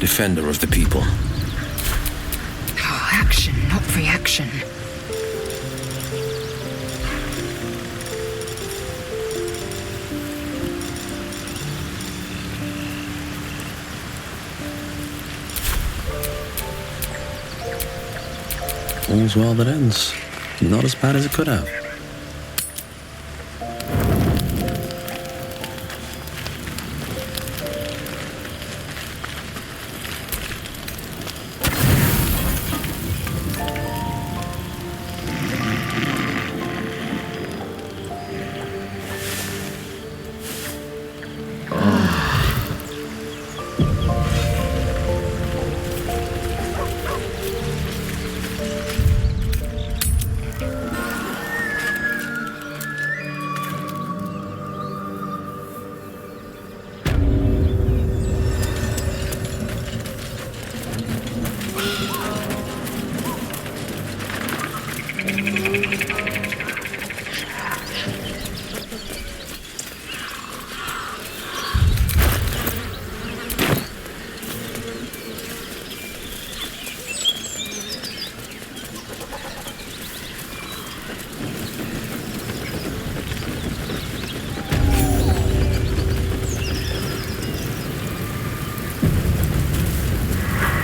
defender of the people. Oh, action, not reaction. All's well that ends. Not as bad as it could have.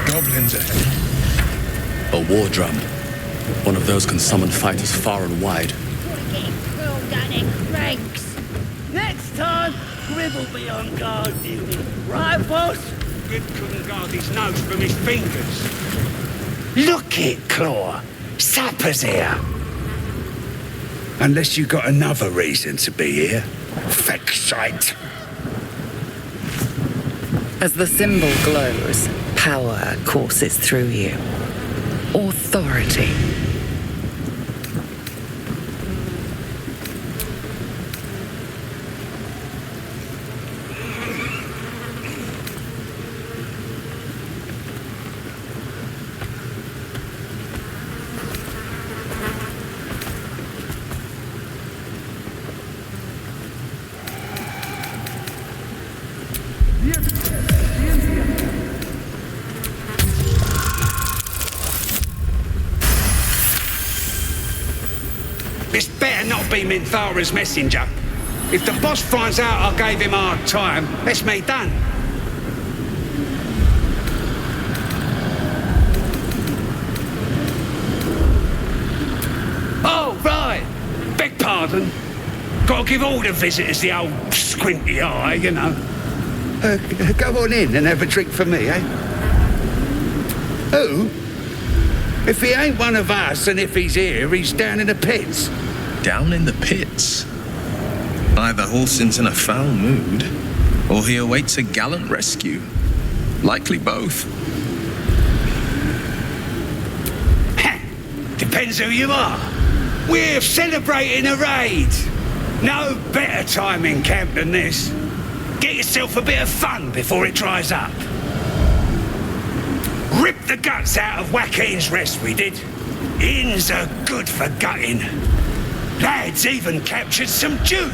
Goblins ahead. A war drum. One of those can summon fighters far and wide. Next time, Grib will be on guard duty. Right, boss? Grib couldn't guard his nose from his fingers. Look it, Claw. Sapper's here. Unless you got another reason to be here. Fexite. As the symbol glows, power courses through you. Authority. This better not be Minthara's messenger. If the boss finds out I gave him a hard time, that's me done. Oh, right. Beg pardon. Gotta give all the visitors the old squinty eye, you know. Go on in and have a drink for me, eh? Who? If he ain't one of us, and if he's here, he's down in the pits. Down in the pits? Either Halsin's in a foul mood, or he awaits a gallant rescue. Likely both. Depends who you are. We're celebrating a raid. No better time in camp than this. Get yourself a bit of fun before it dries up. Rip the guts out of Joaquin's rest, we did. Inns are good for gutting. Lads even captured some duke.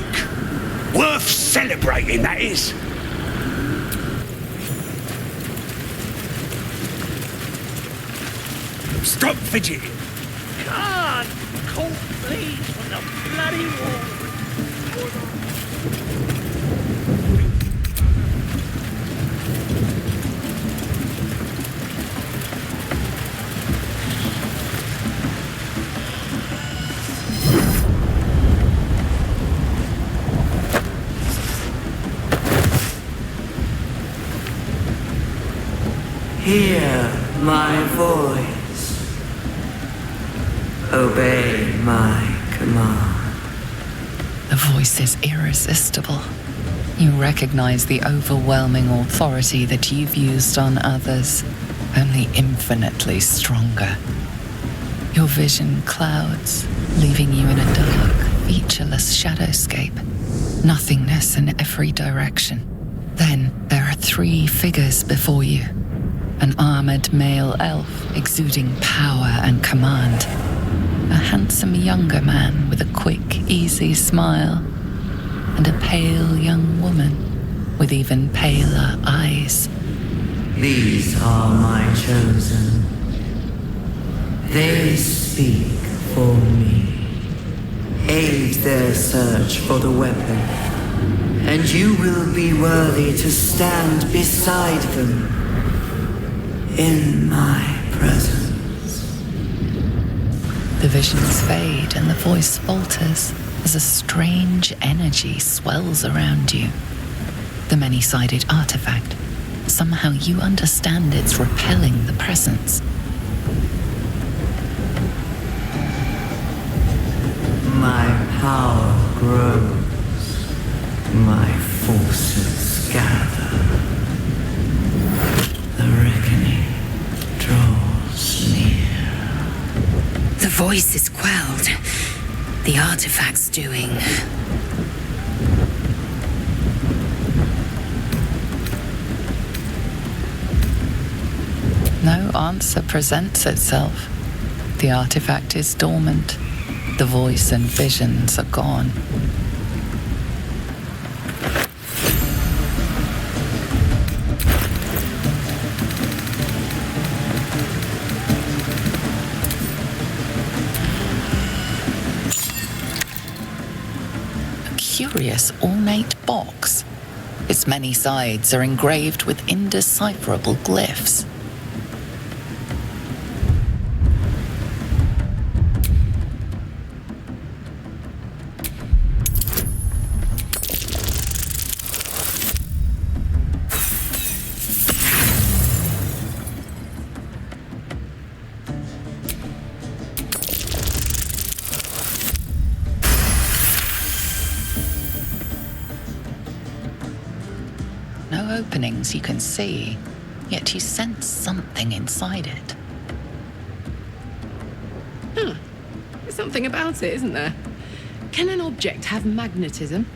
Worth celebrating, that is. Stop fidgeting. God, cold bleed from the bloody wall. Hear my voice. Obey my command. The voice is irresistible. You recognize the overwhelming authority that you've used on others, only infinitely stronger. Your vision clouds, leaving you in a dark, featureless shadowscape. Nothingness in every direction. Then there are 3 figures before you. An armored male elf exuding power and command. A handsome younger man with a quick, easy smile. And a pale young woman with even paler eyes. These are my chosen. They speak for me. Aid their search for the weapon, and you will be worthy to stand beside them in my presence. The visions fade and the voice falters as a strange energy swells around you. The many-sided artifact. Somehow you understand it's repelling the presence. My power grows. My forces gather. The reckoning draws near. The voice is quelled. The artifact's doing. No answer presents itself. The artifact is dormant. The voice and visions are gone. A curious ornate box. Its many sides are engraved with indecipherable glyphs. No openings you can see, yet you sense something inside it. There's something about it, isn't there? Can an object have magnetism?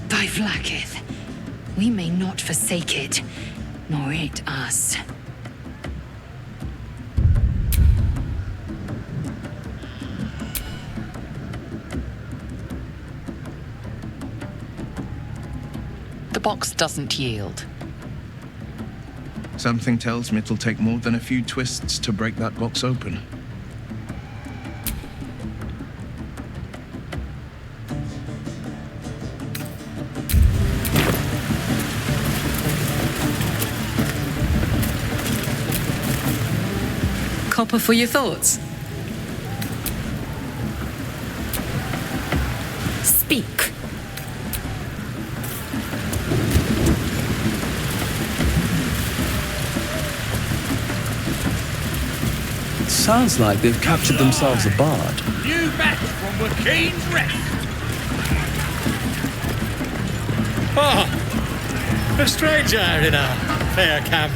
Thy lacketh. We may not forsake it, nor it us. The box doesn't yield. Something tells me it'll take more than a few twists to break that box open. Copper for your thoughts? Speak. It sounds like they've captured themselves a bard. New batch from McKean's Rest. Oh, a stranger in a fair camp.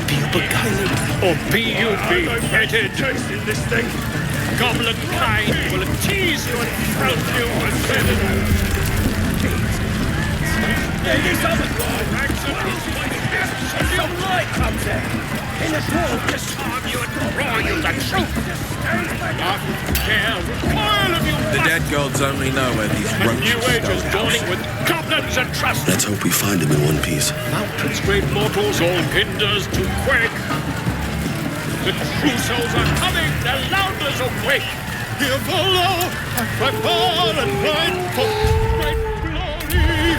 Be you beguiled, or be you beheaded? In this thing. Goblin kind will tease you and throat you and send it. This other guy, some light comes out. In the swamp, just Arm you and draw you to shoot. Care recoil of you. The dead gods only know where these New roaches age is dawning with goblins and trust. Let's hope we find him in one piece. Mountains, great mortals, all hinders to quake. The true souls are coming, their louders awake. Here follow, my ball and mine for great glory.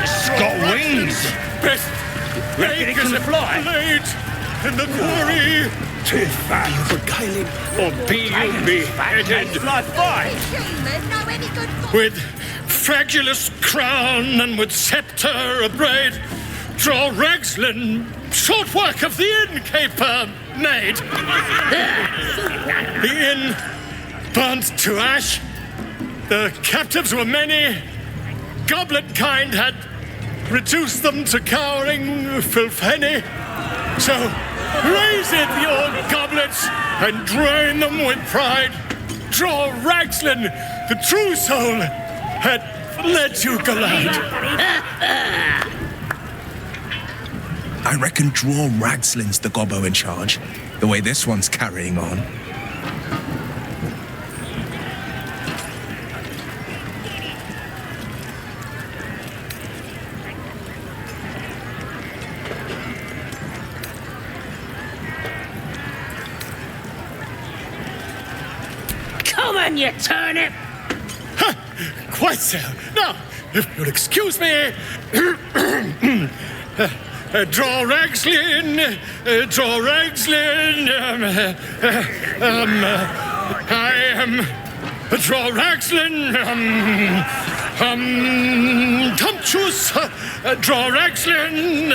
It's got wings. Best Reckon it can fly? Blade in the quarry. Too fat. Beguiling, or be you beheaded Fly fine. with fragulous crown and with scepter abraid. Draw Ragslin, short work of the innkeeper made. The inn burnt to ash. The captives were many. Goblet kind had reduced them to cowering filfhenny. So raise it, your goblets, and drain them with pride. Draw Ragslin, the true soul, had let you collide. I reckon Draw Ragslin's the gobbo in charge, the way this one's carrying on. Come on, you turnip! Quite so. Now, if you'll excuse me. Draw Ragslin! Draw Ragslin! I am. Draw Ragslin! Tumptuous! Draw Ragslin!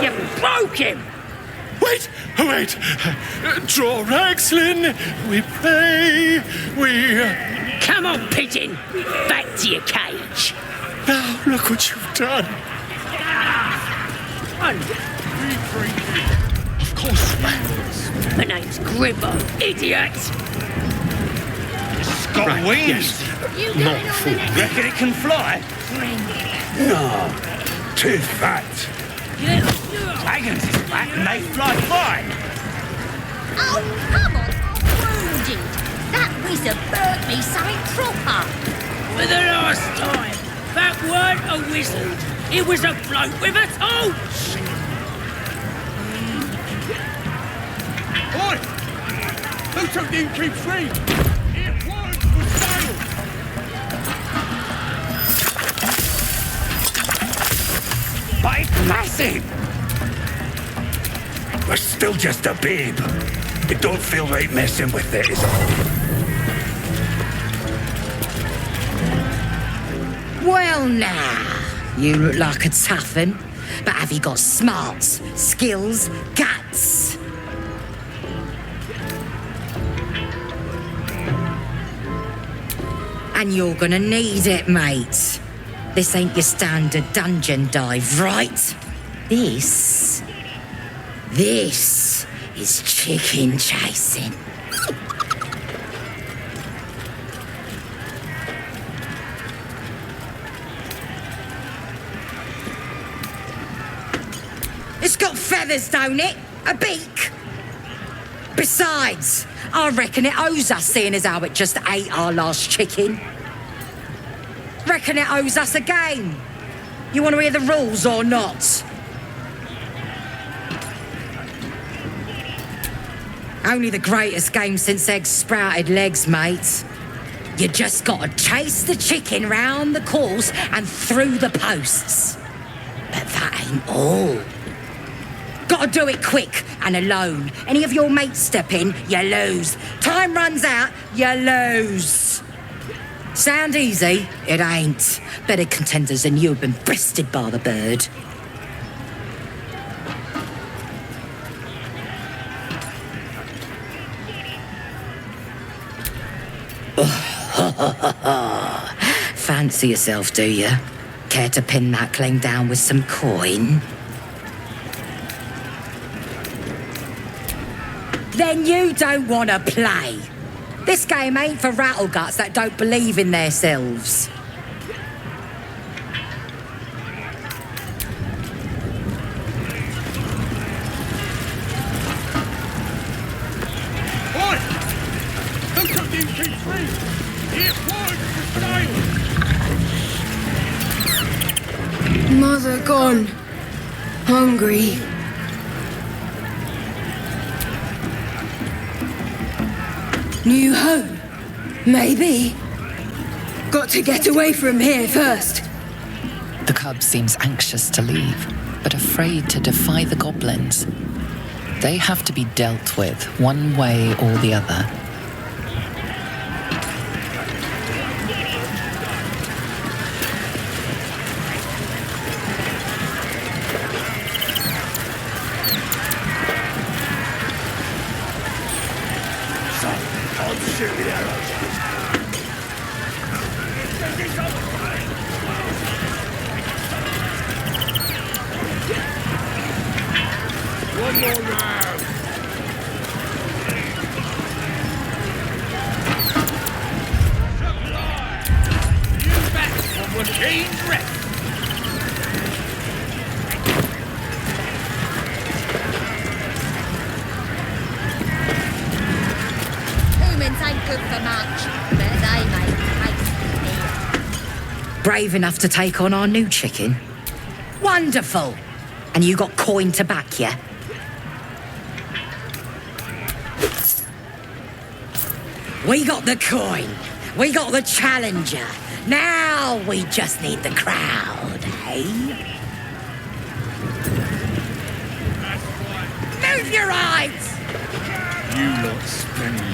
You broke him! Wait! Draw Ragslin! We pray! Come on, pigeon! Back to your cage! Now, look what you've done! Of course, my name's Grimbo, idiot! It's got wings! Not fool. Reckon it can fly? No, too fat. Dragons is fat and they fly fine. Oh, come on, wounded. That wizard burnt me something proper. For the last time, that weren't a wizard. It was a bloke with a torch! Oi! Who took the increased free? It was for sale! But it's massive! We're still just a babe. It don't feel right messing with it, is all. Well, now, you look like a tough un, but have you got smarts, skills, guts? And you're gonna need it, mate. This ain't your standard dungeon dive, right? This is chicken chasing. It's got feathers, don't it? A beak. Besides, I reckon it owes us, seeing as how it just ate our last chicken. Reckon it owes us a game. You want to hear the rules or not? Only the greatest game since eggs sprouted legs, mate. You just gotta chase the chicken round the course and through the posts. But that ain't all. Gotta do it quick and alone. Any of your mates step in, you lose. Time runs out, you lose. Sound easy? It ain't. Better contenders than you have been breasted by the bird. Fancy yourself, do you? Care to pin that claim down with some coin? Then you don't want to play. This game ain't for rattleguts that don't believe in themselves. Oi! Who took the increased free? It was for sale! Mother gone. Hungry. New home? Maybe. Got to get away from here first. The cub seems anxious to leave, but afraid to defy the goblins. They have to be dealt with one way or the other. One more round! need rest. Humans ain't good for much, but they make tasty meal. Brave enough to take on our new chicken? Wonderful! And you got coin to back you? We got the coin. We got the challenger. Now we just need the crowd, eh? Move your eyes! You lot splendid.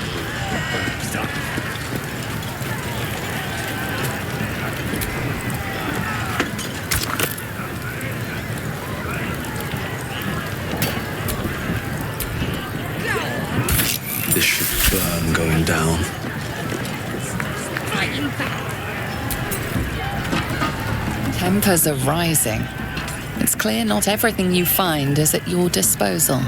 This should burn going down. Tempers are rising. It's clear not everything you find is at your disposal.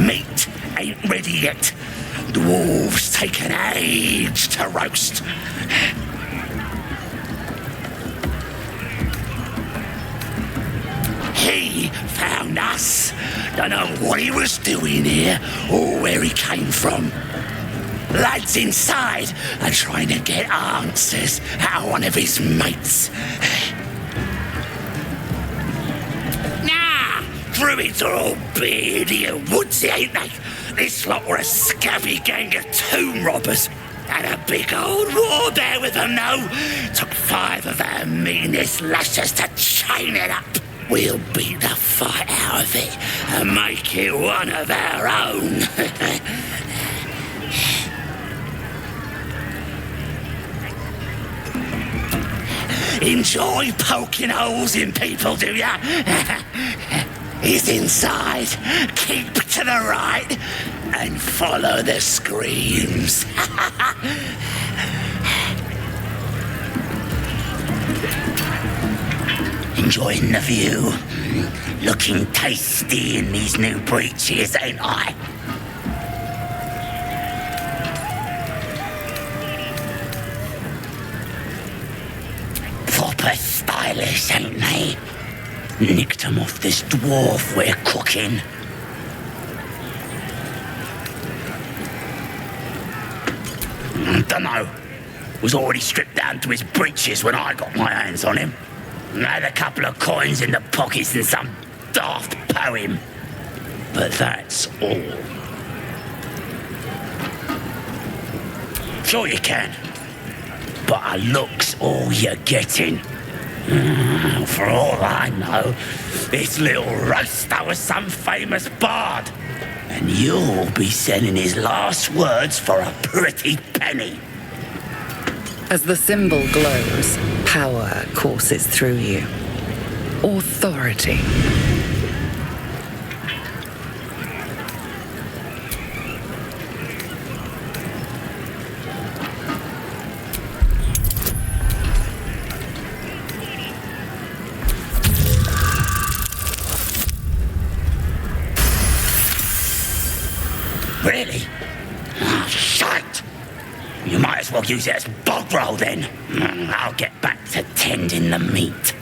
Meat ain't ready yet. Dwarves take an age to roast. He found us. Don't know what he was doing here or where he came from. Lads inside are trying to get answers out of one of his mates. Nah, druids are all beardy and woodsy, ain't they? This lot were a scabby gang of tomb robbers. Had a big old war there with them, though. Took 5 of our meanest lashers to chain it up. We'll beat the fight out of it and make it one of our own. Enjoy poking holes in people, do ya? He's inside. Keep to the right and follow the screams. Enjoying the view. Looking tasty in these new breeches, ain't I? Proper stylish, ain't they? Nicked them off this dwarf we're cooking. Dunno. Was already stripped down to his breeches when I got my hands on him. Had a couple of coins in the pockets and some daft poem. But that's all. Sure you can. But a look's all you're getting. For all I know, this little roaster was some famous bard. And you'll be selling his last words for a pretty penny. As the symbol glows, power courses through you. Authority. Really? Oh, shite! You might as well use it as bog roll then. I'll get back to tending the meat.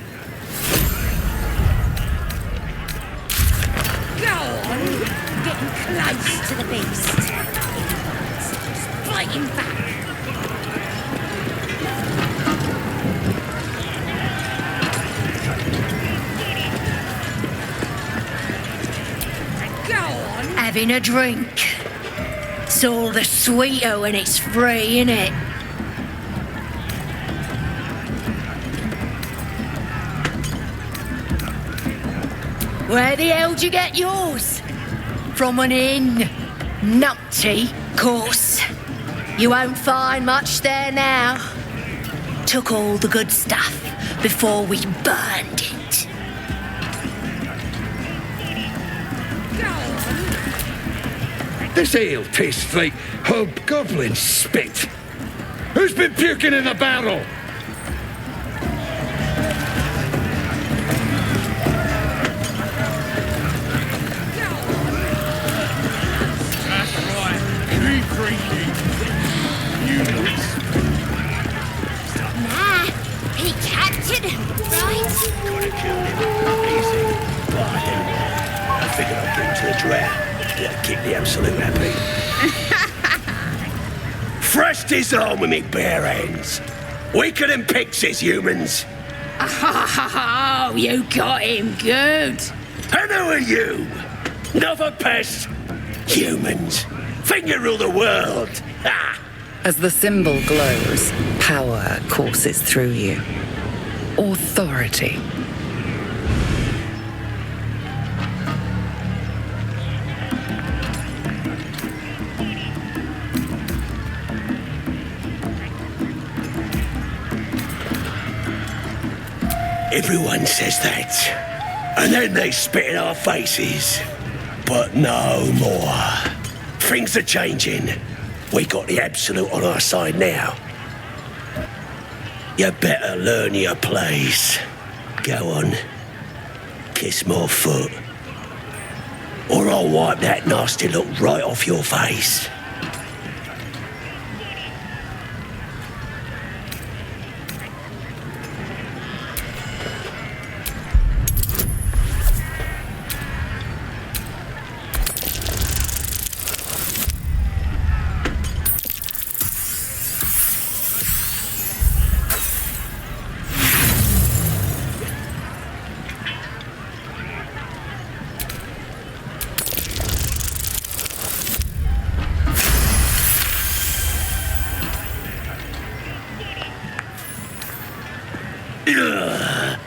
Go on! Getting close to the beast. Fighting back. Go on! Having a drink. It's all the sweeter when it's free, innit? Where the hell did you get yours? From an inn. Nutty, course. You won't find much there now. Took all the good stuff before we burned it. This ale tastes like hobgoblin spit. Who's been puking in the barrel? Nah, he captured him, right? Gotta kill him. Easy. But I figured I'd get him to the drow. That'd keep the Absolute happy. Fresh disarm with me bare hands. Weaker than pixies, humans. Oh, you got him good. And who are you? Another pest? Humans. Think you rule the world. Ha! As the symbol glows, power courses through you. Authority. Everyone says that. And then they spit in our faces. But no more. Things are changing. We got the Absolute on our side now. You better learn your place. Go on. Kiss my foot. Or I'll wipe that nasty look right off your face.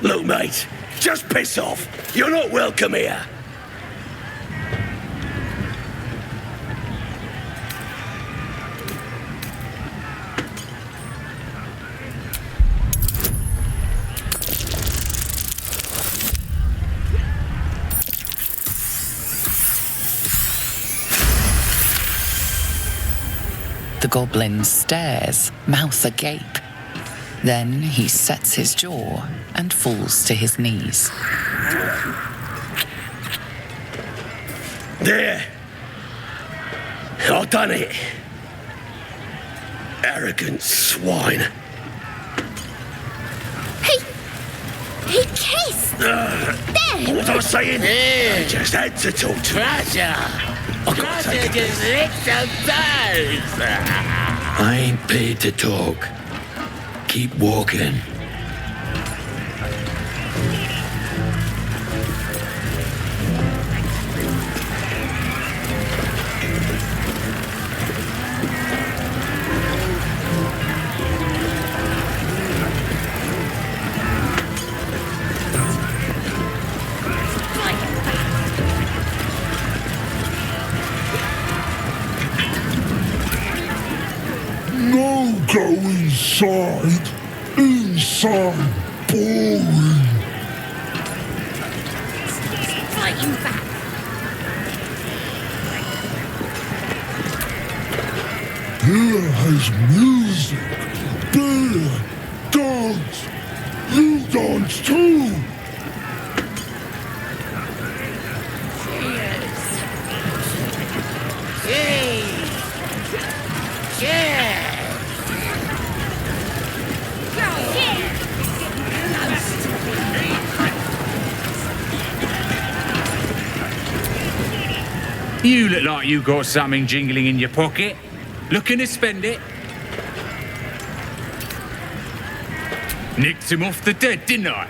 Look, mate, just piss off. You're not welcome here. The goblin stares, mouth agape. Then he sets his jaw and falls to his knees. There. I've done it. Arrogant swine. He kissed. There. What was I saying? I just had to talk to him. I've got to take it. I ain't paid to talk. Keep walking. No, go inside. Inside. Boring. Fighting back. Here has music, beer, dance. You dance too. You look like you got something jingling in your pocket. Looking to spend it? Nicked him off the dead, didn't I?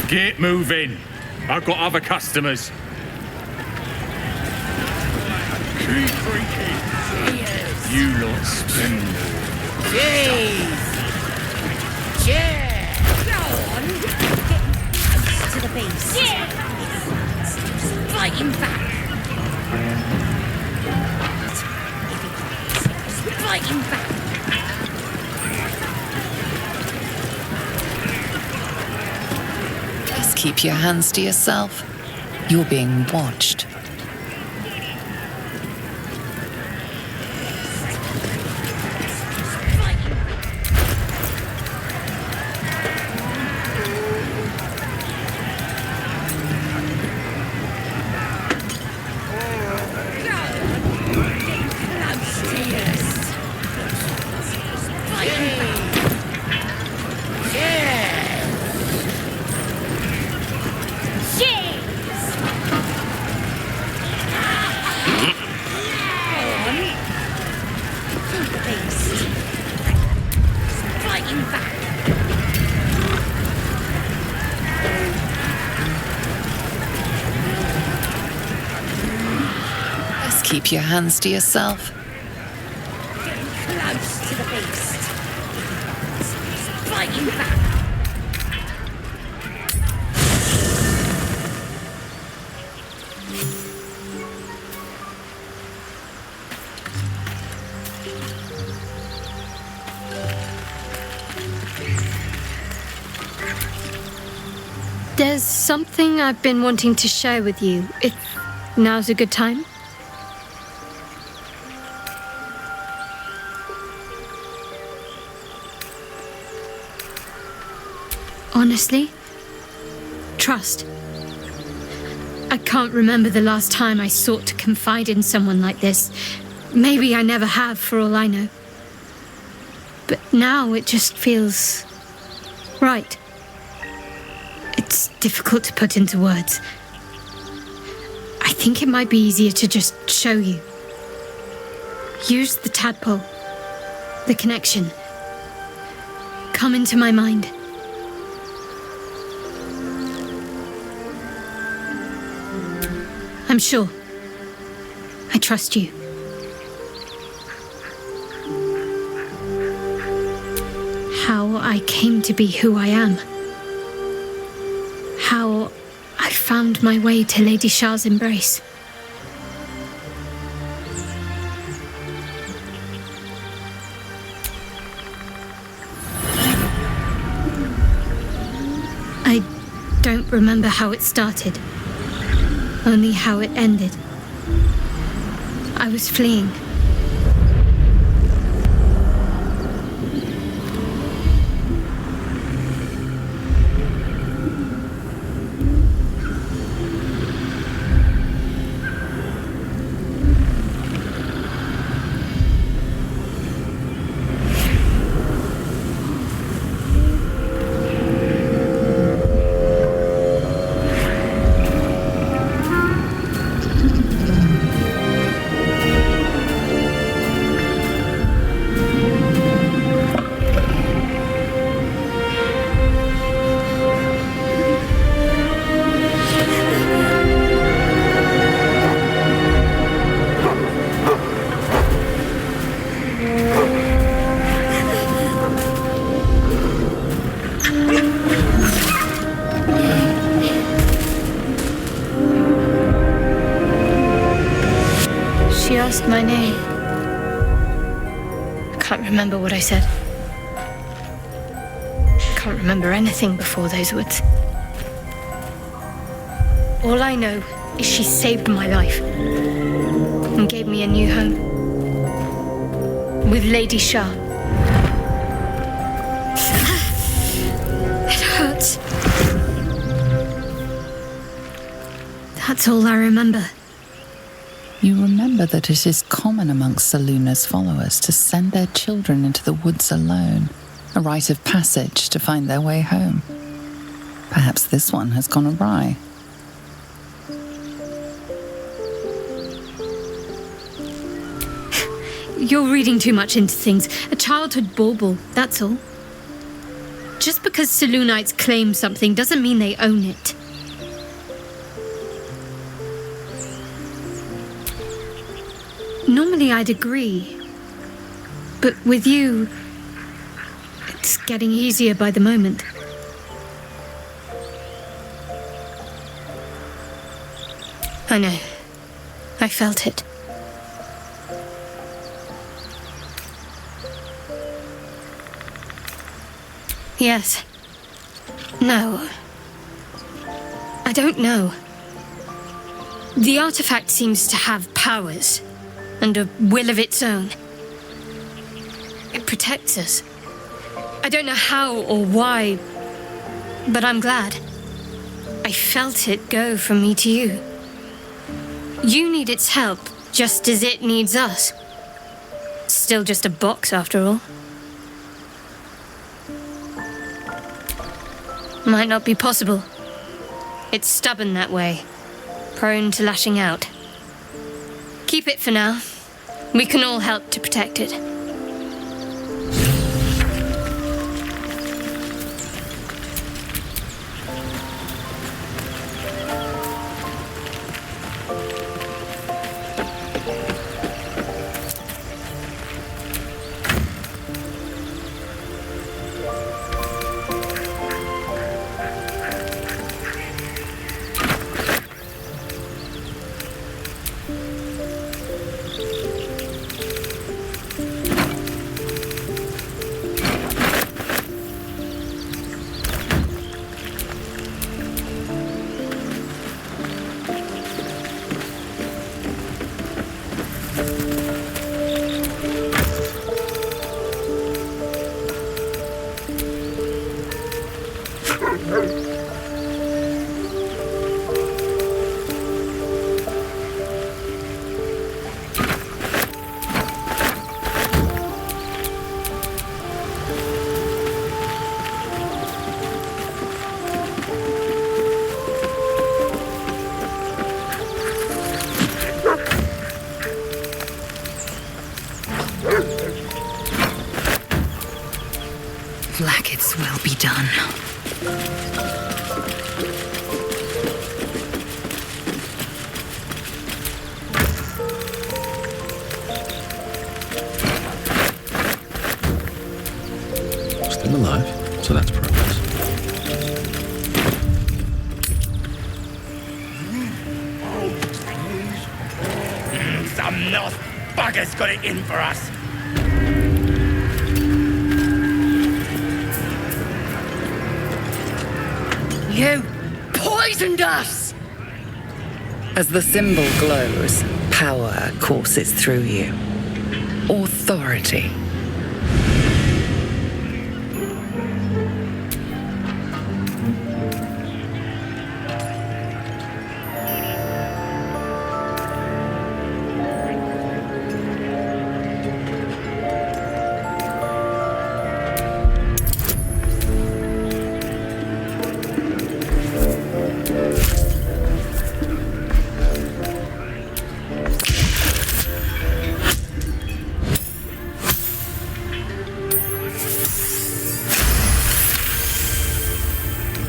Get moving. I've got other customers. Keep drinking. Cheers. You lot spend. Cheers. Cheers. Go on. Get to the beast. Cheers. Fighting back. Fighting back. Best keep your hands to yourself. You're being watched. Keep your hands to yourself. Getting close to the beast. Fighting back. There's something I've been wanting to share with you, if now's a good time. Honestly, trust. I can't remember the last time I sought to confide in someone like this. Maybe I never have, for all I know. But now it just feels right. It's difficult to put into words. I think it might be easier to just show you. Use the tadpole, the connection. Come into my mind. I'm sure. I trust you. How I came to be who I am. How I found my way to Lady Shah's embrace. I don't remember how it started. Only how it ended. I was fleeing. She asked my name. I can't remember what I said. I can't remember anything before those words. All I know is she saved my life and gave me a new home with Lady Shah. It hurts. That's all I remember. You remember that it is common amongst Selune's followers to send their children into the woods alone, a rite of passage to find their way home. Perhaps this one has gone awry. You're reading too much into things. A childhood bauble, that's all. Just because Selunites claim something doesn't mean they own it. Normally I'd agree, but with you, it's getting easier by the moment. I know. I felt it. Yes. No. I don't know. The artifact seems to have powers and a will of its own. It protects us. I don't know how or why, but I'm glad. I felt it go from me to you. You need its help, just as it needs us. Still just a box, after all. Might not be possible. It's stubborn that way, prone to lashing out. Keep it for now. We can all help to protect it. Like its will be done. Still alive, so that's progress. Some North bugger's got it in for us. You poisoned us! As the symbol glows, power courses through you. Authority.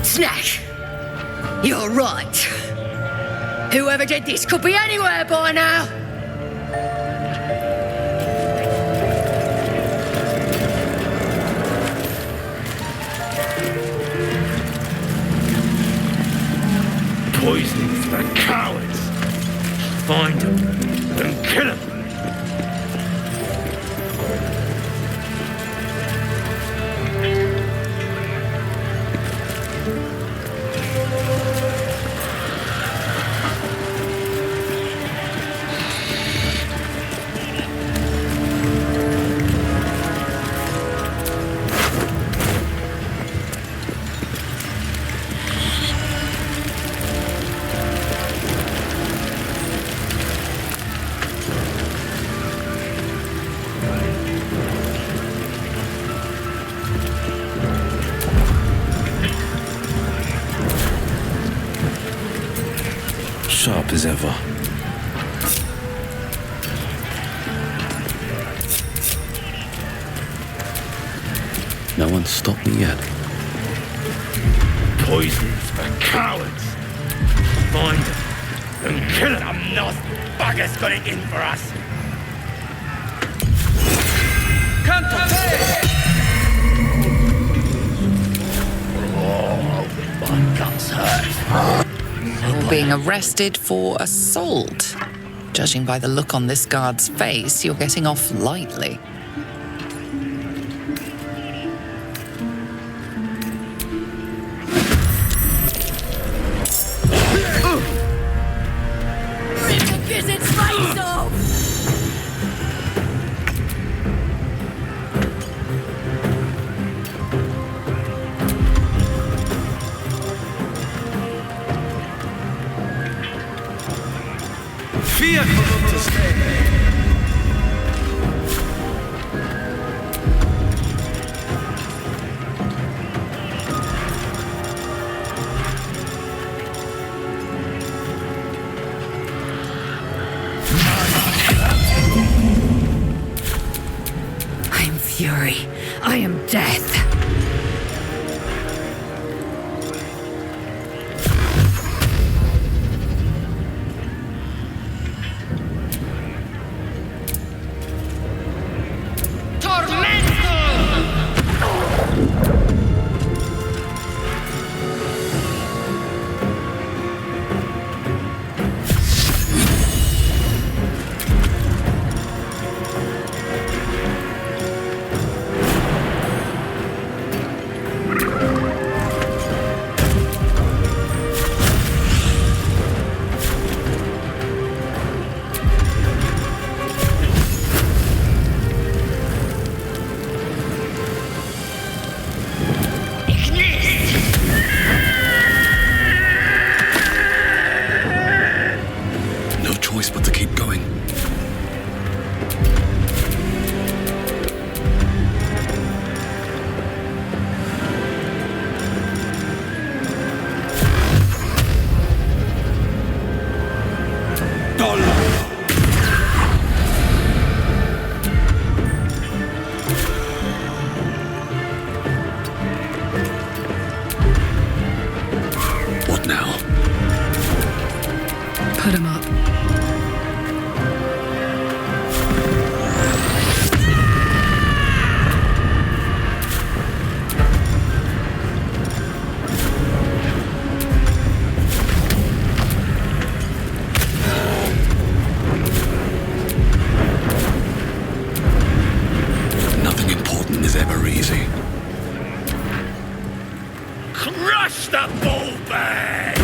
Snack! You're right. Whoever did this could be anywhere by now. Poisoning for the cowards. Find them and kill them. Sharp as ever. No one's stopped me yet. Poisons for cowards. Find them and kill them. Some North bugger's got it in for us. Oh, my guts hurt. You're being arrested for assault. Judging by the look on this guard's face, you're getting off lightly. fearful to stay. I am fury. I am death. Put him up. Nothing important is ever easy. Crush the bull bag!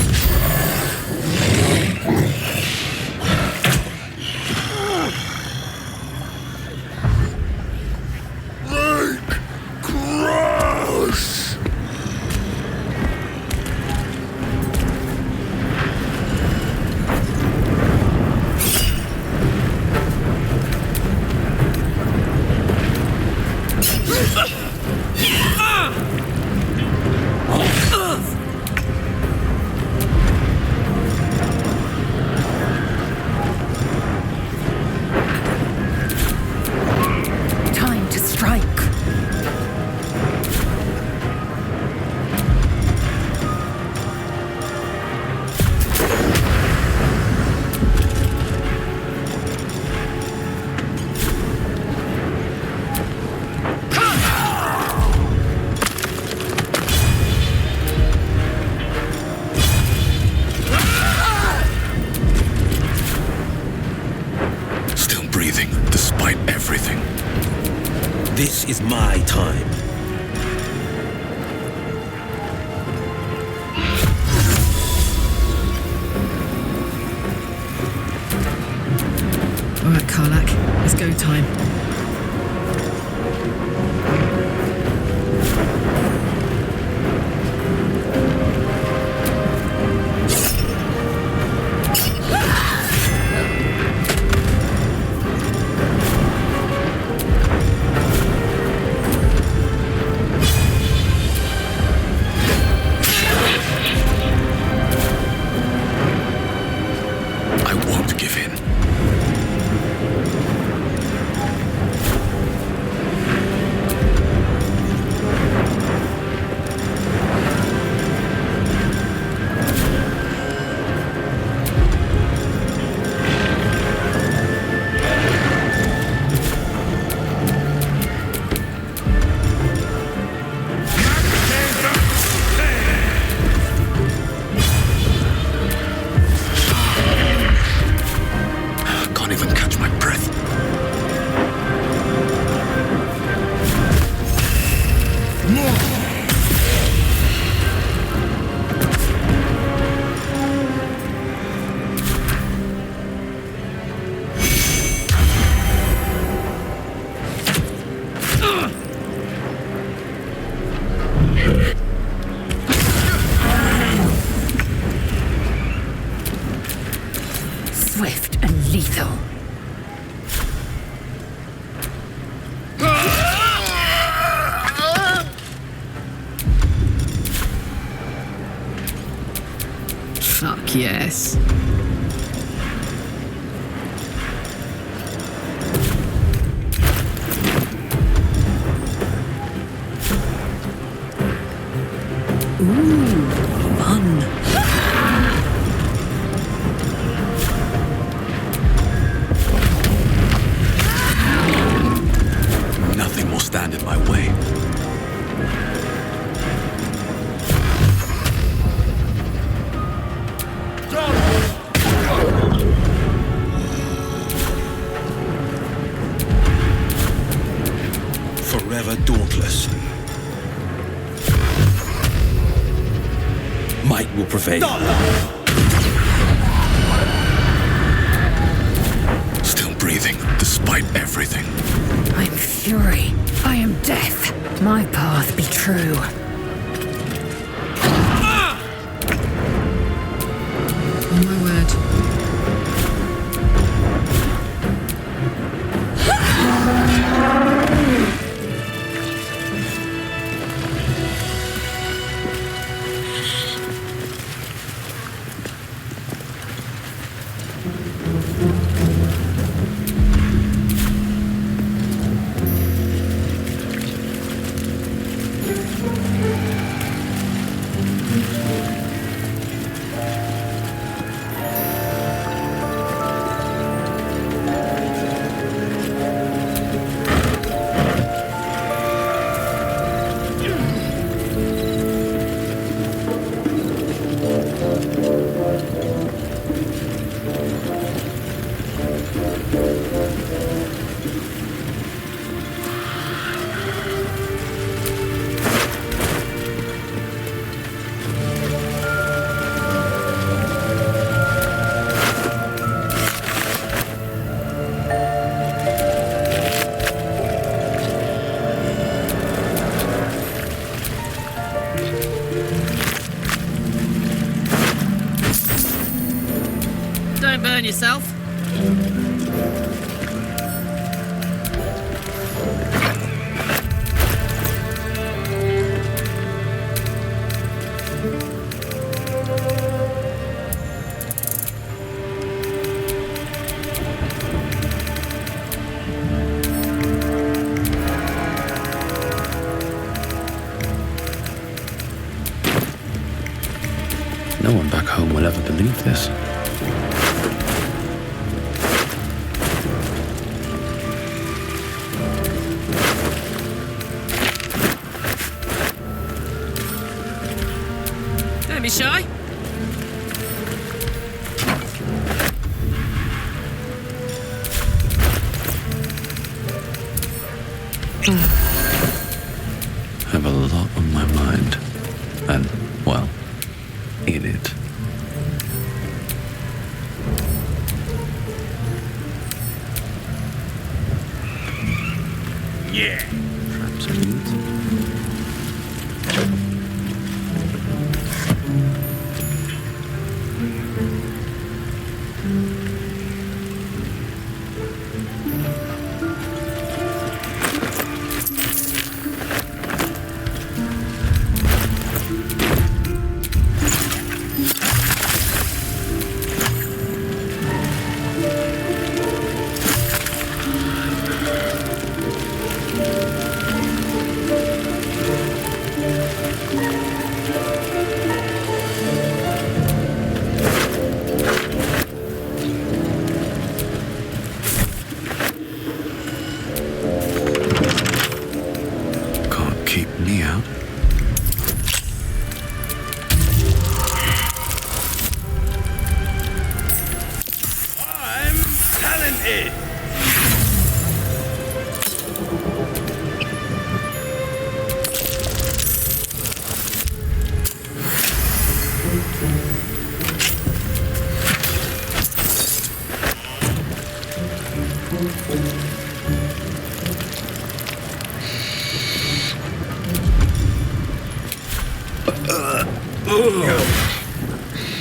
Crush! Time to strike. Still breathing, despite everything. This is my time. All right, Karlak, it's go time. I won't give in. battle. Fuck yes. Ooh, fun. Nothing will stand in my way. Forever dauntless. Might will prevail. Still breathing, despite everything. I am fury. I am death. My path be true. Oh my word. Don't burn yourself. No one back home will ever believe this. Don't be shy. Have a lot on my mind. And, well, in it. Yeah. Traps and leads.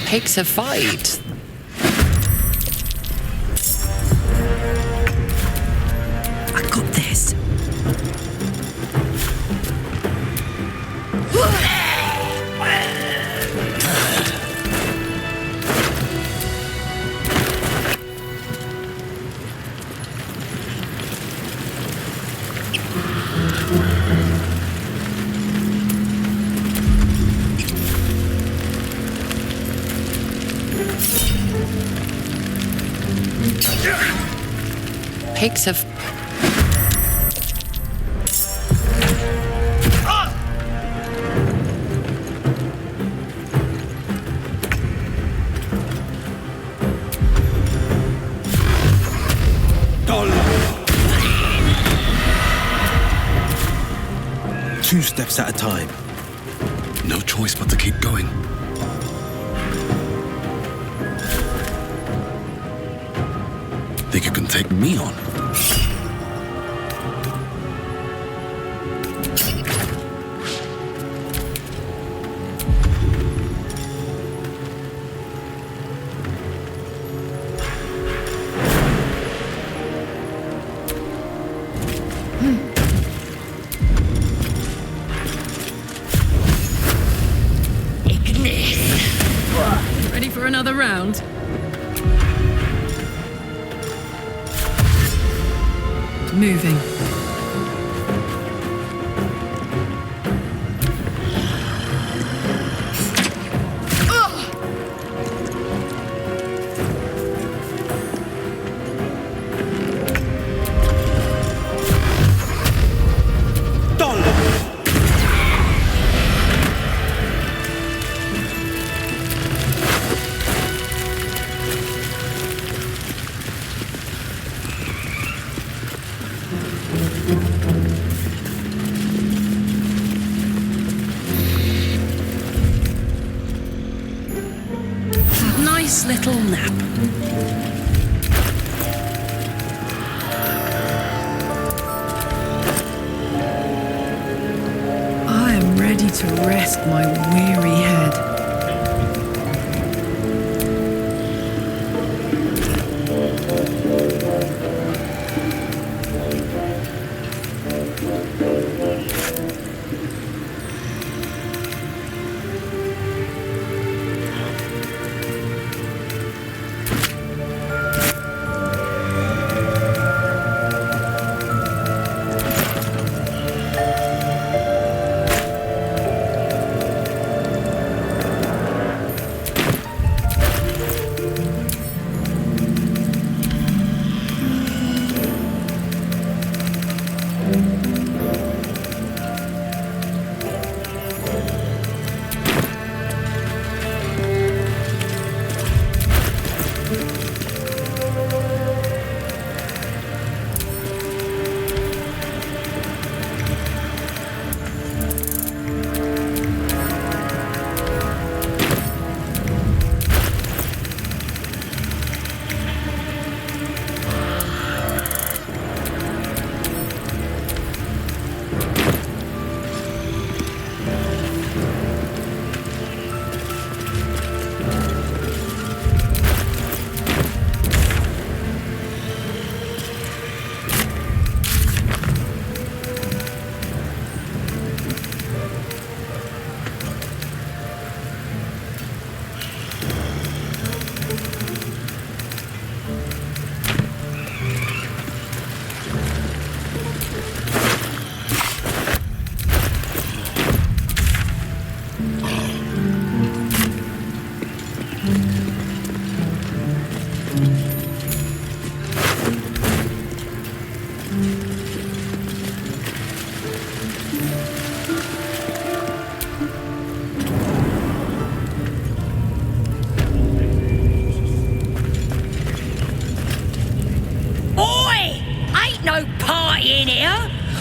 Takes a fight. Pigs have... Two steps at a time. No choice but to keep going. Think you can take me on? Ready for another round? Moving. Nice little nap. I am ready to rest my weary head.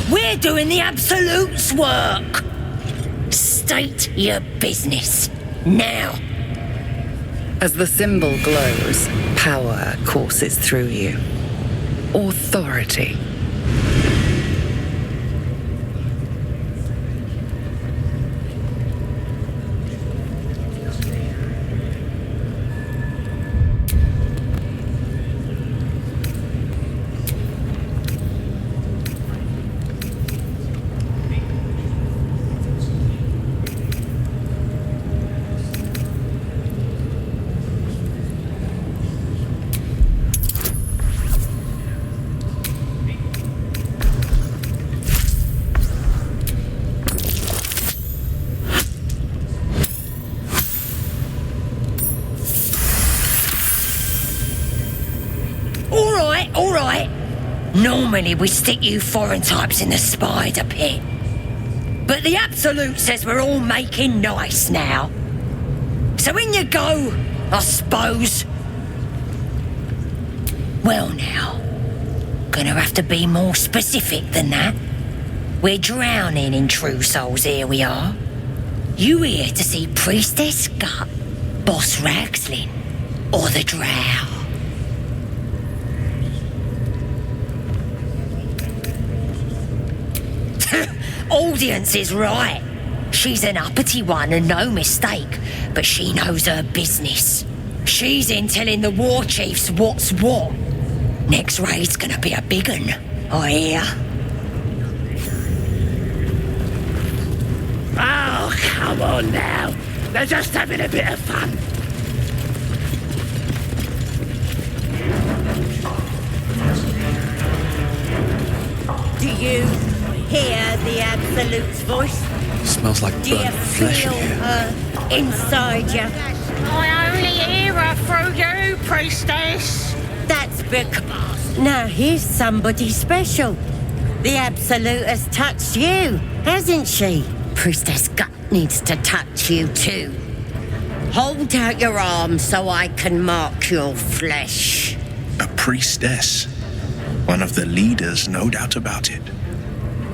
We're doing the Absolute's work. State your business. Now. As the symbol glows, power courses through you. Authority. all right. Normally we stick you foreign types in the spider pit. But the Absolute says we're all making nice now. So in you go, I suppose. Well now, gonna have to be more specific than that. We're drowning in true souls, here we are. You here to see Priestess Gut, Boss Ragslin, or the Drow? Audience is right. She's an uppity one and no mistake, but she knows her business. She's in telling the war chiefs what's what. Next raid's gonna be a big un, I hear. Oh, come on now. They're just having a bit of fun. Do you hear the Absolute's voice? Smells like Do you burnt flesh in feel here. her inside you? I only hear her through you, Priestess. That's because... Now here's somebody special. The Absolute has touched you, hasn't she? Priestess Gut needs to touch you too. Hold out your arm so I can mark your flesh. A priestess. One of the leaders, no doubt about it.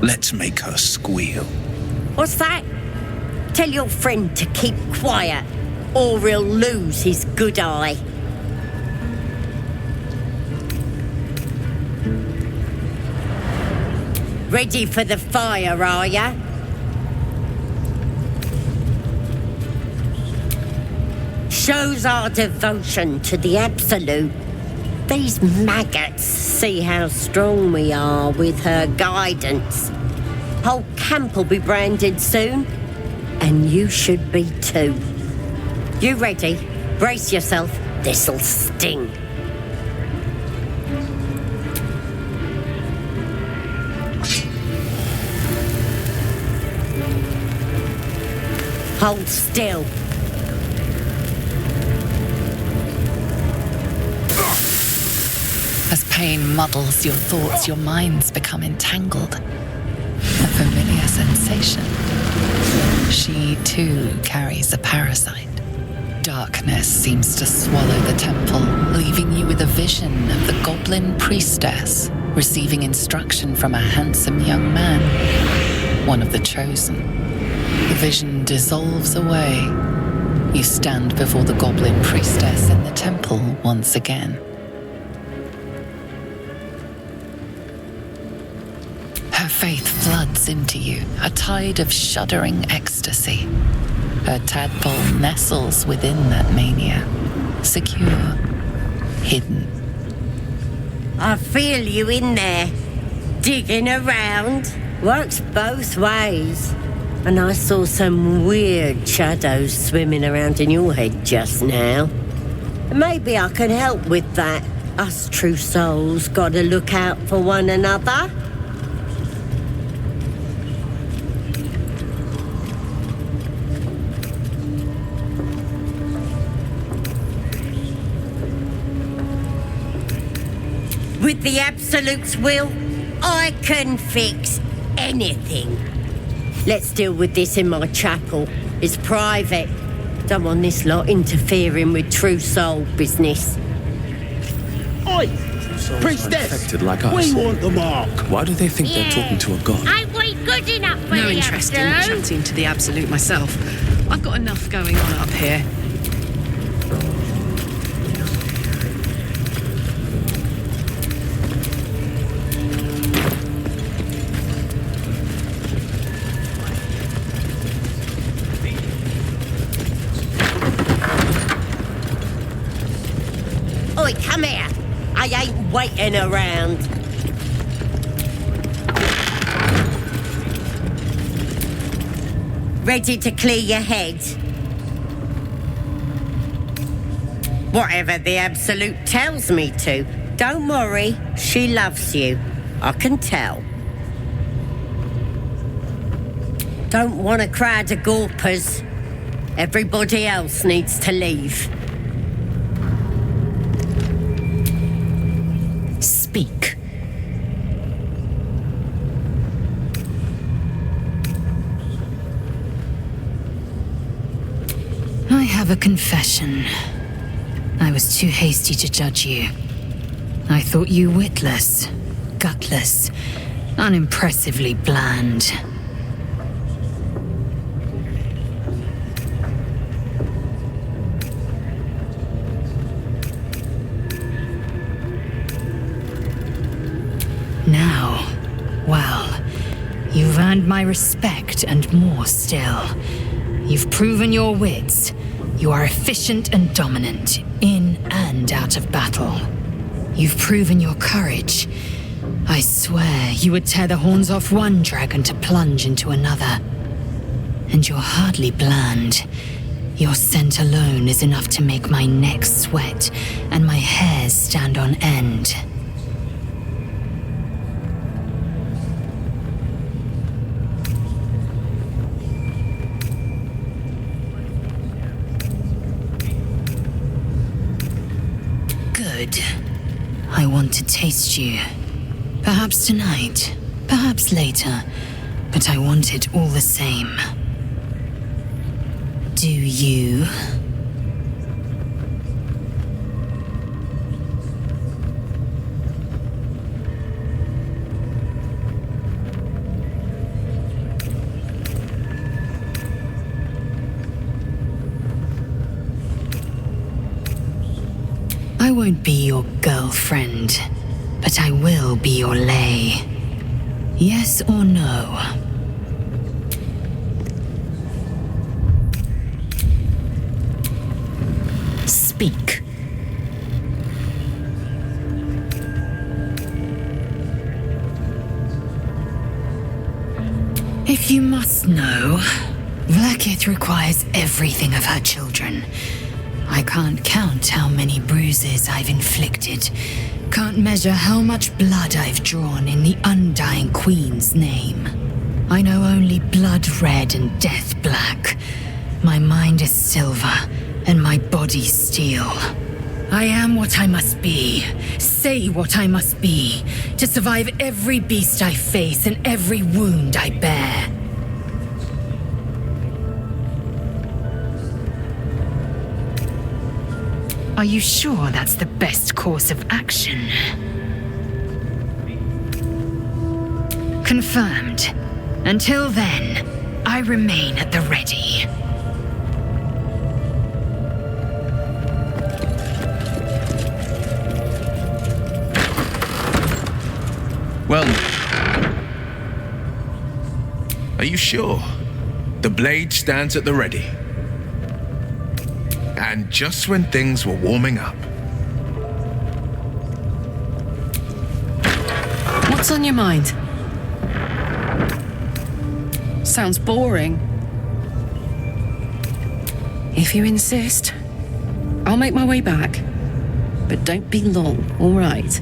Let's make her squeal. What's that? Tell your friend to keep quiet, or he'll lose his good eye. Ready for the fire, are ya? Shows our devotion to the Absolute. These maggots see how strong we are with her guidance. Whole camp will be branded soon, and you should be too. You ready? Brace yourself. This'll sting. Hold still. As pain muddles your thoughts, your minds become entangled. A familiar sensation. She too carries a parasite. Darkness seems to swallow the temple, leaving you with a vision of the goblin priestess receiving instruction from a handsome young man, one of the chosen. The vision dissolves away. You stand before the goblin priestess in the temple once again. Her faith floods into you, a tide of shuddering ecstasy. Her tadpole nestles within that mania, secure, hidden. I feel you in there, digging around. Works both ways. And I saw some weird shadows swimming around in your head just now. Maybe I can help with that. Us true souls gotta look out for one another. With the Absolute's will, I can fix anything. Let's deal with this in my chapel. It's private. Don't want this lot interfering with true soul business. Oi! Priestess! Infected like us. We want the mark. Why do they think they're talking to a god? Ain't we good enough for No the interest in Absolute? chatting to the Absolute myself. I've got enough going on up here. Oi, come here. I ain't waiting around. Ready to clear your head? Whatever the Absolute tells me to. Don't worry, she loves you. I can tell. Don't want a crowd of gawpers. Everybody else needs to leave. have a confession. I was too hasty to judge you. I thought you witless, gutless, unimpressively bland. Now, well, you've earned my respect and more still. You've proven your wits. You are efficient and dominant, in and out of battle. You've proven your courage. I swear you would tear the horns off one dragon to plunge into another. And you're hardly bland. Your scent alone is enough to make my neck sweat and my hairs stand on end. Good. I want to taste you. Perhaps tonight, perhaps later, but I want it all the same. Do you? I won't be your girlfriend, but I will be your lay. Yes or no? Speak. If you must know, Vlaakith requires everything of her children. I can't count how many bruises I've inflicted. Can't measure how much blood I've drawn in the undying Queen's name. I know only blood red and death black. My mind is silver, and my body steel. I am what I must be, say what I must be, to survive every beast I face and every wound I bear. Are you sure that's the best course of action? Confirmed. Until then, I remain at the ready. Well, are you sure? The blade stands at the ready. And just when things were warming up. What's on your mind? Sounds boring. If you insist, I'll make my way back. But don't be long, all right?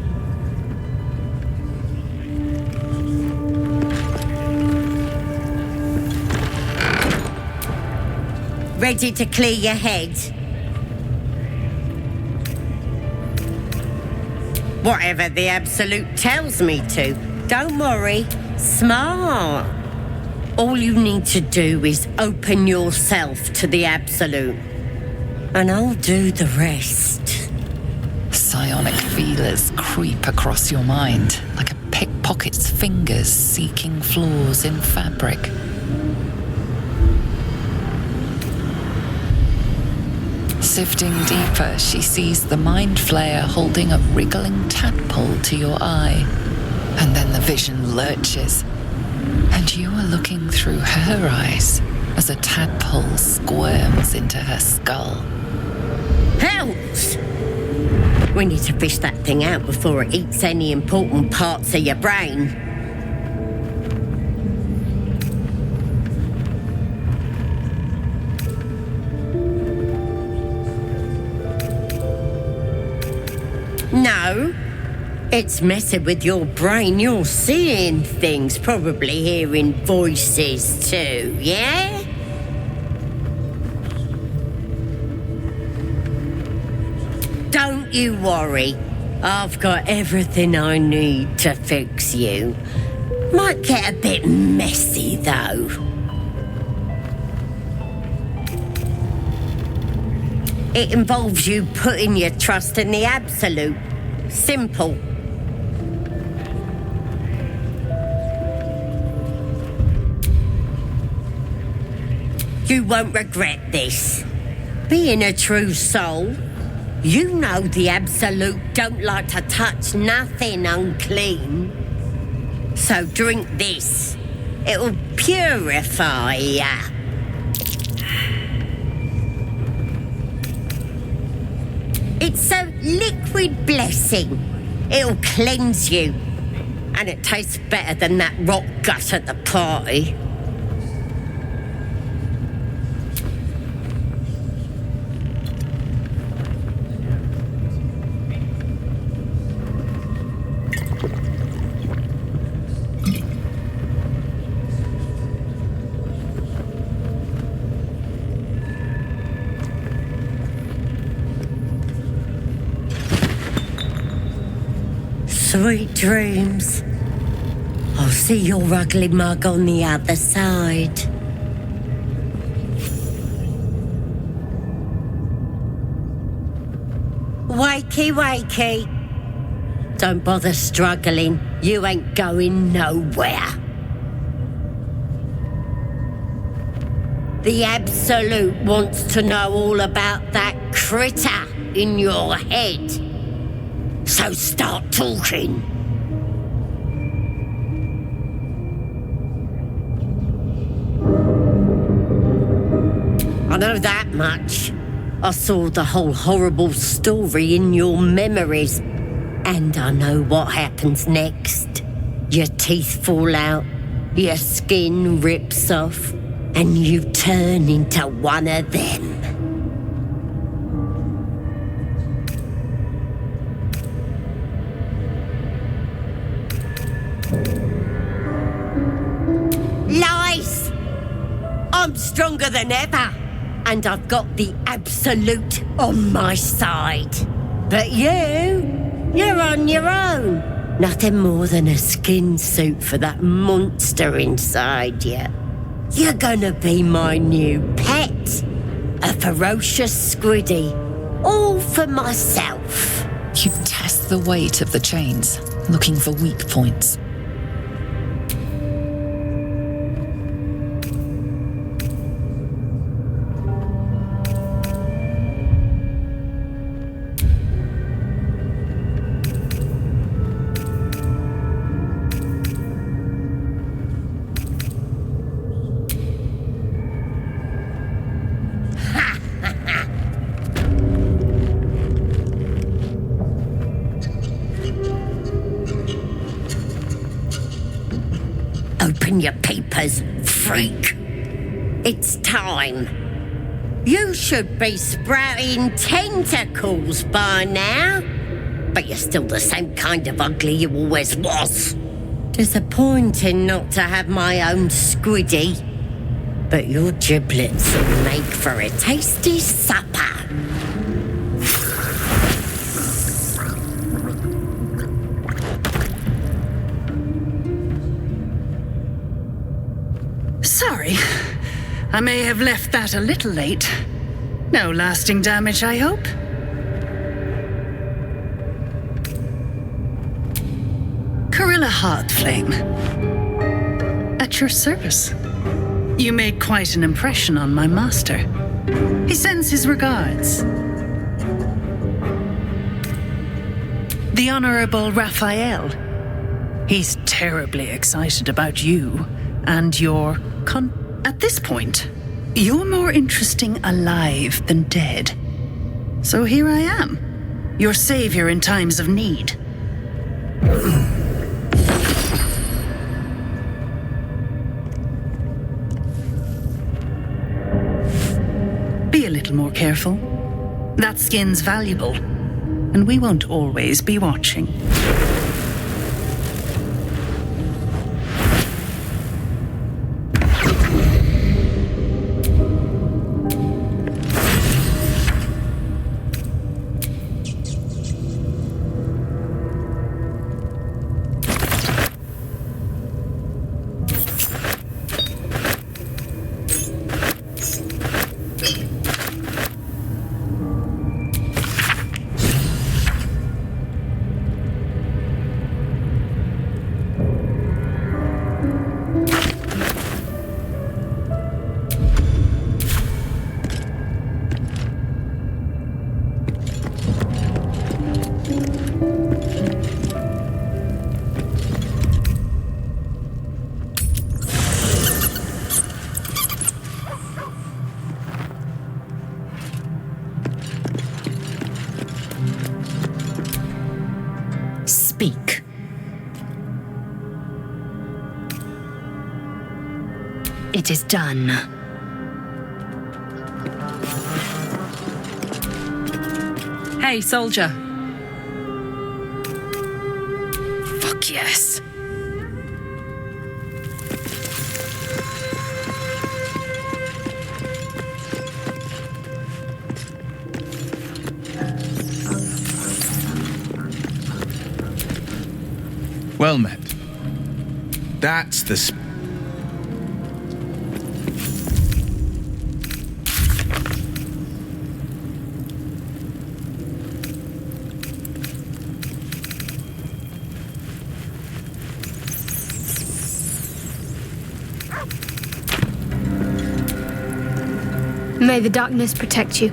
Ready to clear your head? Whatever the Absolute tells me to. Don't worry. Smart. All you need to do is open yourself to the Absolute. And I'll do the rest. Psionic feelers creep across your mind like a pickpocket's fingers seeking flaws in fabric. Sifting deeper, she sees the mind flayer holding a wriggling tadpole to your eye. And then the vision lurches, and you are looking through her eyes as a tadpole squirms into her skull. Helps! We need to fish that thing out before it eats any important parts of your brain. No, it's messing with your brain. You're seeing things, probably hearing voices too, yeah? Don't you worry. I've got everything I need to fix you. Might get a bit messy, though. It involves you putting your trust in the Absolute. Simple. You won't regret this. Being a true soul, you know the Absolute don't like to touch nothing unclean. So drink this. It'll purify ya. It's a liquid blessing. It'll cleanse you. And it tastes better than that rock gut at the party. Sweet dreams. I'll see your ugly mug on the other side. Wakey, wakey. Don't bother struggling. You ain't going nowhere. The Absolute wants to know all about that critter in your head. So start talking. I know that much. I saw the whole horrible story in your memories. And I know what happens next. Your teeth fall out, your skin rips off, and you turn into one of them. Lies! I'm stronger than ever, and I've got the Absolute on my side. But you're on your own. Nothing more than a skin suit for that monster inside you. You're gonna be my new pet. A ferocious squiddy. All for myself. You test the weight of the chains, looking for weak points. Open your papers, freak. It's time. You should be sprouting tentacles by now. But you're still the same kind of ugly you always was. Disappointing not to have my own squiddy. But your giblets will make for a tasty supper. Sorry. I may have left that a little late. No lasting damage, I hope? Corilla Heartflame. At your service. You made quite an impression on my master. He sends his regards. The Honorable Raphael. He's terribly excited about you and your At this point, you're more interesting alive than dead. So here I am, your savior in times of need. Be a little more careful. That skin's valuable, and we won't always be watching. Speak. It is done. Hey, soldier. Fuck yes. Well met. That's the May the darkness protect you.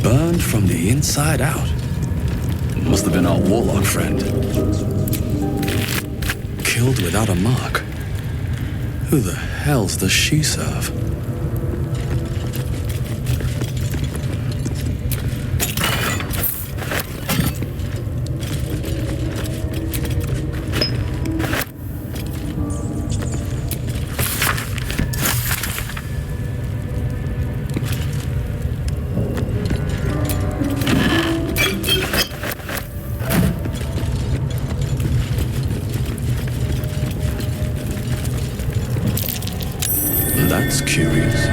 Burned from the inside out. Must have been our warlock friend. Killed without a mark. Who the hell's does she serve? That's curious.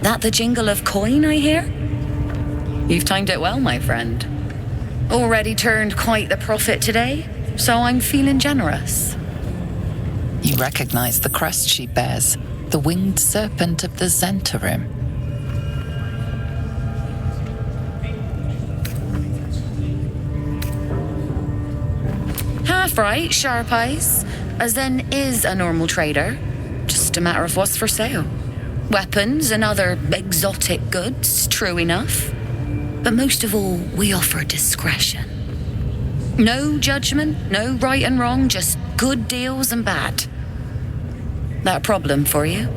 That the jingle of coin I hear? You've timed it well, my friend. Already turned quite the profit today, so I'm feeling generous. You recognize the crest she bears, the winged serpent of the Zentarim. Half right, sharp eyes, as then is a normal trader. Just a matter of what's for sale. Weapons and other exotic goods, true enough. But most of all, we offer discretion. No judgment, no right and wrong, just good deals and bad. That a problem for you?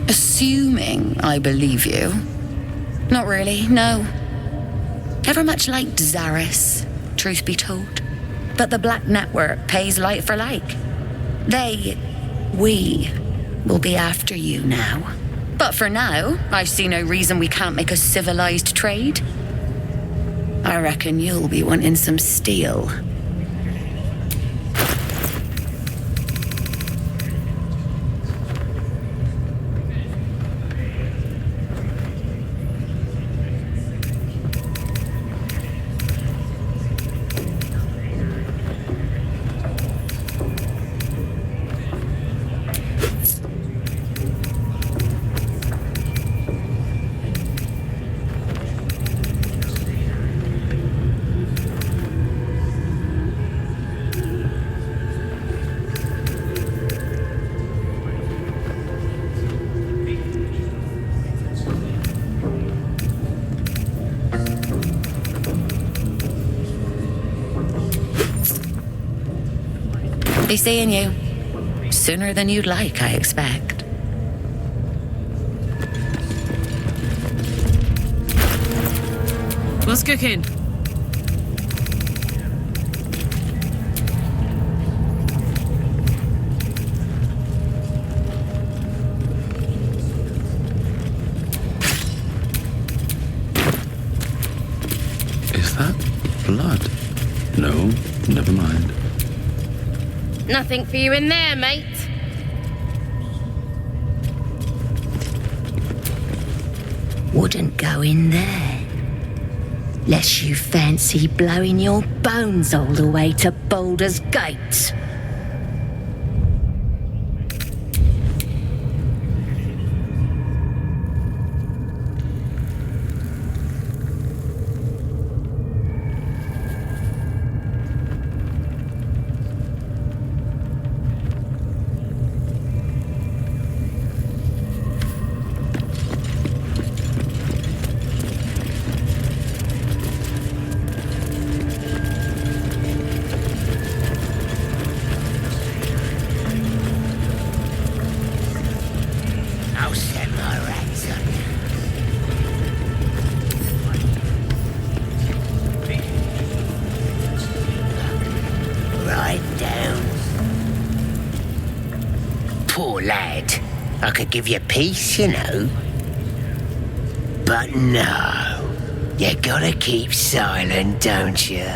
Assuming I believe you. Not really, no. Never much liked Zaris, truth be told. But the Black Network pays like for like. We will be after you now. But for now, I see no reason we can't make a civilized trade. I reckon you'll be wanting some steel. Be seeing you. Sooner than you'd like, I expect. What's cooking? Is that blood? No, never mind. Nothing for you in there, mate. Wouldn't go in there. Lest you fancy blowing your bones all the way to Baldur's Gate. I'll set my rats on you. Right down. Poor lad. I could give you peace, you know. But no. You gotta keep silent, don't you?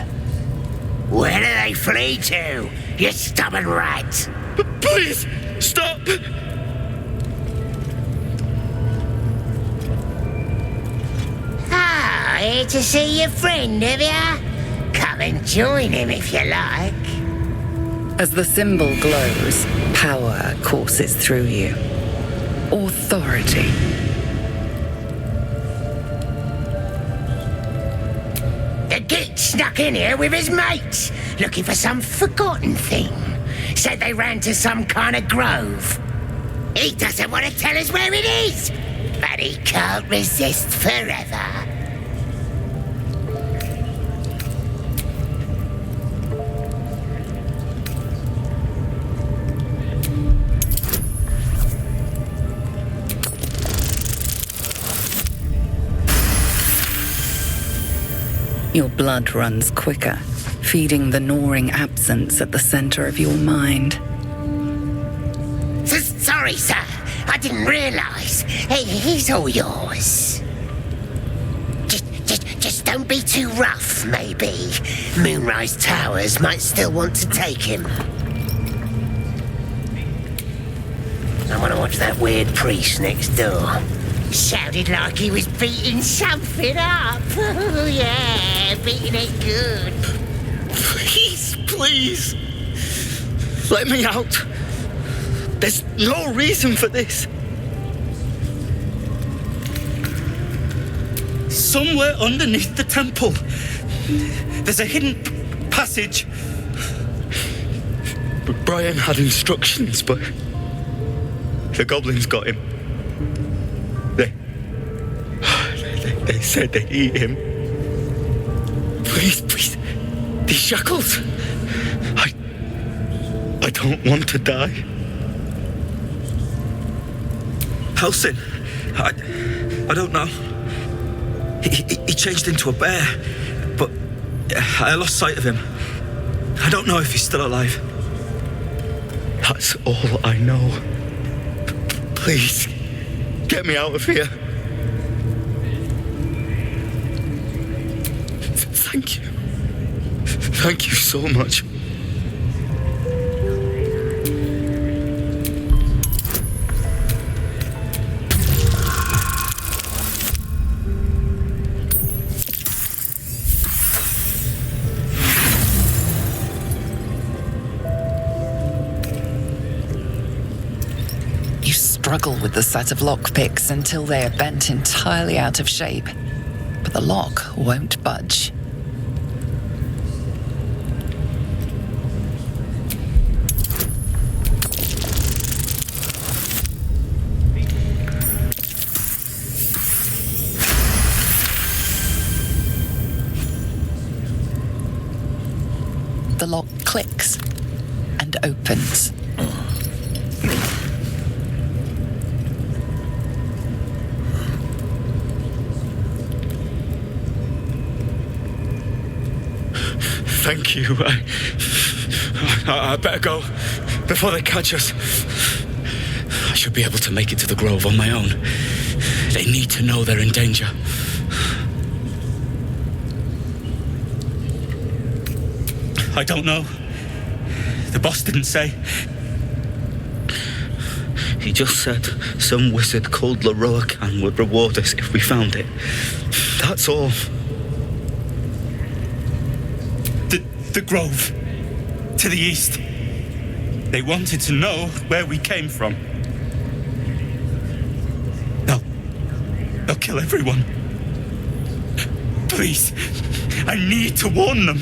Where do they flee to, you stubborn rat? Please, stop! Ah, here to see your friend, have ya? Come and join him if you like. As the symbol glows, power courses through you. Authority. The geek snuck in here with his mates, looking for some forgotten thing. Said they ran to some kind of grove. He doesn't want to tell us where it is, but he can't resist forever. Your blood runs quicker, feeding the gnawing absence at the center of your mind. Sorry, sir. I didn't realize. He's all yours. Just don't be too rough, maybe. Moonrise Towers might still want to take him. I want to watch that weird priest next door. Sounded like he was beating something up. Oh, yeah, beating it good. Please. Let me out. There's no reason for this. Somewhere underneath the temple, there's a hidden passage. Brian had instructions, but the goblins got him. They said they'd eat him. Please, these shackles. I don't want to die. Halsin, I don't know. He changed into a bear, but I lost sight of him. I don't know if he's still alive. That's all I know. Please, get me out of here. Thank you. Thank you so much. You struggle with the set of lockpicks until they are bent entirely out of shape. But the lock won't budge. The lock clicks, and and opens. Thank you. I better go before they catch us. I should be able to make it to the grove on my own. They need to know they're in danger. I don't know. The boss didn't say. He just said some wizard called Leroacan would reward us if we found it. That's all. The grove. To the east. They wanted to know where we came from. They'll kill everyone. Please, I need to warn them.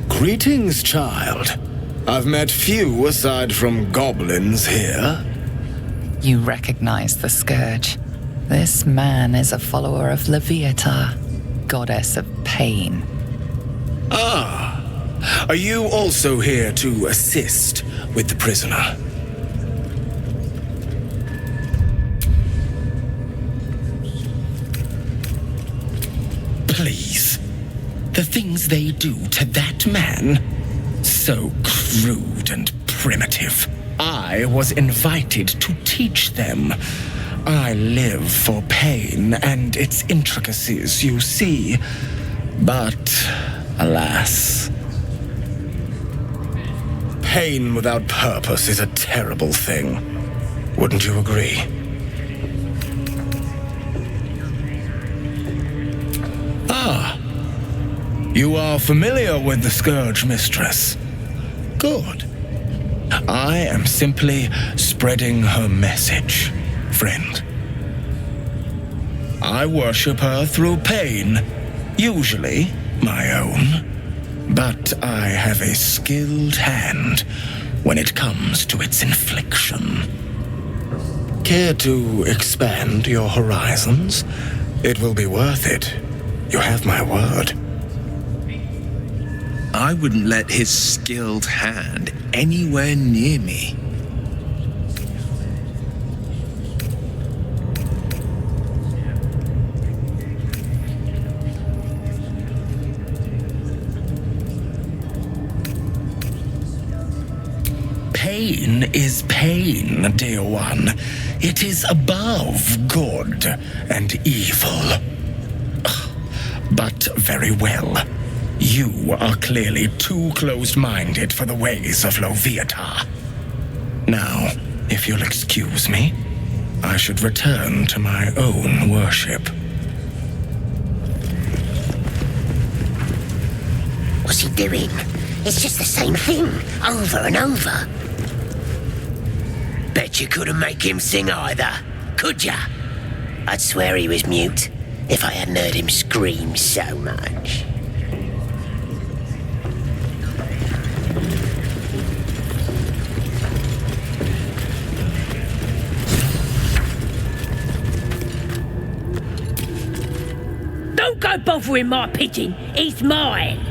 Greetings, child. I've met few aside from goblins here. You recognize the Scourge. This man is a follower of Leviatha, goddess of pain. Ah, are you also here to assist with the prisoner? Please. The things they do to that man, so crude and primitive. I was invited to teach them. I live for pain and its intricacies, you see. But, alas, pain without purpose is a terrible thing. Wouldn't you agree? Ah. You are familiar with the Scourge Mistress. Good. I am simply spreading her message, friend. I worship her through pain, usually my own. But I have a skilled hand when it comes to its infliction. Care to expand your horizons? It will be worth it. You have my word. I wouldn't let his skilled hand anywhere near me. Pain is pain, dear one. It is above good and evil. But very well. You are clearly too closed-minded for the ways of Leviatha. Now, if you'll excuse me, I should return to my own worship. What's he doing? It's just the same thing, over and over. Bet you couldn't make him sing either, could ya? I'd swear he was mute if I hadn't heard him scream so much. Don't go bothering my pigeon. He's mine.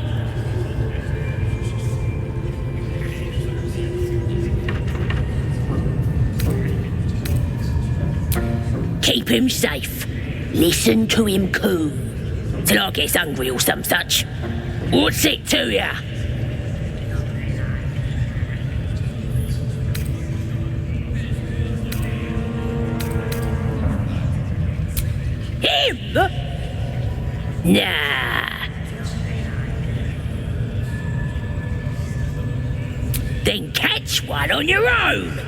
Keep him safe. Listen to him coo. Till I gets hungry or some such. What's it to ya? Him? Nah. Then catch one on your own.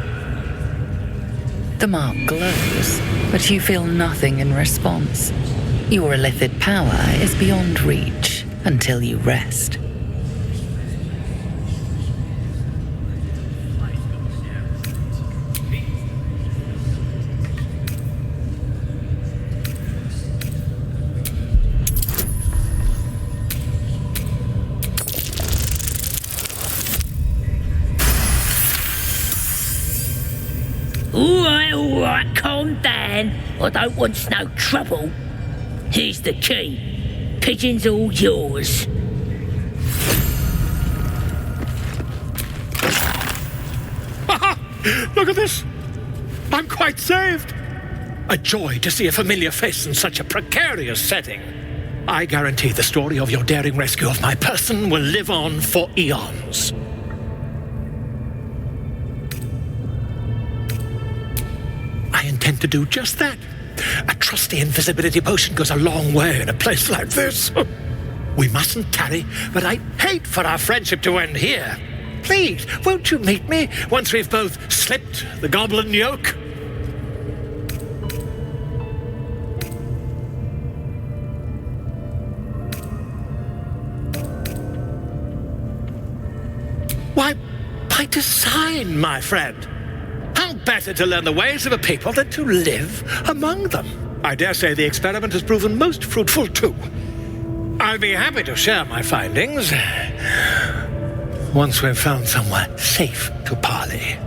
The mark glows, but you feel nothing in response. Your Illithid power is beyond reach. until you rest. All right, calm down. I don't want no trouble. Here's the key. Pigeon's all yours. Look at this. I'm quite saved. A joy to see a familiar face in such a precarious setting. I guarantee the story of your daring rescue of my person will live on for eons. I intend to do just that. A trusty invisibility potion goes a long way in a place like this. We mustn't tarry, but I'd hate for our friendship to end here. Please, won't you meet me once we've both slipped the goblin yoke? Why, by design, my friend. How better to learn the ways of a people than to live among them? I dare say the experiment has proven most fruitful, too. I'll be happy to share my findings once we've found somewhere safe to parley.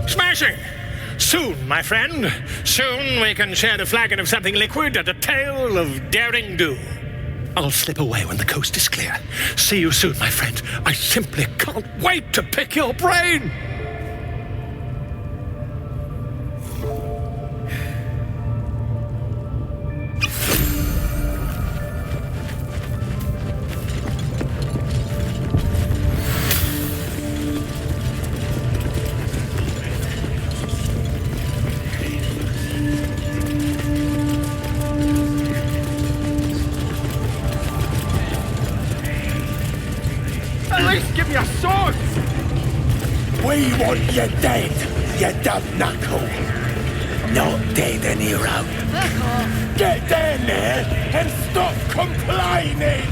Smashing! Soon, my friend. Soon we can share a flagon of something liquid and a tale of daring do. I'll slip away when the coast is clear. See you soon, my friend. I simply can't wait to pick your brain! We want you dead, you dumb knuckle. Not dead an hero. Get down there and stop complaining!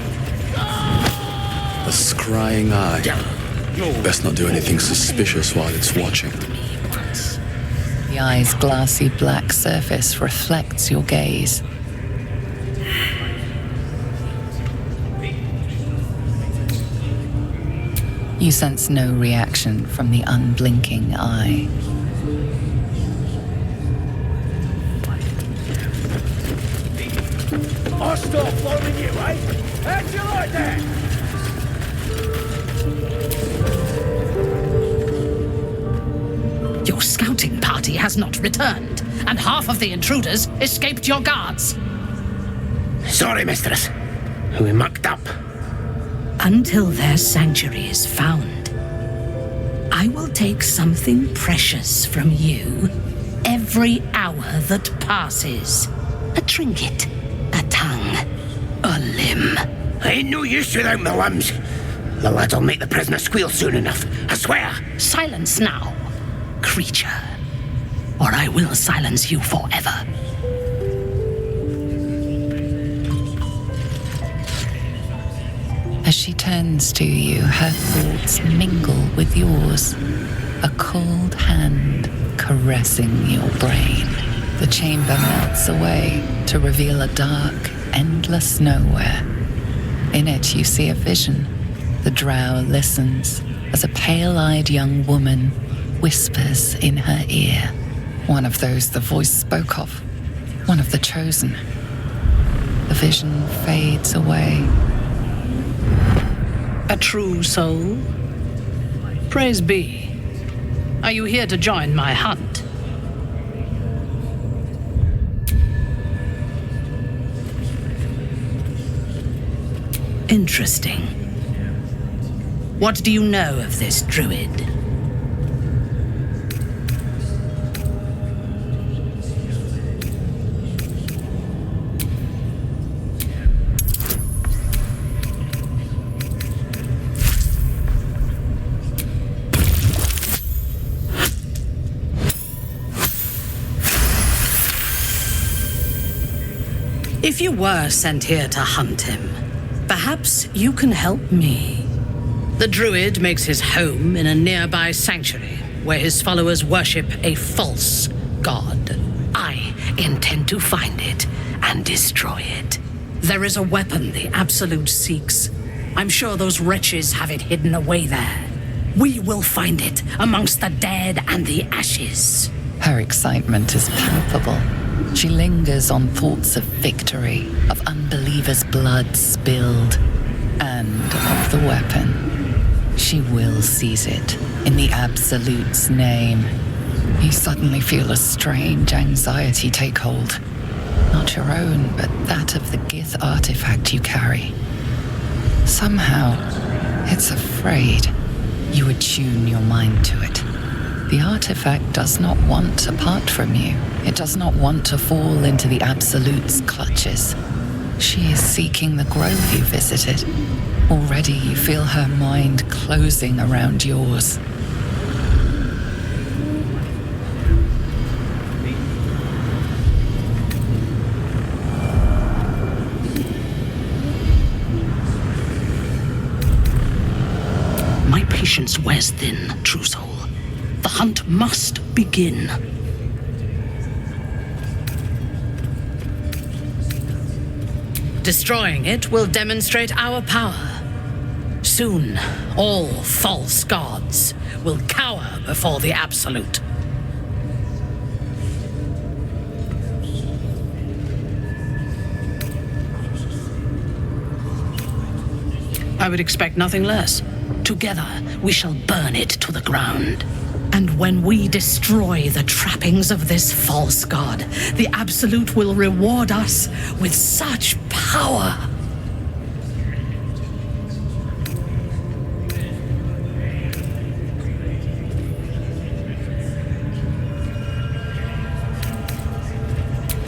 A scrying eye. Best not do anything suspicious while it's watching. The eye's glassy black surface reflects your gaze. You sense no reaction from the unblinking eye. I'll stop following you, eh? How'd you like that? Your scouting party has not returned, and half of the intruders escaped your guards. Sorry, mistress. We mucked up. Until their sanctuary is found, I will take something precious from you every hour that passes. A trinket, a tongue, a limb. Ain't no use without my limbs. The lad'll make the prisoner squeal soon enough, I swear. Silence now, creature, or I will silence you forever. As she turns to you, her thoughts mingle with yours. A cold hand caressing your brain. The chamber melts away to reveal a dark, endless nowhere. In it, you see a vision. The drow listens as a pale-eyed young woman whispers in her ear. One of those the voice spoke of. One of the chosen. The vision fades away. A true soul? Praise be. Are you here to join my hunt? Interesting. What do you know of this druid? If you were sent here to hunt him, perhaps you can help me. The druid makes his home in a nearby sanctuary where his followers worship a false god. I intend to find it and destroy it. There is a weapon the Absolute seeks. I'm sure those wretches have it hidden away there. We will find it amongst the dead and the ashes. Her excitement is palpable. She lingers on thoughts of victory, of unbelievers' blood spilled, and of the weapon. She will seize it, in the Absolute's name. You suddenly feel a strange anxiety take hold. Not your own, but that of the Gith artifact you carry. Somehow, it's afraid. You attune your mind to it. The artifact does not want to part from you. It does not want to fall into the Absolute's clutches. She is seeking the grove you visited. Already you feel her mind closing around yours. My patience wears thin, true soul. The hunt must begin. Destroying it will demonstrate our power. Soon, all false gods will cower before the Absolute. I would expect nothing less. Together, we shall burn it to the ground. And when we destroy the trappings of this false god, the Absolute will reward us with such power.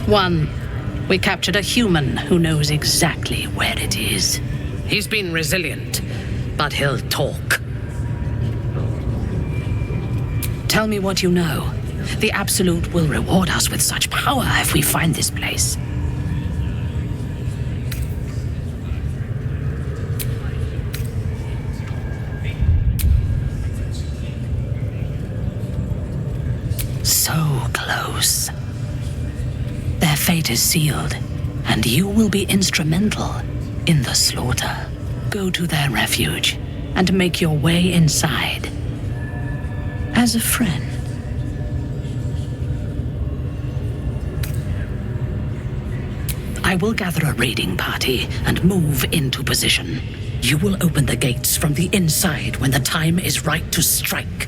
One, we captured a human who knows exactly where it is. He's been resilient, but he'll talk. Tell me what you know. The Absolute will reward us with such power if we find this place. So close. Their fate is sealed, and you will be instrumental in the slaughter. Go to their refuge and make your way inside. As a friend. I will gather a raiding party and move into position. You will open the gates from the inside when the time is right to strike.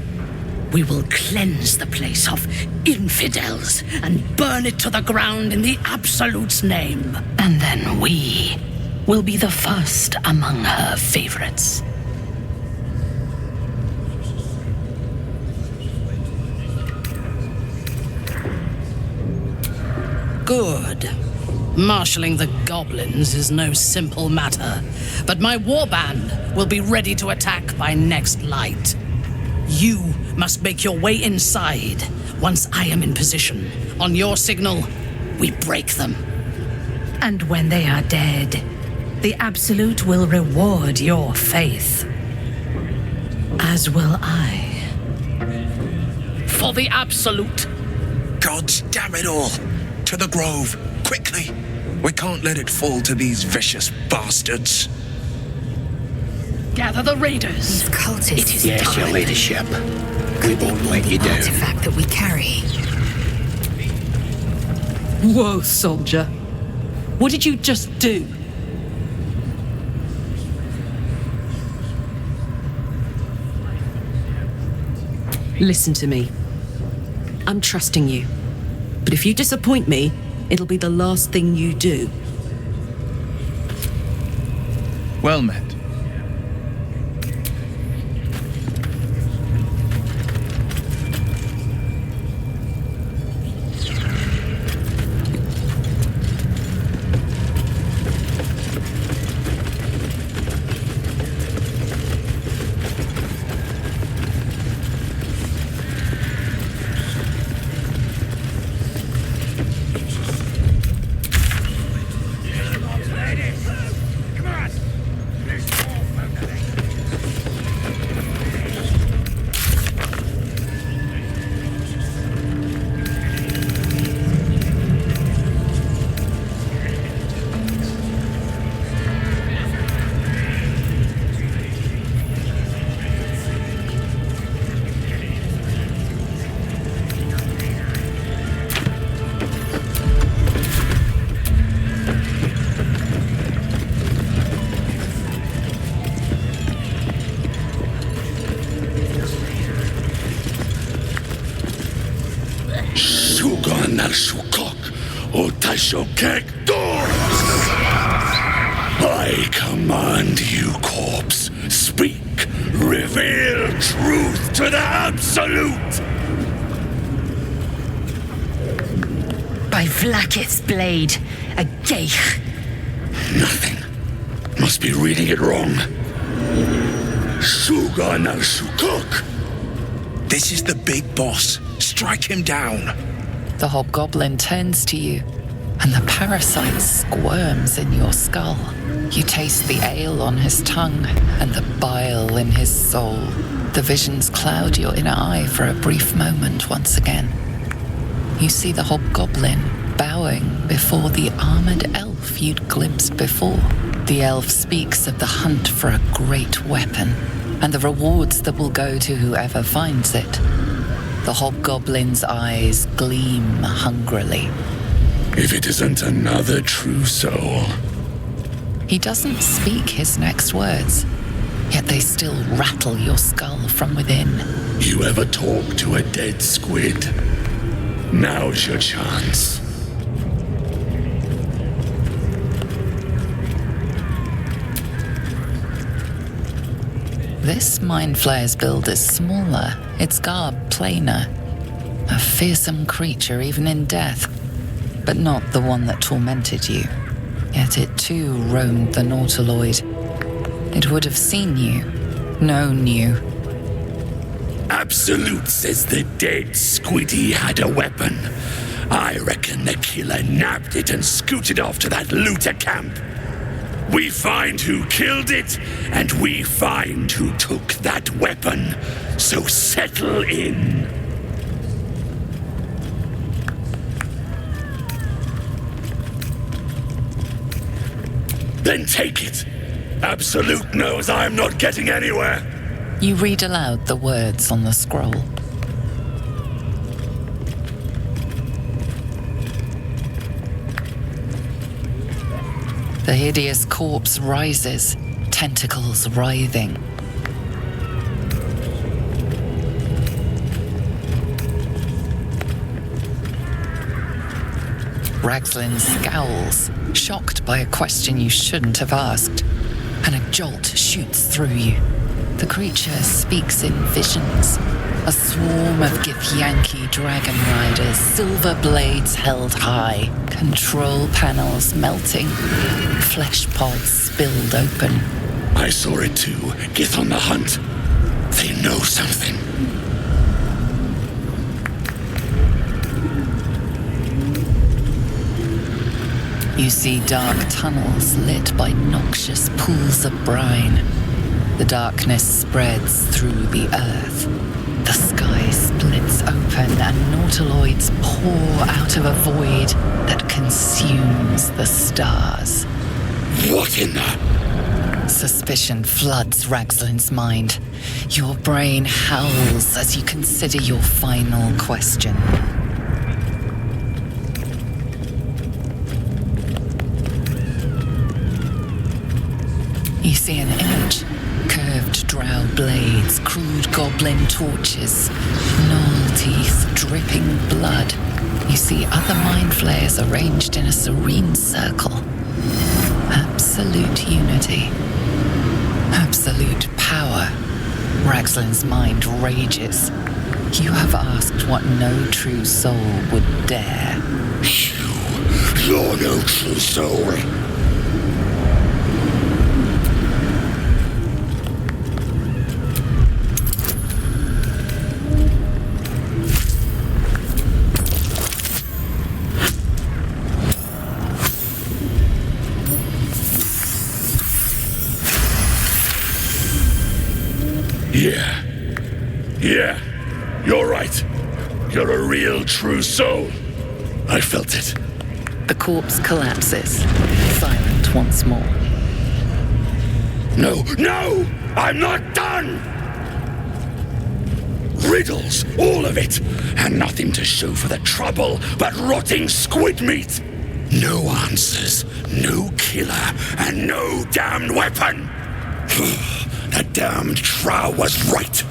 We will cleanse the place of infidels and burn it to the ground in the Absolute's name. And then we will be the first among her favorites. Good. Marshalling the goblins is no simple matter, but my warband will be ready to attack by next light. You must make your way inside. Once I am in position, on your signal, we break them. And when they are dead, the Absolute will reward your faith. As will I. For the Absolute. Gods damn it all! To the grove, quickly! We can't let it fall to these vicious bastards. Gather the raiders. These cultists. It is Yes, your time. leadership. We won't let you down. Artifact that we carry. Whoa, soldier. What did you just do? Listen to me. I'm trusting you. But if you disappoint me, it'll be the last thing you do. Well met. Suganashukok, Otashokek Doros. I command you, corpse. Speak. Reveal truth to the Absolute. By Vlakith's blade, a geich. Nothing. Must be reading it wrong. Suganashukok. This is the big boss. Strike him down. The hobgoblin turns to you, and the parasite squirms in your skull. You taste the ale on his tongue and the bile in his soul. The visions cloud your inner eye for a brief moment once again. You see the hobgoblin bowing before the armored elf you'd glimpsed before. The elf speaks of the hunt for a great weapon and the rewards that will go to whoever finds it. The hobgoblin's eyes gleam hungrily. If it isn't another true soul. He doesn't speak his next words, yet they still rattle your skull from within. You ever talk to a dead squid? Now's your chance. This Mind Flayer's build is smaller, its garb plainer. A fearsome creature even in death, but not the one that tormented you. Yet it too roamed the Nautiloid. It would have seen you, known you. Absolute says the dead squiddy had a weapon. I reckon the killer nabbed it and scooted off to that looter camp. We find who killed it, and we find who took that weapon. So settle in. Then take it. Absolute knows I'm not getting anywhere. You read aloud the words on the scroll. The hideous corpse rises, tentacles writhing. Ragslin scowls, shocked by a question you shouldn't have asked, and a jolt shoots through you. The creature speaks in visions. A swarm of Githyanki dragon riders, silver blades held high, control panels melting, flesh pods spilled open. I saw it too. Gith on the hunt. They know something. You see dark tunnels lit by noxious pools of brine. The darkness spreads through the earth. The sky splits open and nautiloids pour out of a void that consumes the stars. What in the... Suspicion floods Ragslin's mind. Your brain howls as you consider your final question. You see an image. Curved drow blades, crude goblin torches, gnoll teeth dripping blood. You see other mind flayers arranged in a serene circle. Absolute unity. Absolute power. Ragslin's mind rages. You have asked what no true soul would dare. You're no true soul. Yeah, you're right. You're a real true soul. I felt it. The corpse collapses, silent once more. No, I'm not done! Riddles, all of it, and nothing to show for the trouble but rotting squid meat. No answers, no killer, and no damned weapon. That damned Trow was right.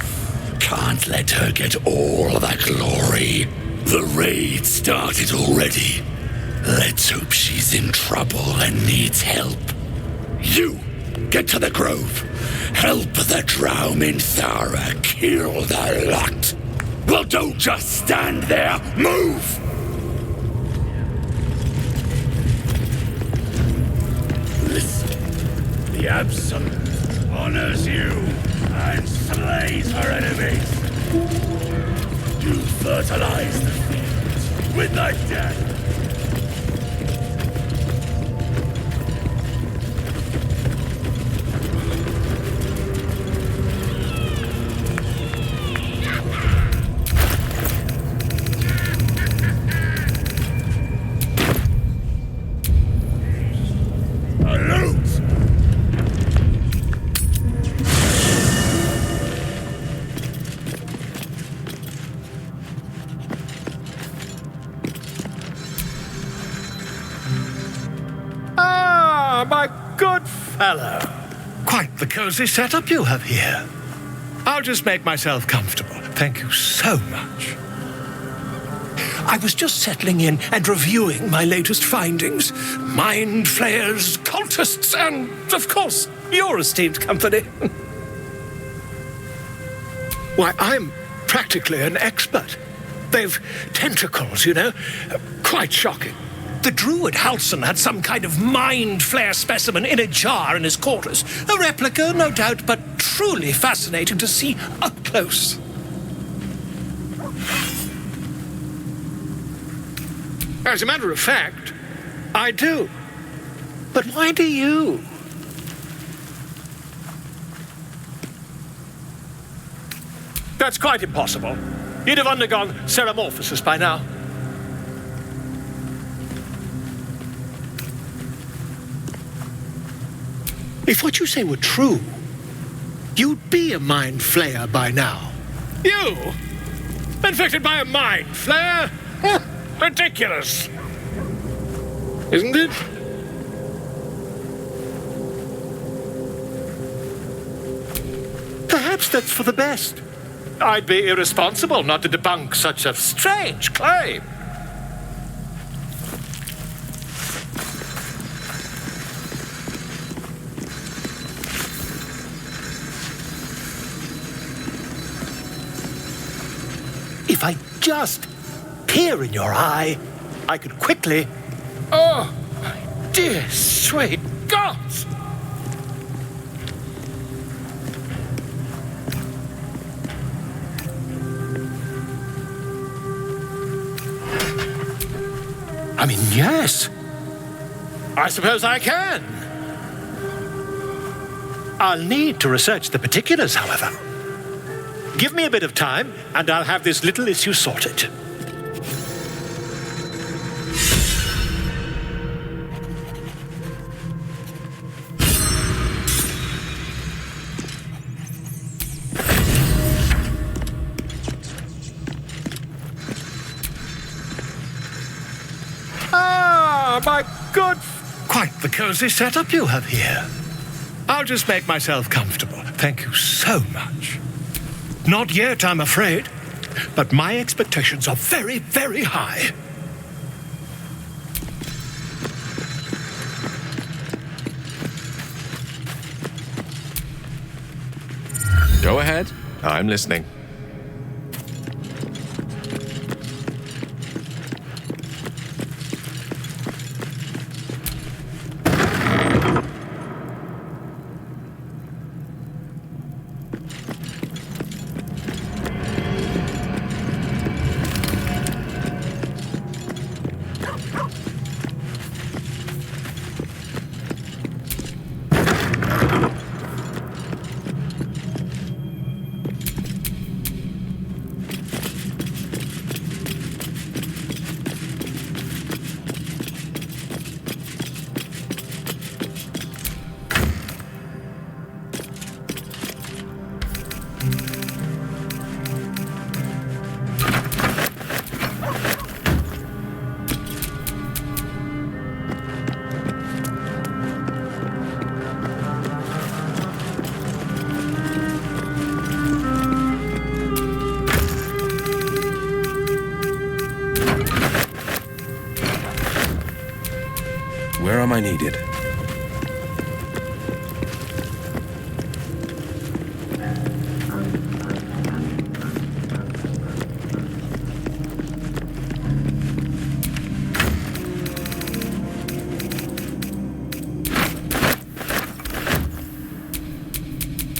Can't let her get all the glory. The raid started already. Let's hope she's in trouble and needs help. You, get to the grove. Help the Drow Thara kill the lot. Well, don't just stand there. Move! Listen, the Absolute honors you and slays her enemies. You fertilize the fields with thy death. My good fellow. Quite the cozy setup you have here. I'll just make myself comfortable. Thank you so much. I was just settling in and reviewing my latest findings. Mind flayers, cultists, and, of course, your esteemed company. Why, I'm practically an expert. They've tentacles, you know. Quite shocking. The druid Halson had some kind of mind flayer specimen in a jar in his quarters. A replica, no doubt, but truly fascinating to see up close. As a matter of fact, I do. But why do you? That's quite impossible. You'd have undergone ceramorphosis by now. If what you say were true, you'd be a mind flayer by now. You? Infected by a mind flayer? Ridiculous. Isn't it? Perhaps that's for the best. I'd be irresponsible not to debunk such a strange claim. If I just peer in your eye, I could quickly... Oh, my dear, sweet gods! I mean, yes. I suppose I can. I'll need to research the particulars, however. Give me a bit of time, and I'll have this little issue sorted. My good... Quite the cozy setup you have here. I'll just make myself comfortable. Thank you so much. Not yet, I'm afraid. But my expectations are very, very high. Go ahead. I'm listening. Where am I needed?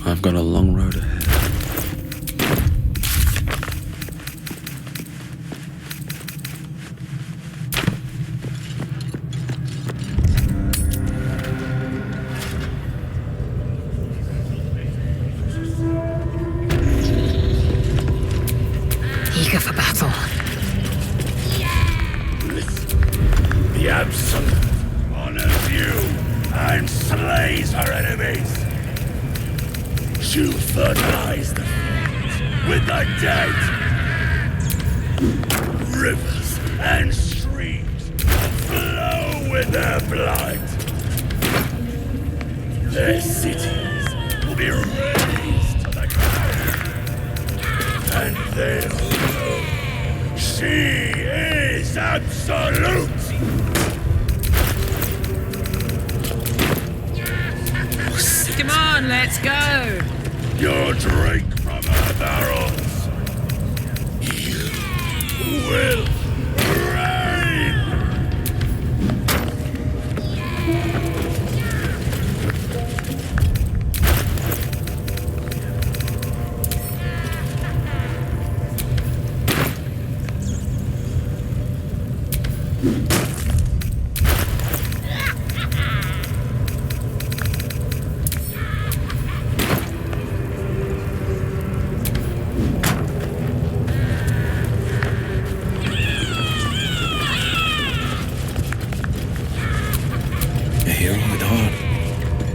I've got a long road ahead. Eager for battle. The Absolute honors you and slays her enemies. She'll fertilize the fields with the dead. Rivers and streams will flow with their blood. Their cities will be razed to the ground. And they'll know she is Absolute. Come on, let's go! Your drink from her barrels. You will reign.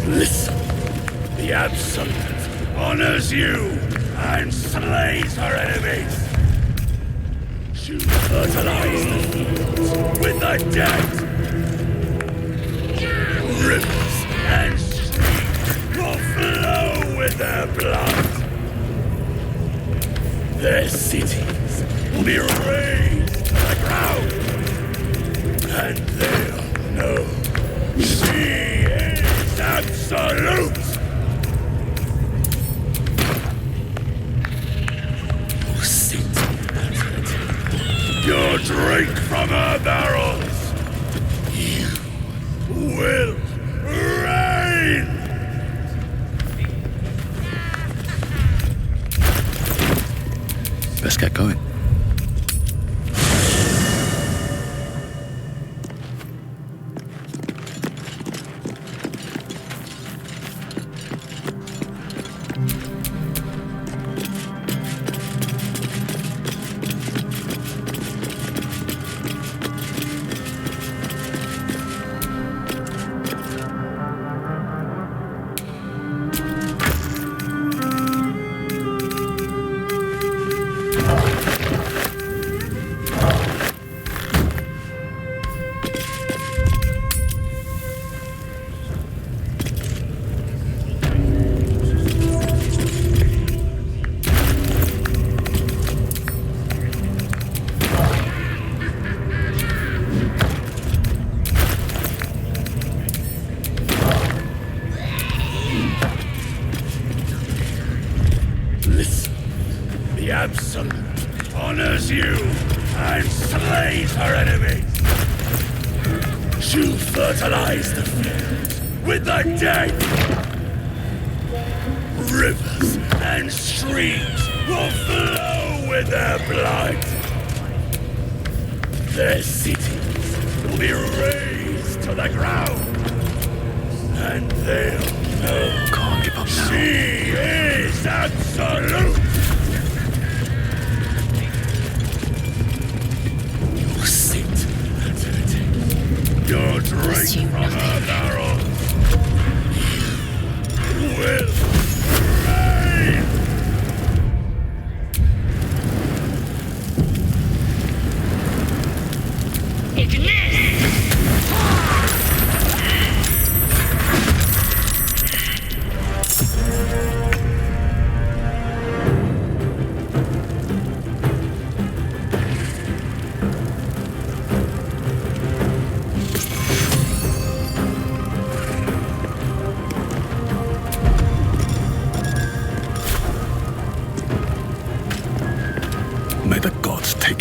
Listen, the Absolute honors you and slays her enemies. She'll fertilize the fields with the dead. Rivers and streams will flow with their blood. Their cities will be razed to the ground. And they'll know she is Absolute. Sit at her table. Your drink from her barrels. You will reign. Let's get going. The Absolute honors you and slays her enemies. She'll fertilize the fields with the dead. Rivers and streams will flow with their blood. Their cities will be razed to the ground. And they'll know Can't give up now. she is Absolute. You'll sit at her table. You'll drink from her barrel. You will reign.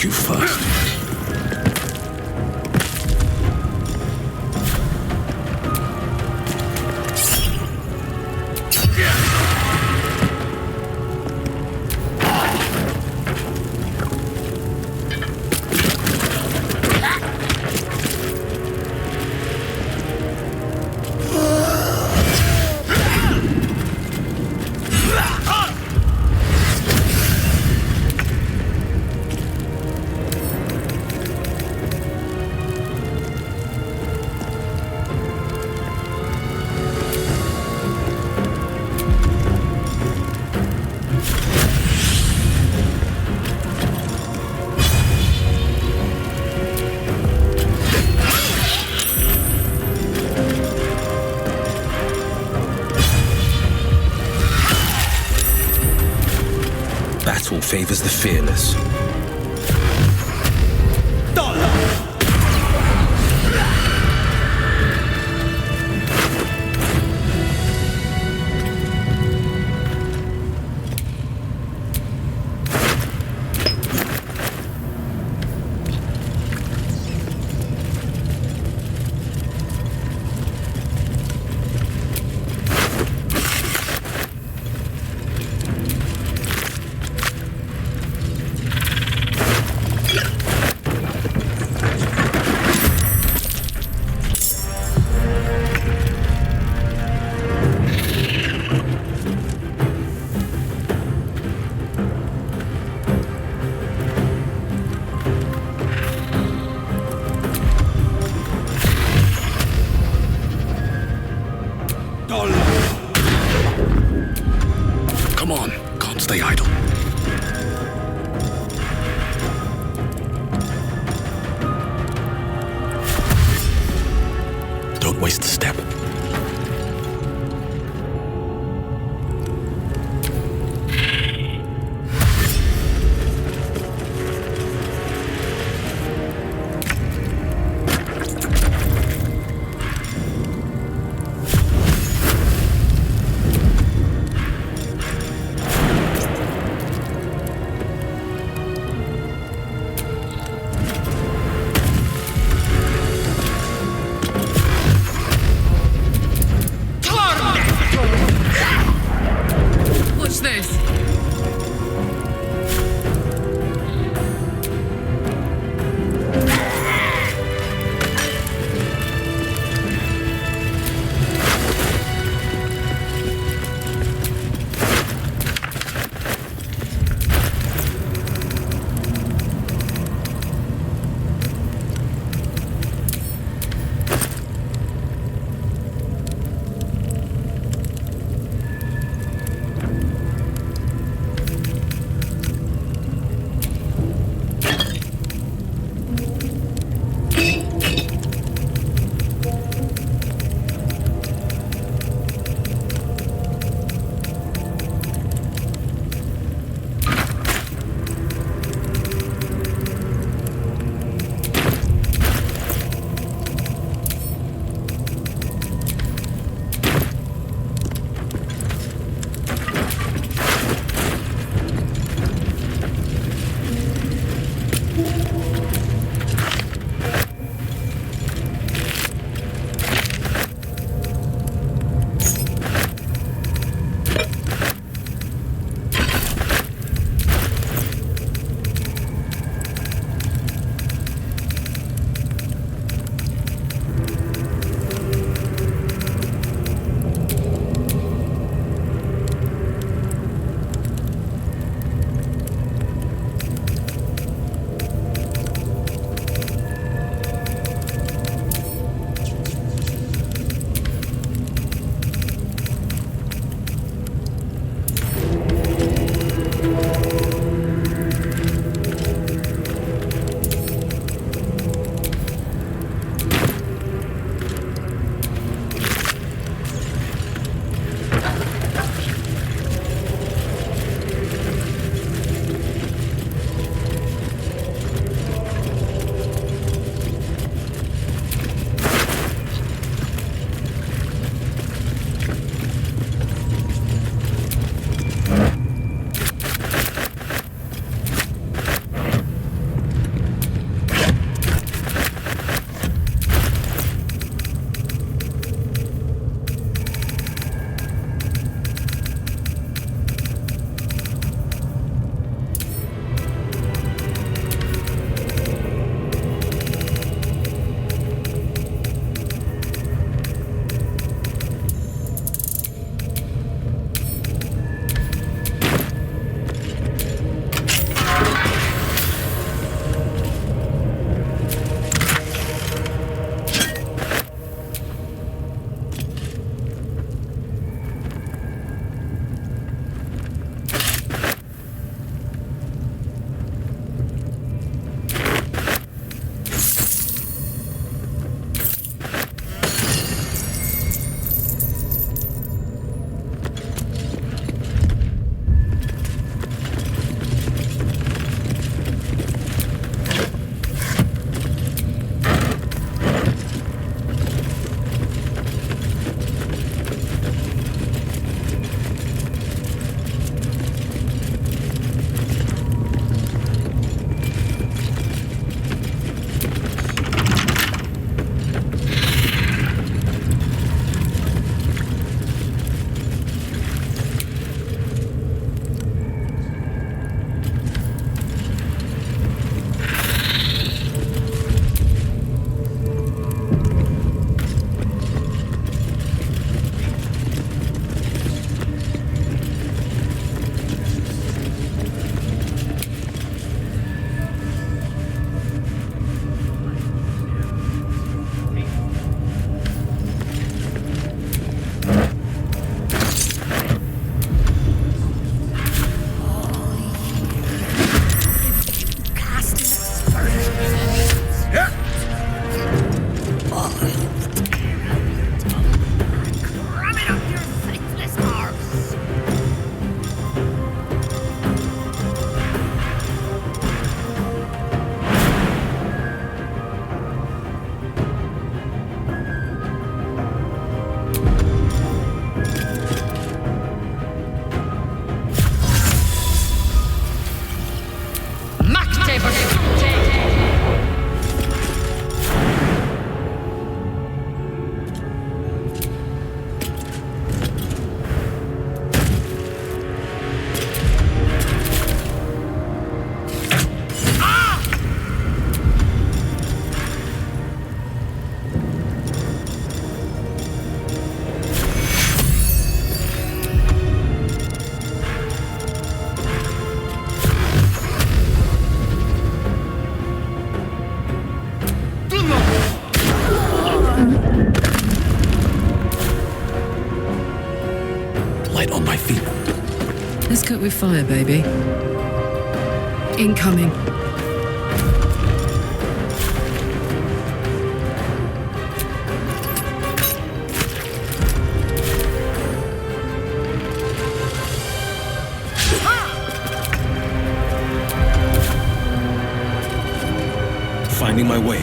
you first. Battle favors the fearless. fire, baby. Incoming. Finding my way.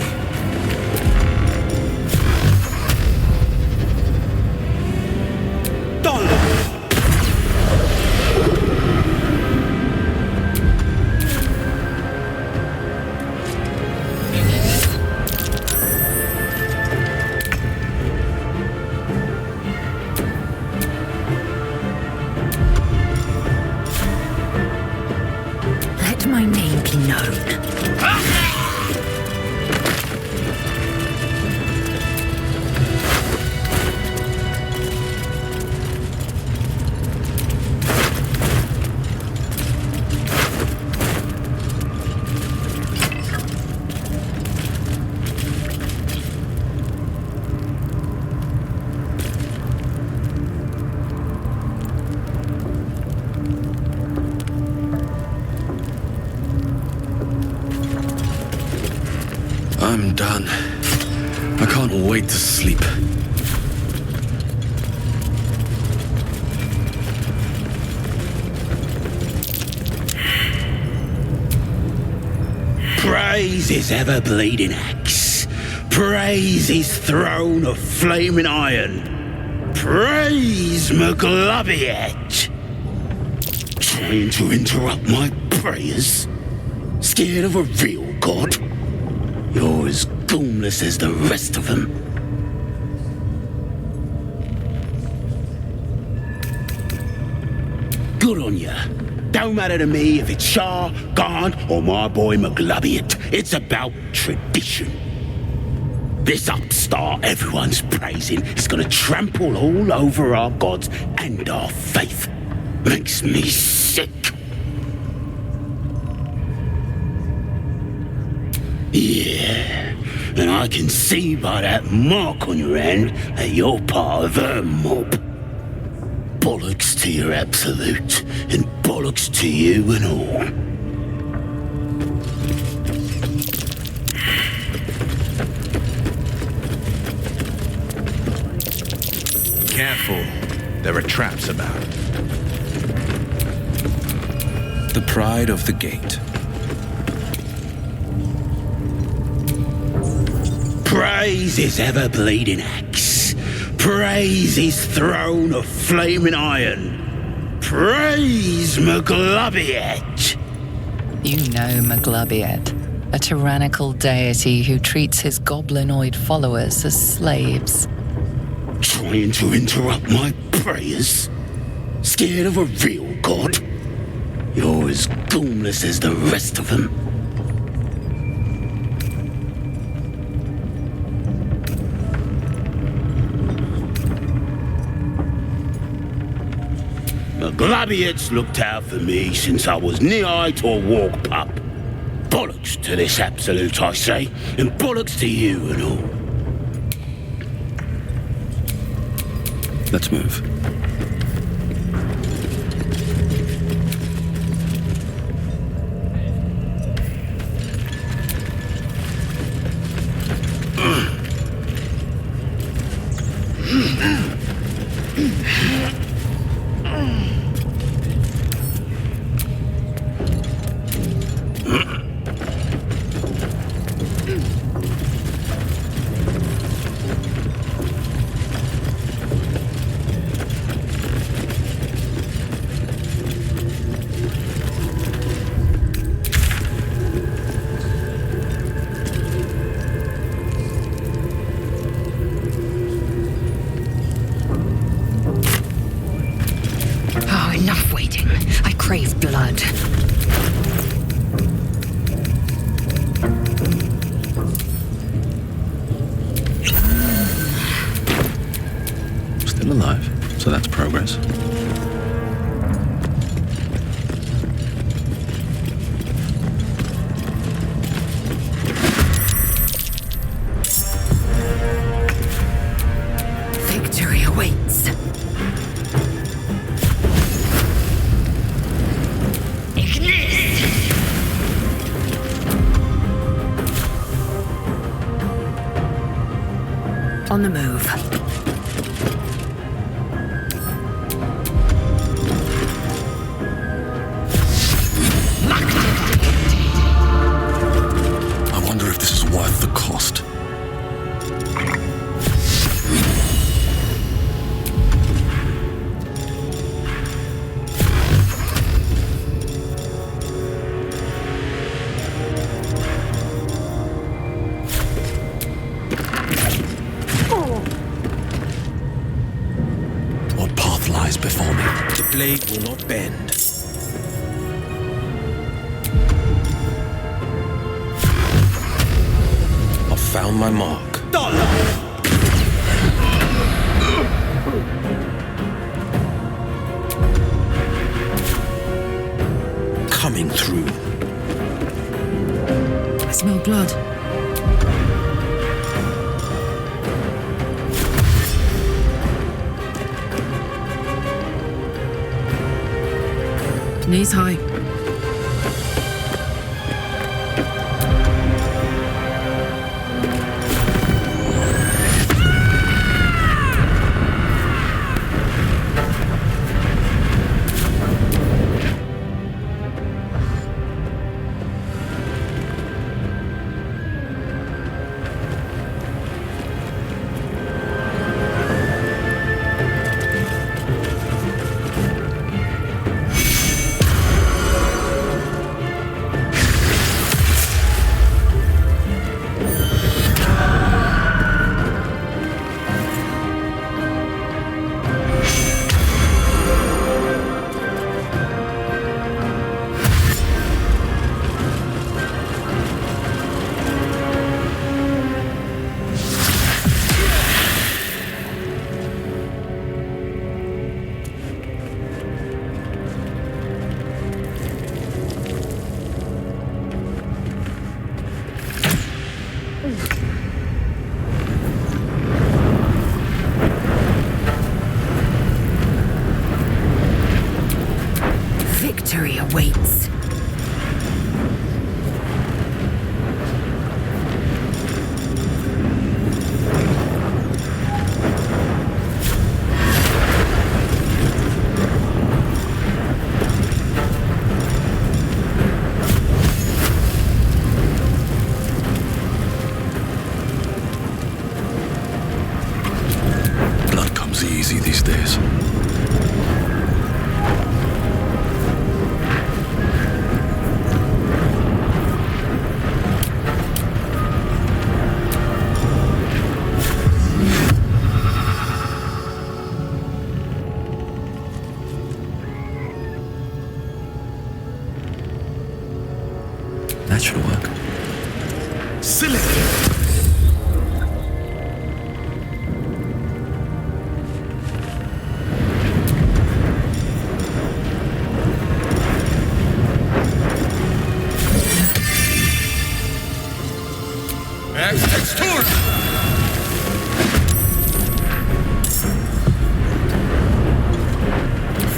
Let my name be known. I'm done. I can't wait to sleep. Praise his ever-bleeding axe. Praise his throne of flaming iron. Praise McGlubbiet. Trying to interrupt my prayers? Scared of a real god? You're as goomless as the rest of them. Good on ya. Don't matter to me if it's Shah, Garn, or my boy McGlubbiet. It's about tradition. This upstart everyone's praising is gonna trample all over our gods and our faith. Makes me sick. Yeah, and I can see by that mark on your hand that you're part of her mob. Bollocks to your absolute, and bollocks to you and all. Careful, there are traps about. The pride of the gate. Praise his ever-bleeding axe. Praise his throne of flaming iron. Praise McGlubbiet. You know McGlubbiet, a tyrannical deity who treats his goblinoid followers as slaves. Trying to interrupt my prayers? Scared of a real god? You're as goomless as the rest of them. McGlubbiet's looked out for me since I was knee-high to a walk pup. Bollocks to this absolute, I say, and bollocks to you and all. Let's move. Enough waiting. I crave blood. Still alive, so that's progress. Victory awaits. On the move. I wonder if this is worth the cost. What path lies before me? The blade will not bend. I've found my mark. Coming through. I smell blood. Knees high. Victory awaits. Blood comes easy these days. That should work. Silly!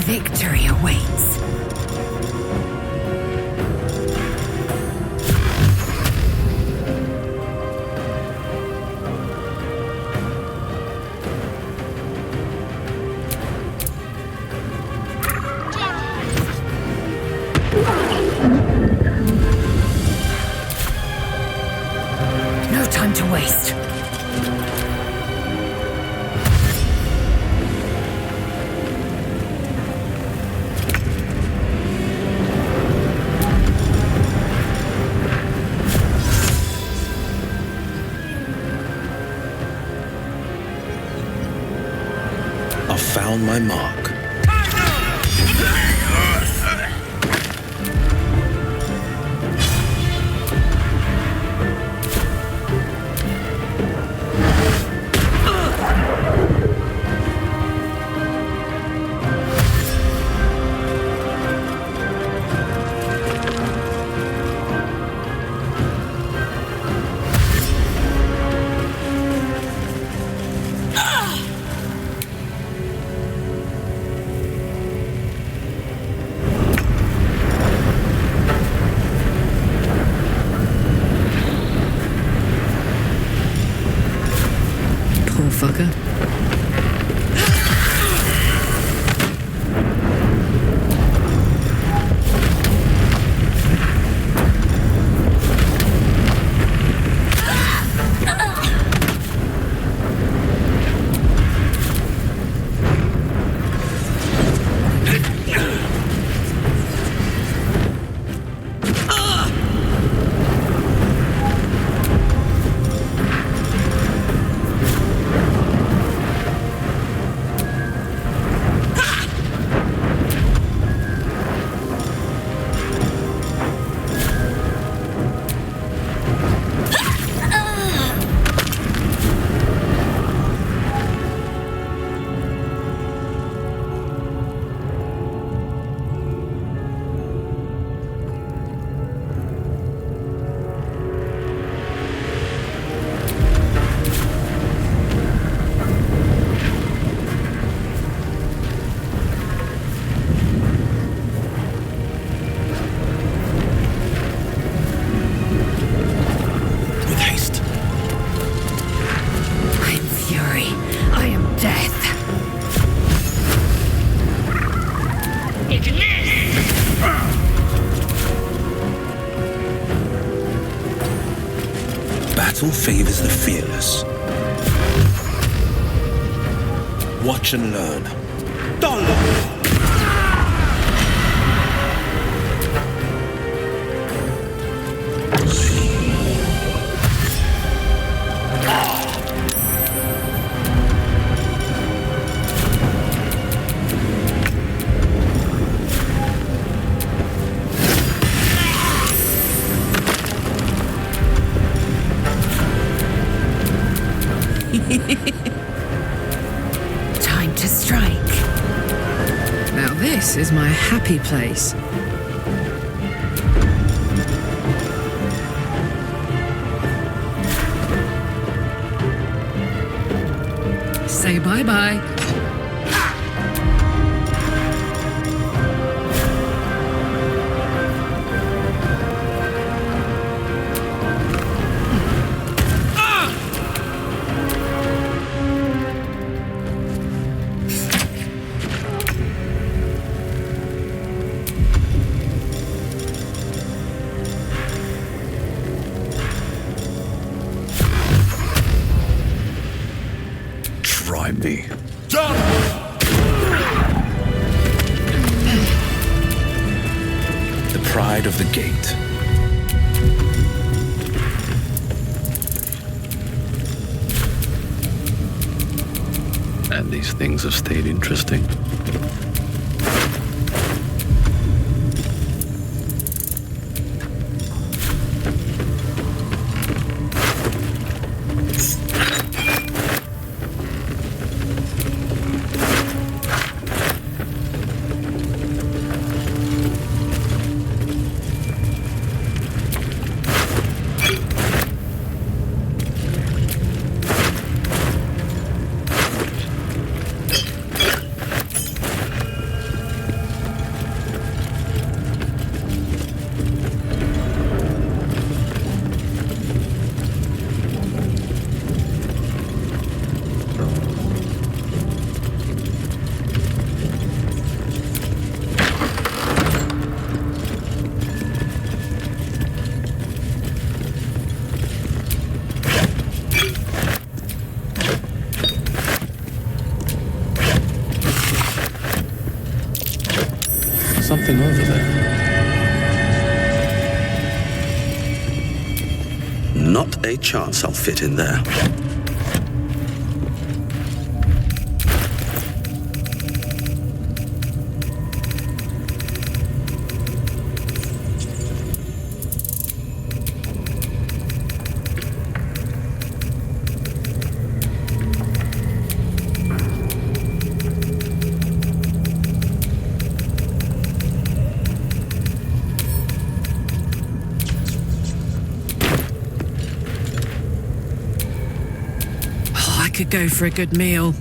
Victory awaits. No time to waste. I've found my mark. Battle favors the fearless. Watch and learn. Dollar! Time to strike. Now this is my happy place. Say bye-bye. Try me. The pride of the gate. And these things have stayed interesting. Something over there. Not a chance I'll fit in there. Could go for a good meal.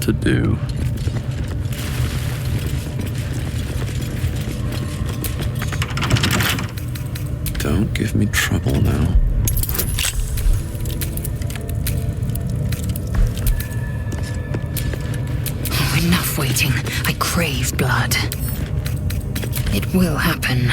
To do. Don't give me trouble now. Oh, enough waiting. I crave blood. It will happen.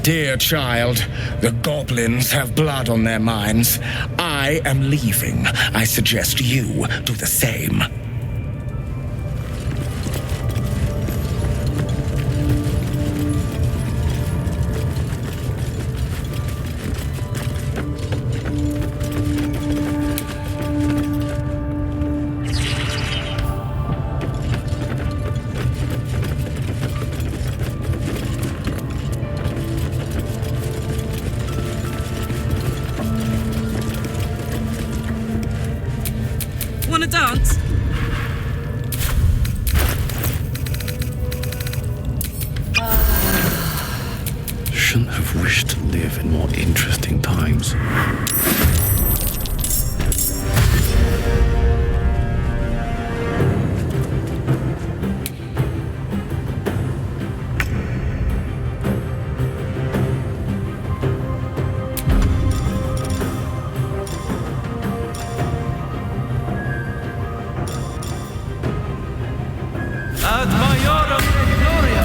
Dear child, the goblins have blood on their minds. I am leaving. I suggest you do the same. Wanna dance? Shouldn't have wished to live in more interesting times. Ad Majorum Gloria.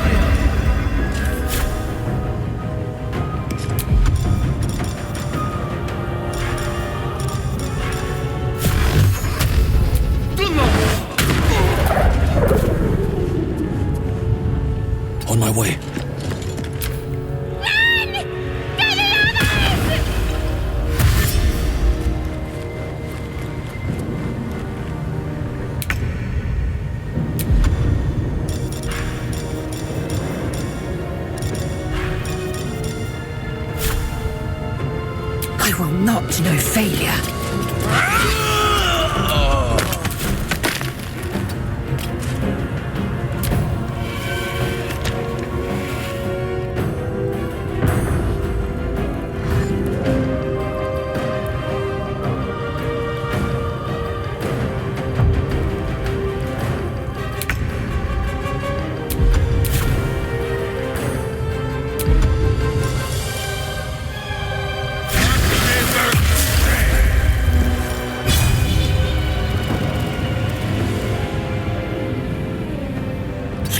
On my way. I will not know failure.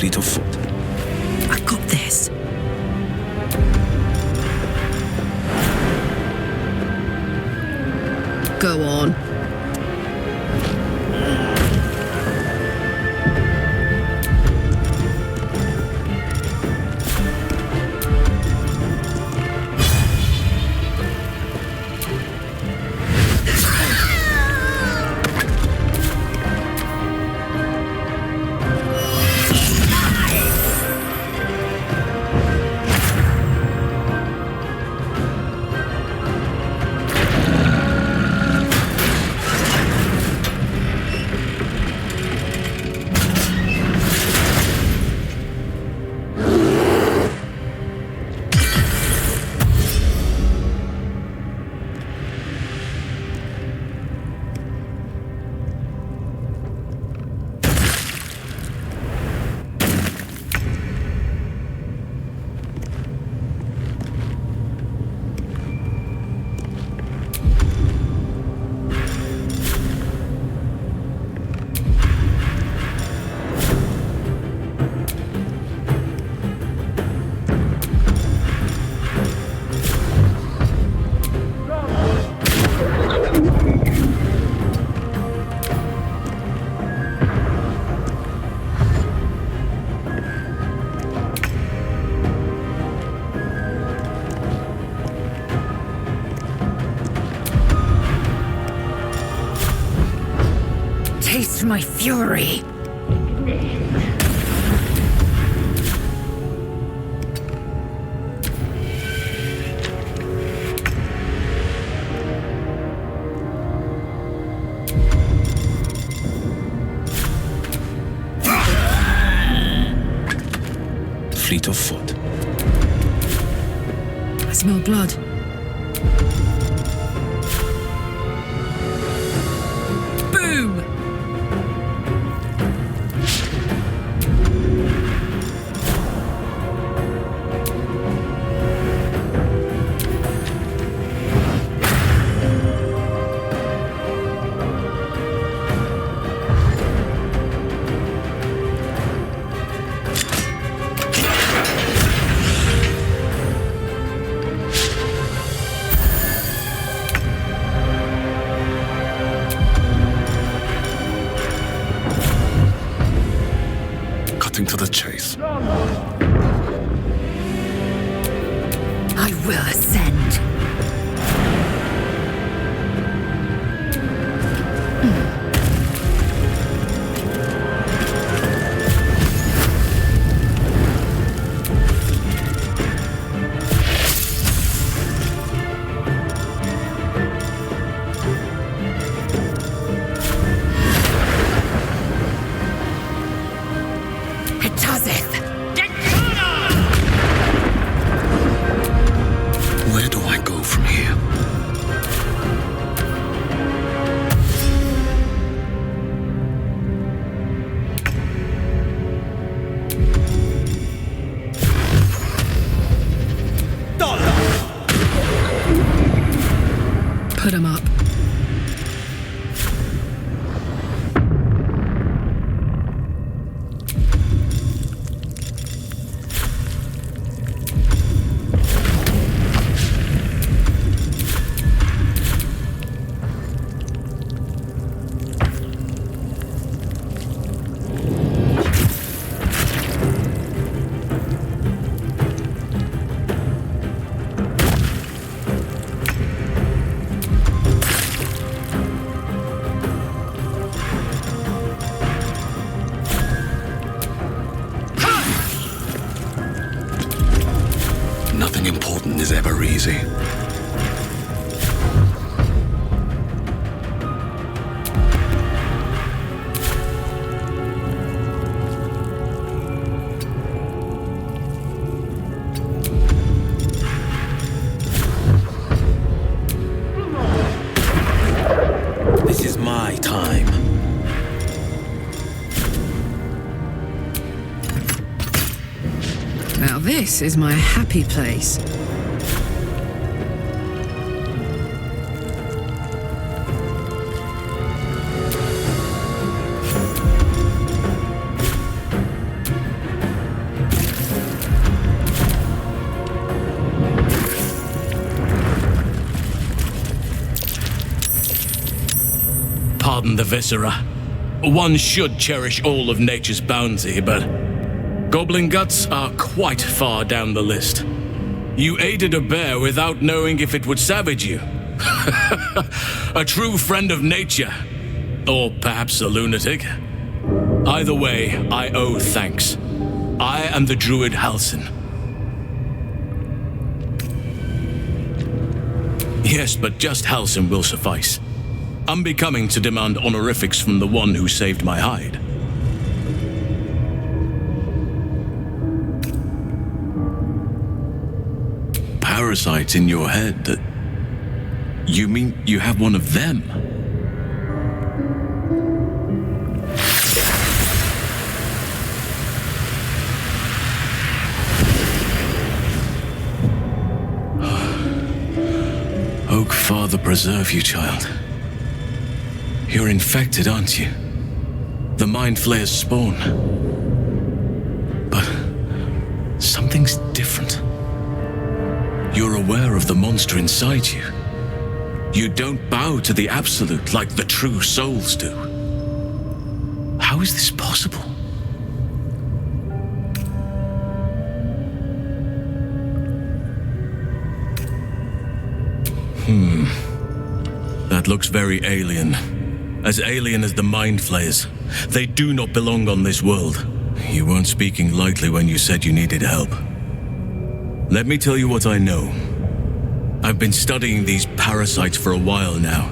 Fleet of foot. I got this. Go on. Taste my fury. Fleet of foot. I smell blood. Boom! cutting to the chase. I will ascend. Where do I go from here? Put him up. Nothing important is ever easy. This is my time. Now this is my happy place. Pardon the viscera. One should cherish all of nature's bounty, but goblin guts are quite far down the list. You aided a bear without knowing if it would savage you. A true friend of nature. Or perhaps a lunatic. Either way, I owe thanks. I am the druid Halsin. Yes, but just Halsin will suffice. Unbecoming to demand honorifics from the one who saved my hide. Parasites in your head that... You mean you have one of them? Oak Father preserve you, child. You're infected, aren't you? The Mind Flayer's spawn. But something's different. You're aware of the monster inside you. You don't bow to the Absolute like the true souls do. How is this possible? That looks very alien. As alien as the Mind Flayers. They do not belong on this world. You weren't speaking lightly when you said you needed help. Let me tell you what I know. I've been studying these parasites for a while now.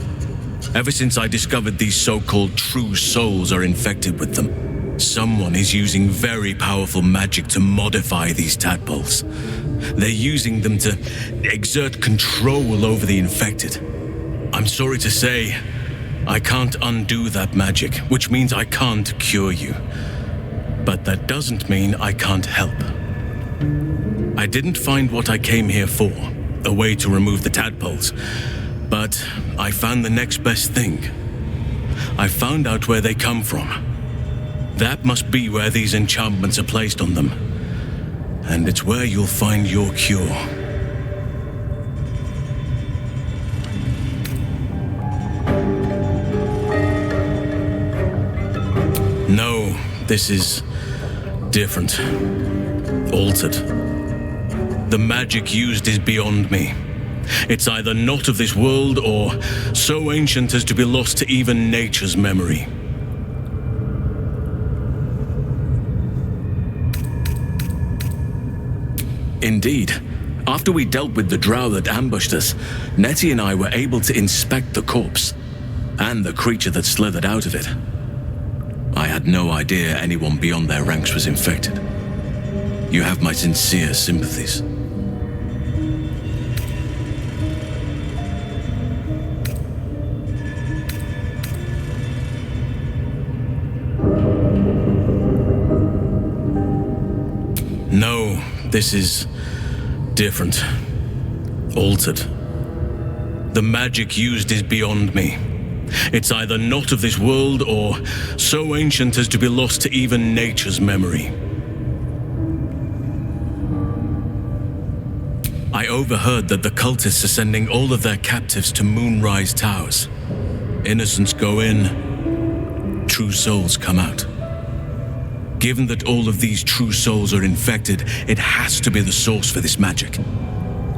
Ever since I discovered these so-called true souls are infected with them. Someone is using very powerful magic to modify these tadpoles. They're using them to exert control over the infected. I'm sorry to say, I can't undo that magic, which means I can't cure you. But that doesn't mean I can't help. I didn't find what I came here for, a way to remove the tadpoles, but I found the next best thing. I found out where they come from. That must be where these enchantments are placed on them. And it's where you'll find your cure. No, this is Different. Altered. The magic used is beyond me. It's either not of this world or so ancient as to be lost to even nature's memory. Indeed, after we dealt with the drow that ambushed us, Nettie and I were able to inspect the corpse and the creature that slithered out of it. I had no idea anyone beyond their ranks was infected. You have my sincere sympathies. No, this is different. Altered. The magic used is beyond me. It's either not of this world or so ancient as to be lost to even nature's memory. I overheard that the cultists are sending all of their captives to Moonrise Towers. Innocents go in, true souls come out. Given that all of these true souls are infected, it has to be the source for this magic.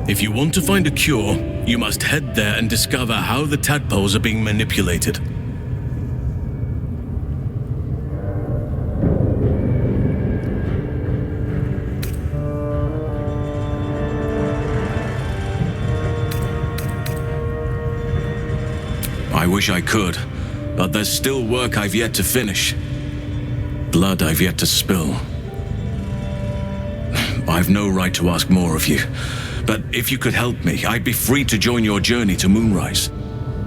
If you want to find a cure, you must head there and discover how the tadpoles are being manipulated. I wish I could, but there's still work I've yet to finish. Blood I've yet to spill. I've no right to ask more of you, but if you could help me, I'd be free to join your journey to Moonrise.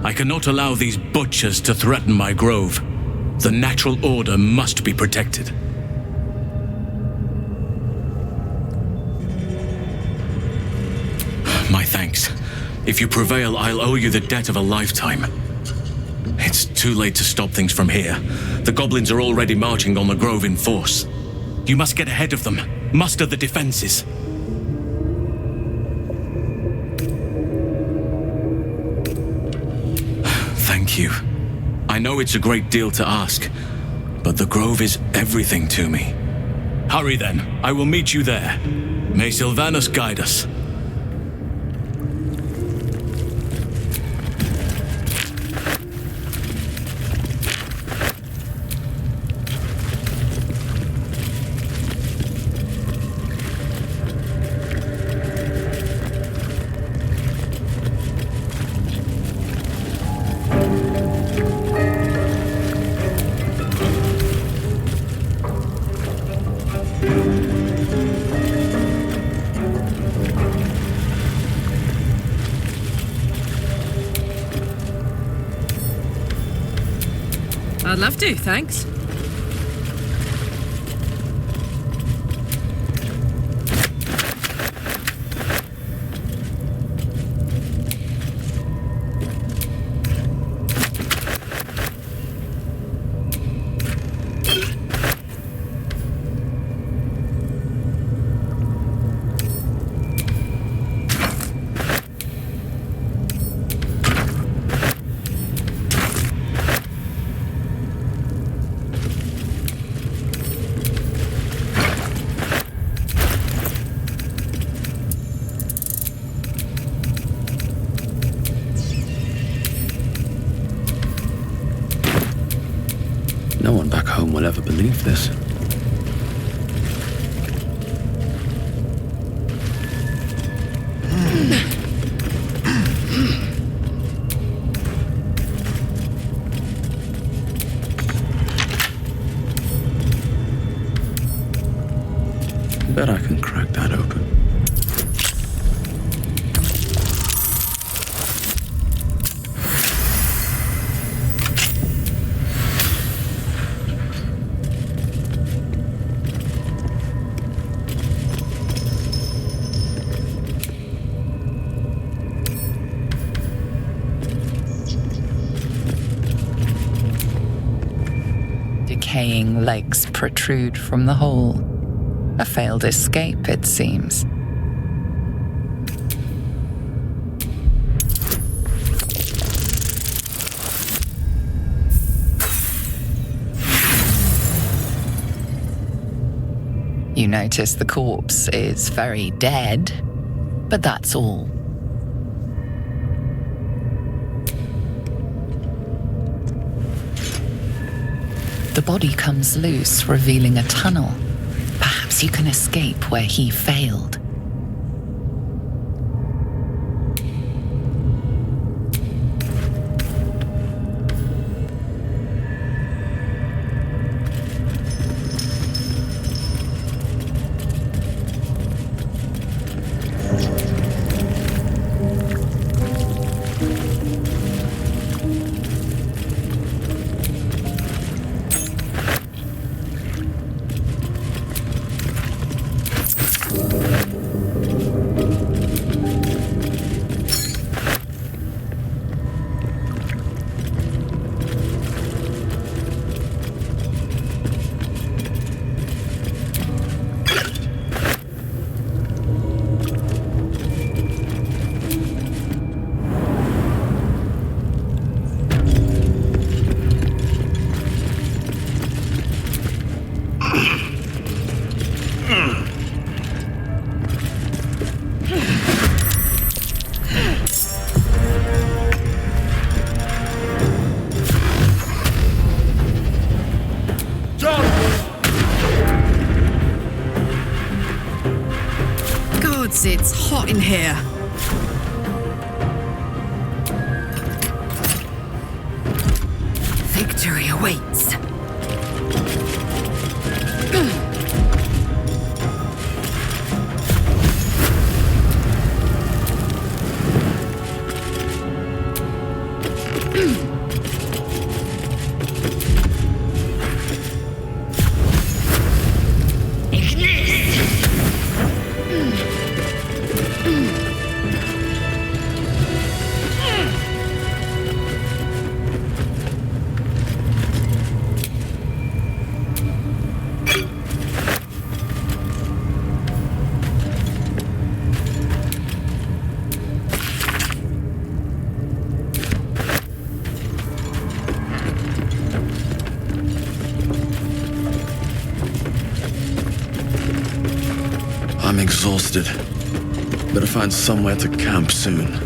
I cannot allow these butchers to threaten my grove. The natural order must be protected. My thanks. If you prevail, I'll owe you the debt of a lifetime. It's too late to stop things from here. The goblins are already marching on the grove in force. You must get ahead of them, muster the defenses. Thank you. I know it's a great deal to ask, but the grove is everything to me. Hurry then, I will meet you there. May Sylvanus guide us. I'd love to, thanks. No one back home will ever believe this. Bet I can crack that open. Decaying legs protrude from the hole. A failed escape, it seems. You notice the corpse is very dead, but that's all. The body comes loose, revealing a tunnel. Perhaps you can escape where he failed. It's hot in here. Victory awaits. I'm exhausted. Better find somewhere to camp soon.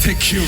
secure.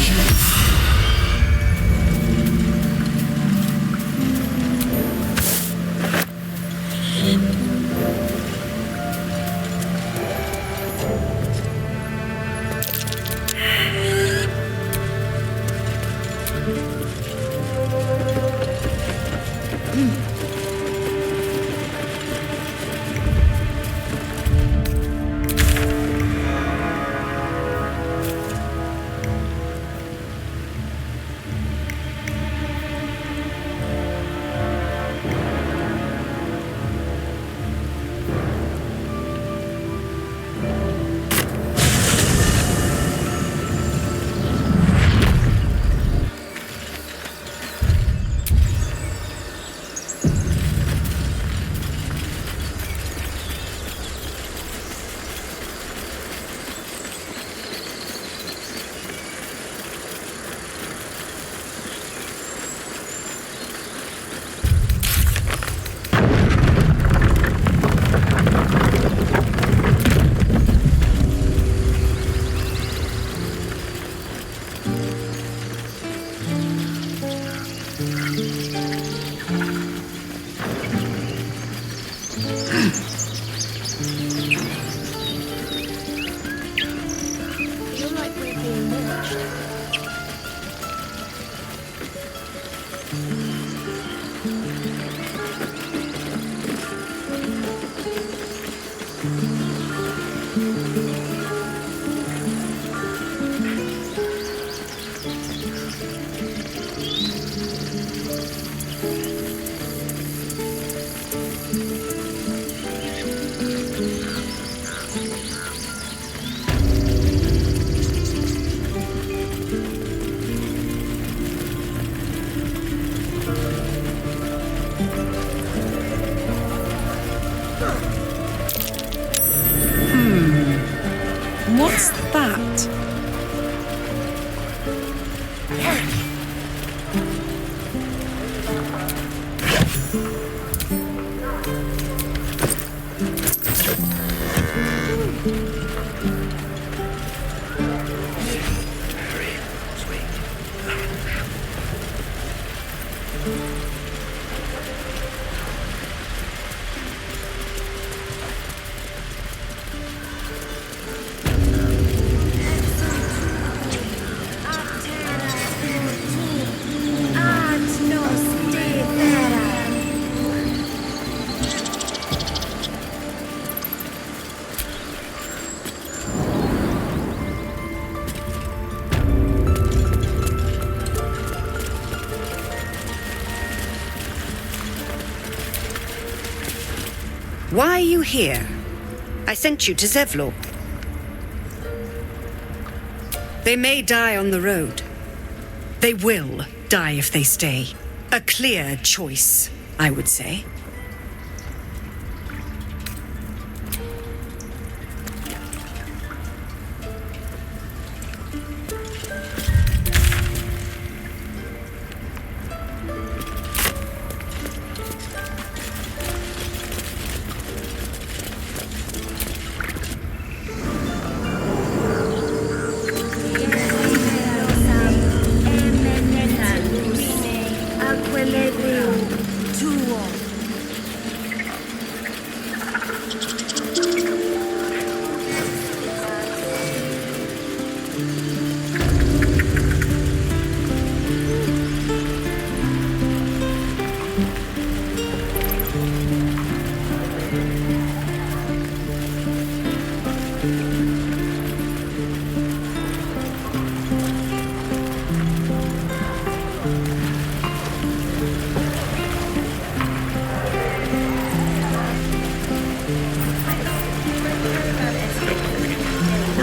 What's that? Why are you here? I sent you to Zevlor. They may die on the road. They will die if they stay. A clear choice, I would say.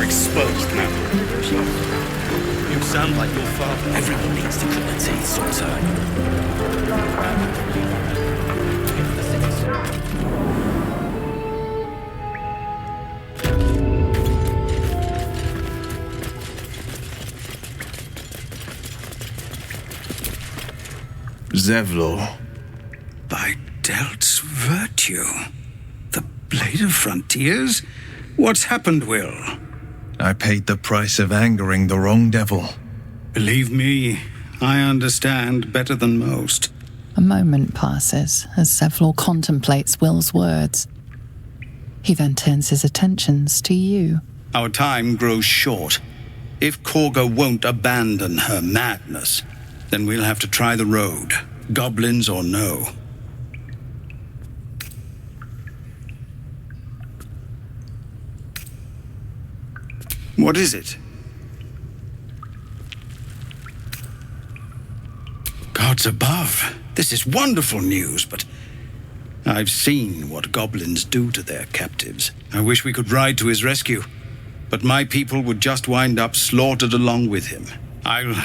Exposed now. You sound like your father. Everyone needs to cut their teeth sometime. Zevlor. By Delt's virtue. The Blade of Frontiers? What's happened, Will? I paid the price of angering the wrong devil. Believe me, I understand better than most. A moment passes as Zevlor contemplates Will's words. He then turns his attentions to you. Our time grows short. If Korga won't abandon her madness, then we'll have to try the road, goblins or no. What is it? Gods above, this is wonderful news, but I've seen what goblins do to their captives. I wish we could ride to his rescue, but my people would just wind up slaughtered along with him. I'll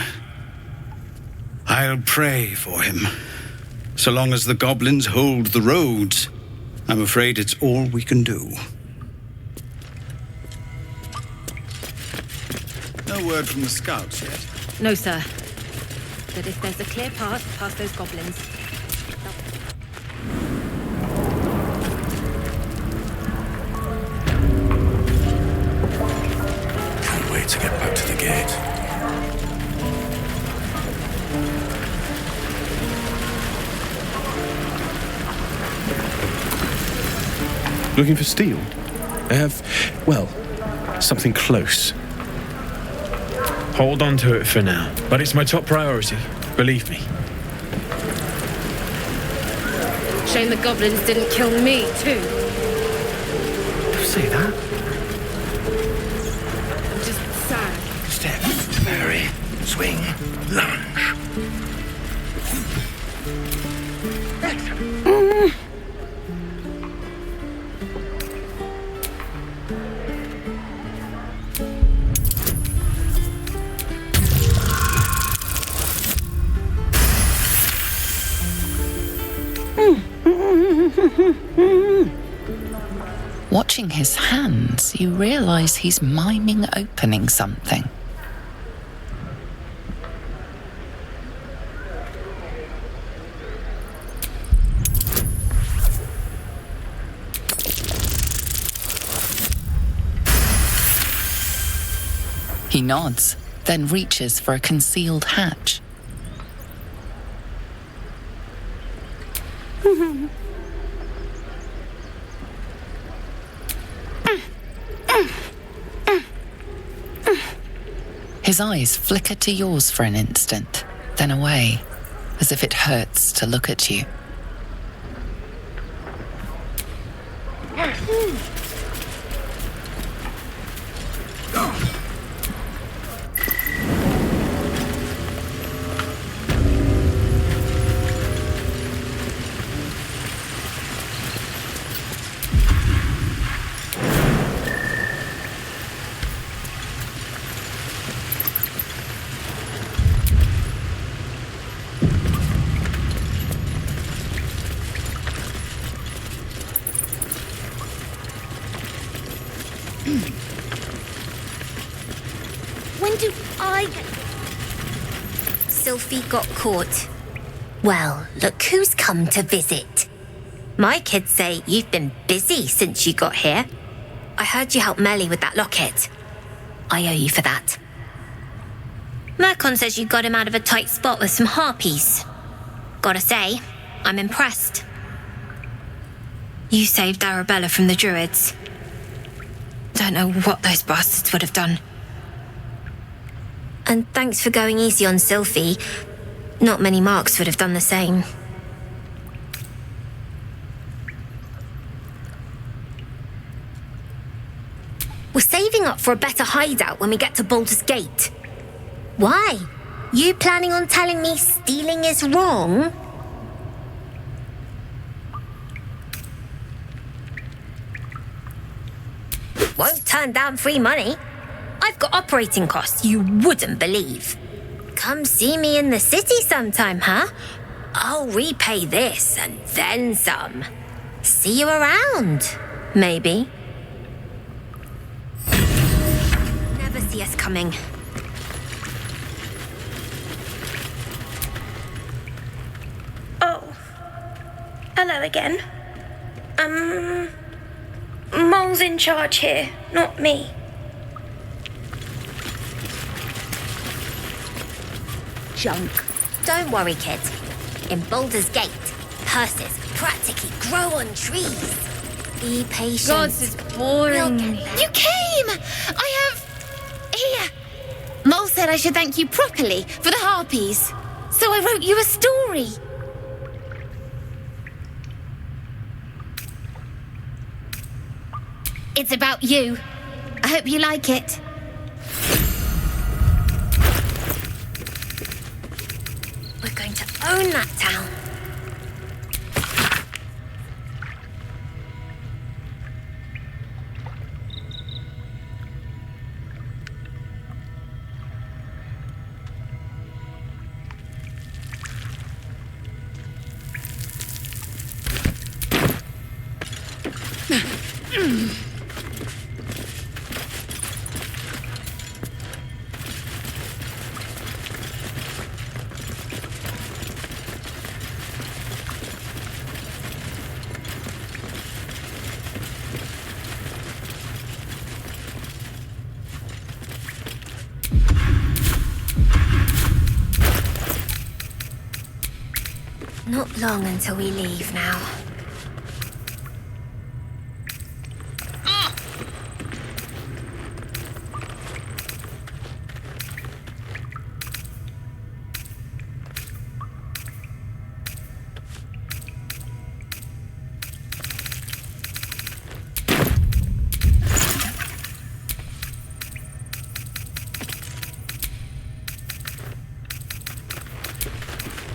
pray for him. So long as the goblins hold the roads, I'm afraid it's all we can do. No word from the scouts yet. No, sir. But if there's a clear path past those goblins... Can't wait to get back to the gate. Looking for steel? I have, well, something close. Hold on to it for now, but it's my top priority, believe me. Shame the goblins didn't kill me, too. Say that? I'm just sad. Step, parry, swing, lunge. Watching his hands, you realize he's miming opening something. He nods, then reaches for a concealed hatch. His eyes flicker to yours for an instant, then away, as if it hurts to look at you. When do I get... Sylphie got caught. Well, look who's come to visit. My kids say you've been busy since you got here. I heard you helped Melly with that locket. I owe you for that. Mercon says you got him out of a tight spot with some harpies. Gotta say, I'm impressed. You saved Arabella from the druids. Don't know what those bastards would have done. And thanks for going easy on Sylphie. Not many marks would have done the same. We're saving up for a better hideout when we get to Baldur's Gate. Why? You planning on telling me stealing is wrong? Won't turn down free money. I've got operating costs you wouldn't believe. Come see me in the city sometime, huh? I'll repay this and then some. See you around, maybe. Never see us coming. Oh. Hello again. Mole's in charge here, not me. junk. Don't worry, kid. In Baldur's Gate, curses practically grow on trees. Be patient. God, this is boring. You came! I have... Here. Mole said I should thank you properly for the harpies. So I wrote you a story. It's about you. I hope you like it. We're going to own that town. Not long until we leave now.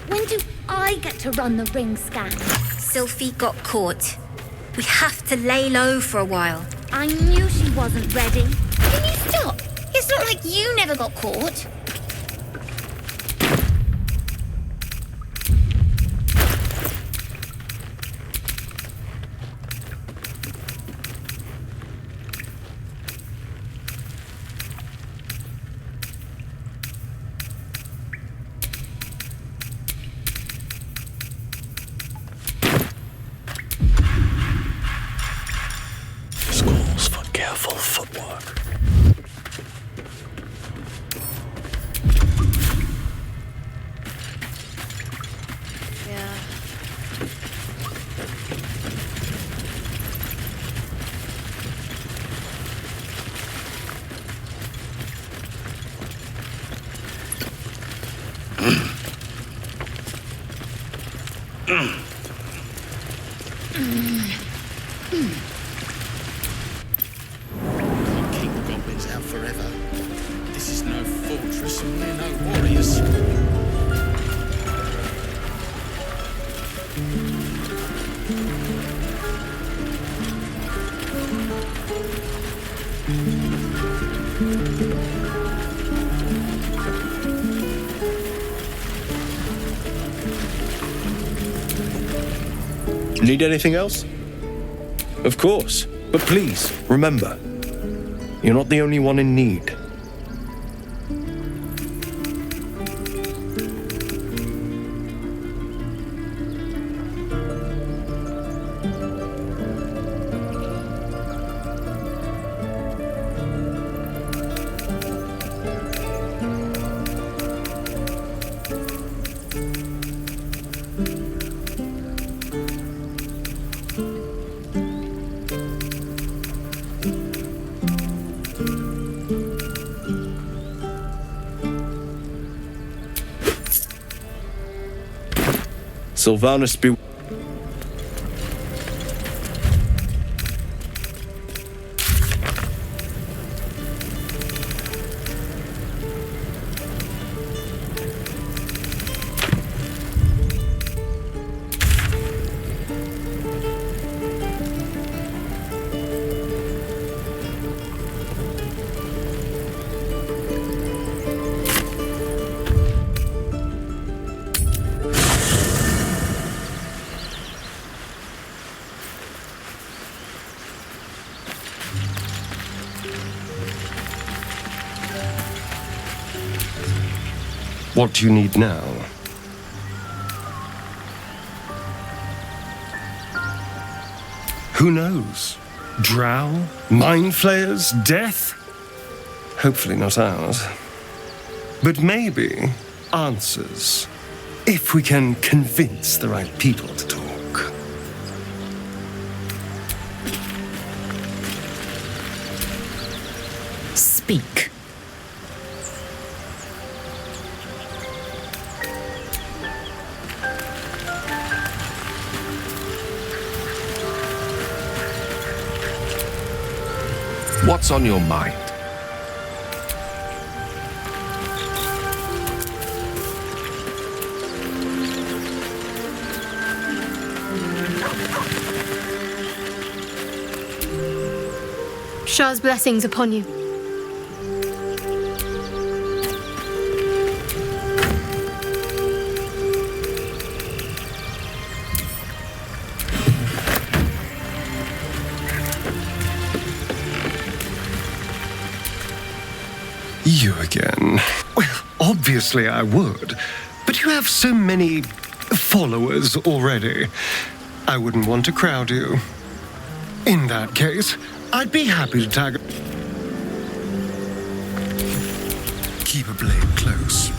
When do I get to run the ring scan? Sylphie got caught. We have to lay low for a while. I knew she wasn't ready. Can you stop? It's not like you never got caught. Schools for careful footwork. Keep the goblins out forever. This is no fortress and we're no warriors. Need anything else? Of course. But please, remember, you're not the only one in need. Sylvanus be... What do you need now? Who knows? Drow? Mind flayers? Death? Hopefully not ours. But maybe answers. If we can convince the right people to talk. Speak. What's on your mind? Shah's blessings upon you. You again. Well, obviously I would, but you have so many followers already. I wouldn't want to crowd you. In that case, I'd be happy to tag... Keep a blade close.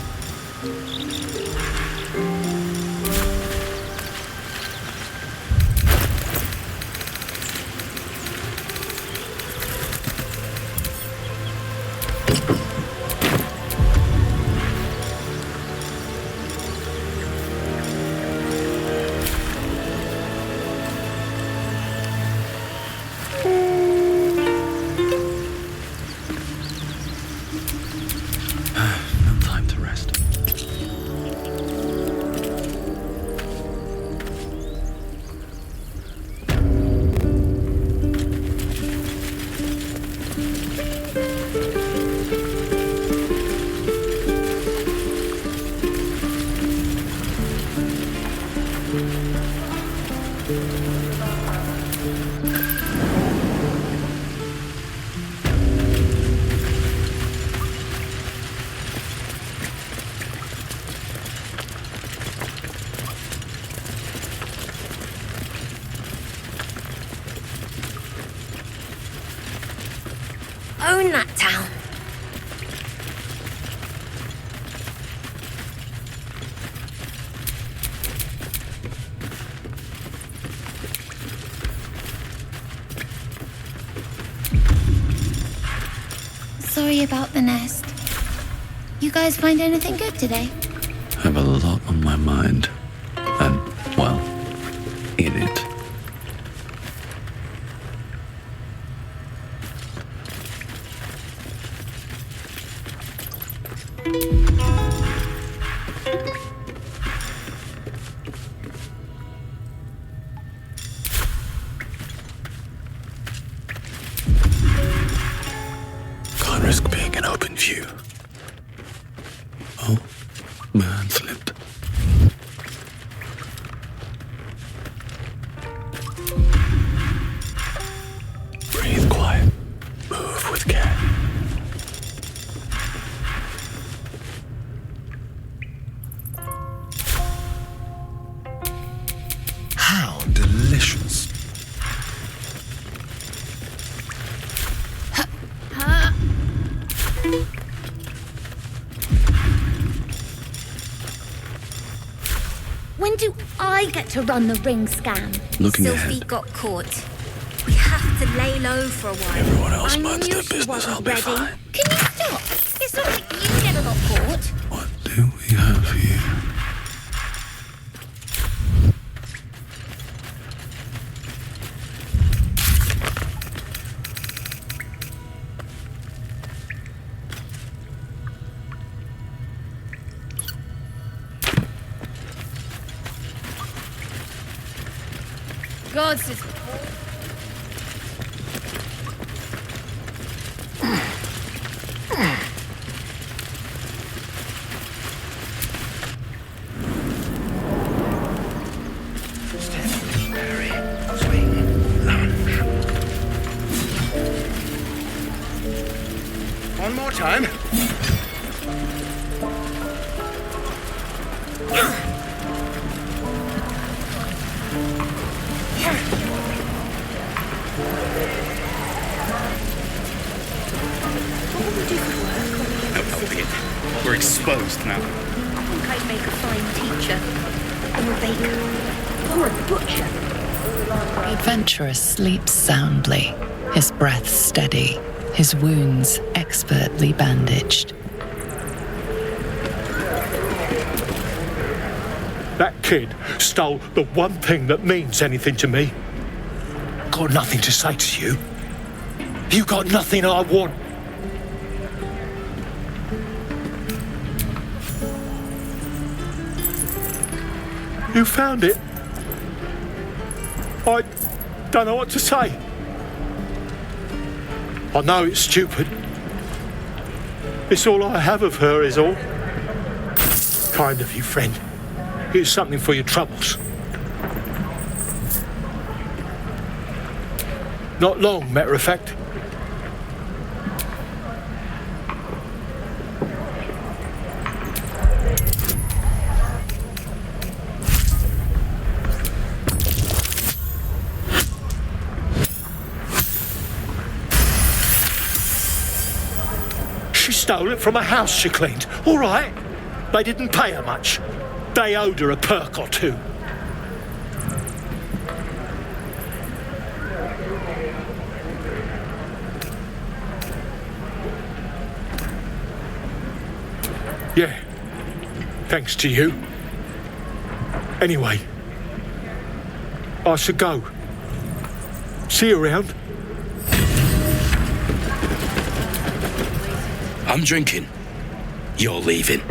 Own that town. Sorry about the nest. You guys find anything good today? I have a lot on my mind. And, well, in it. Can't risk being in open view. Oh, my hand slipped. Breathe quiet. Move with care. How delicious. When do I get to run the ring scam? Looking Sylvie ahead. got caught. We have to lay low for a while. Everyone else I minds knew their she business, wasn't I'll be ready. fine. Can you stop? It's not like you never got caught. What do we have here? God says... One more time. No helping it. We're exposed now. think I'd make a fine teacher, or a baker, or a butcher. The adventurer sleeps soundly, his breath steady, his wounds expertly bandaged. That kid stole the one thing that means anything to me. Got nothing to say to you. You got nothing I want. You found it. I don't know what to say. I know it's stupid. It's all I have of her is all. Kind of you, friend. Here's something for your troubles. Not long, matter of fact. She stole it from a house she cleaned. All right. They didn't pay her much. They owed her a perk or two. Yeah, thanks to you. Anyway, I should go. See you around. I'm drinking. You're leaving.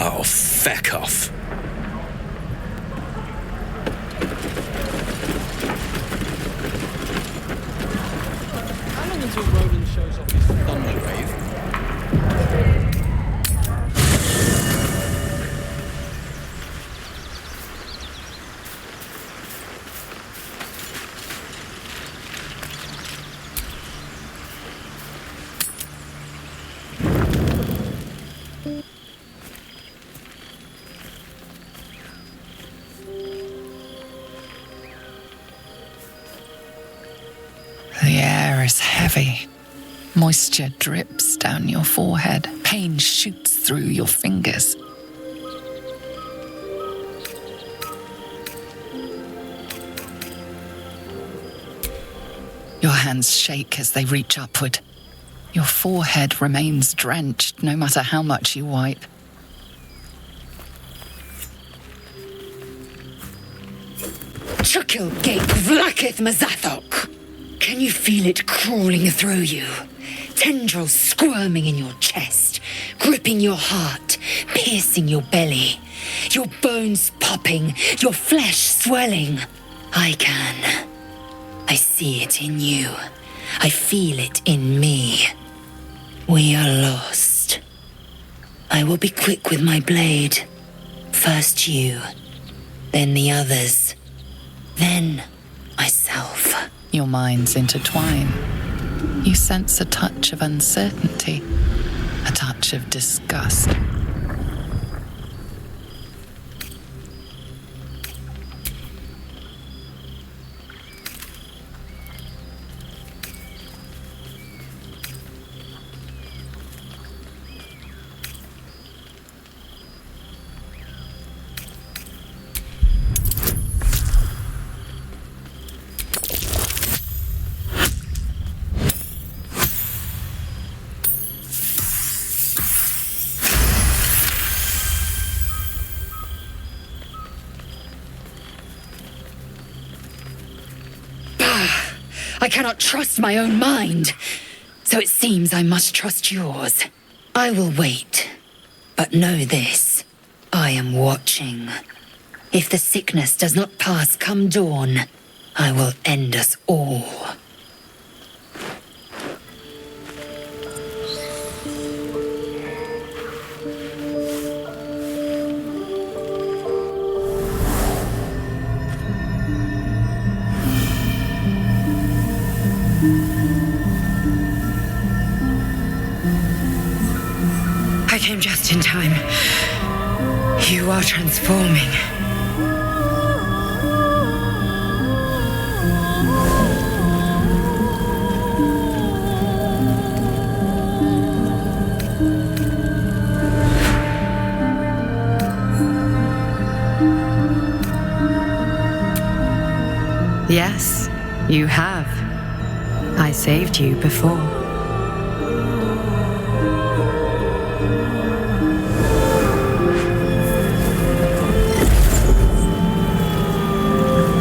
Oh, feck off. How long until Roland shows off his thunder wave? The air is heavy. Moisture drips down your forehead. Pain shoots through your fingers. Your hands shake as they reach upward. Your forehead remains drenched no matter how much you wipe. Chukil Gate Vlakith Mazathok! Can you feel it crawling through you? Tendrils squirming in your chest, gripping your heart, piercing your belly. Your bones popping, your flesh swelling. I can. I see it in you. I feel it in me. We are lost. I will be quick with my blade. First you, then the others, then myself. Your minds intertwine. You sense a touch of uncertainty, a touch of disgust. I cannot trust my own mind, so it seems I must trust yours. I will wait, but know this, I am watching. If the sickness does not pass come dawn, I will end us all. I came just in time. You are transforming. Yes, you have. I saved you before.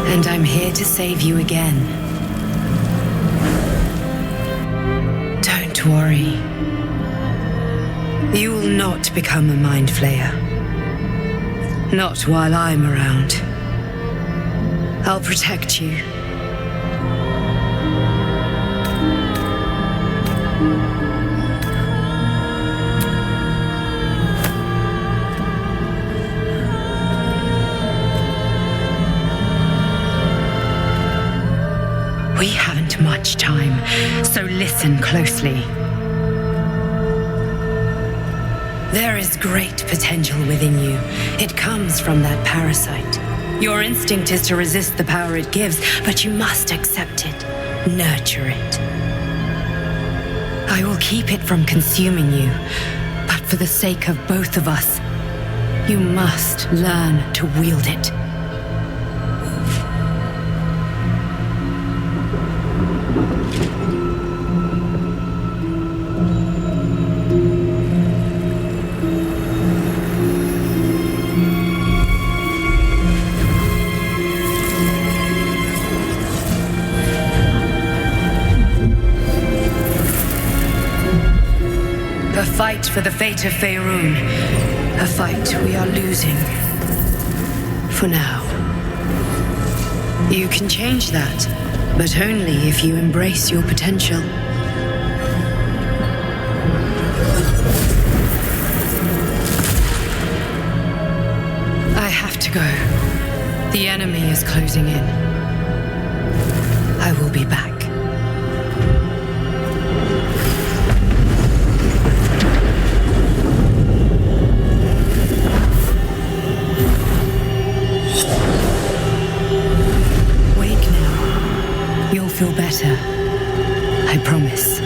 And I'm here to save you again. Don't worry. You will not become a mind flayer. Not while I'm around. I'll protect you. We haven't much time, so listen closely. There is great potential within you. It comes from that parasite. Your instinct is to resist the power it gives, but you must accept it, nurture it. I will keep it from consuming you, but for the sake of both of us, you must learn to wield it. A fight for the fate of Faerun. A fight we are losing. For now. You can change that, but only if you embrace your potential. I have to go. The enemy is closing in. I will be back. Feel better. I promise.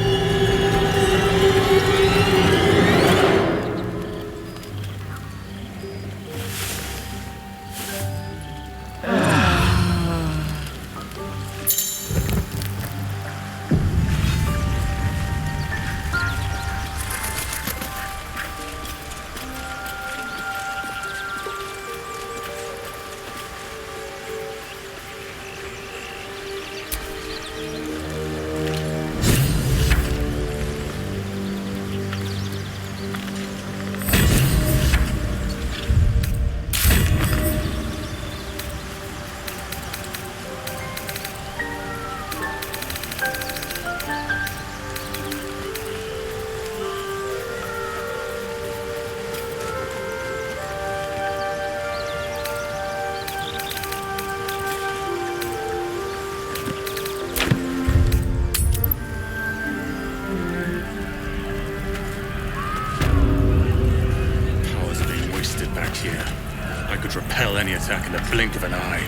Repel any attack in the blink of an eye.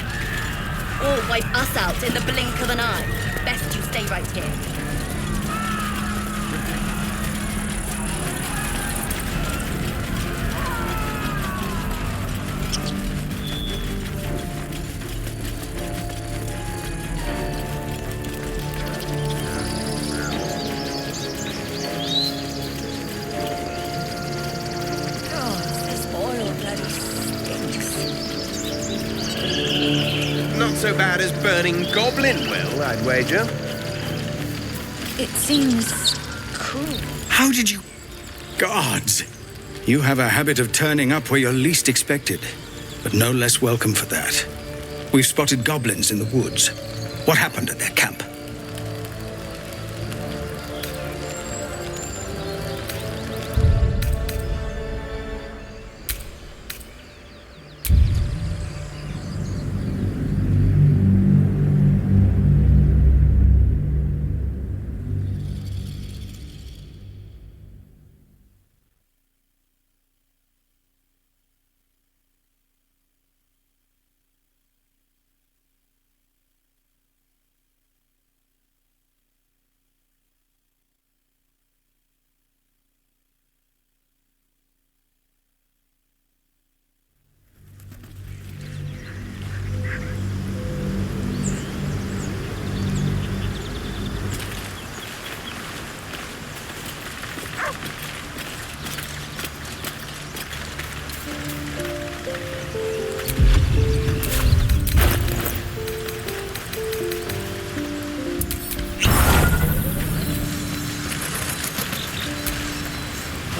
Or wipe us out in the blink of an eye. Best you stay right here. So bad as burning goblin will, I'd wager. It seems cruel. How did you... Gods! You have a habit of turning up where you're least expected, but no less welcome for that. We've spotted goblins in the woods. What happened at their camp?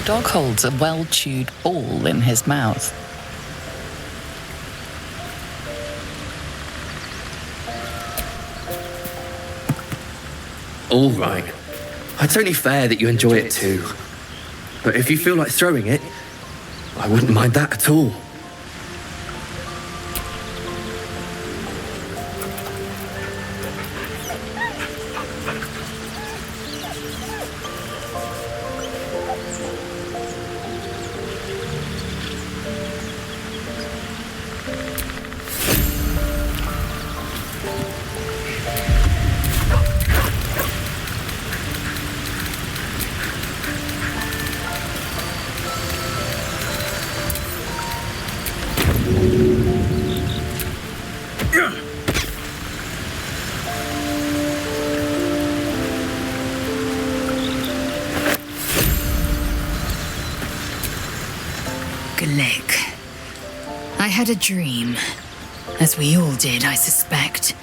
dog holds a well-chewed ball in his mouth. All right. It's only fair that you enjoy it too. But if you feel like throwing it, I wouldn't mind that at all. I had a dream, as we all did, I suspect.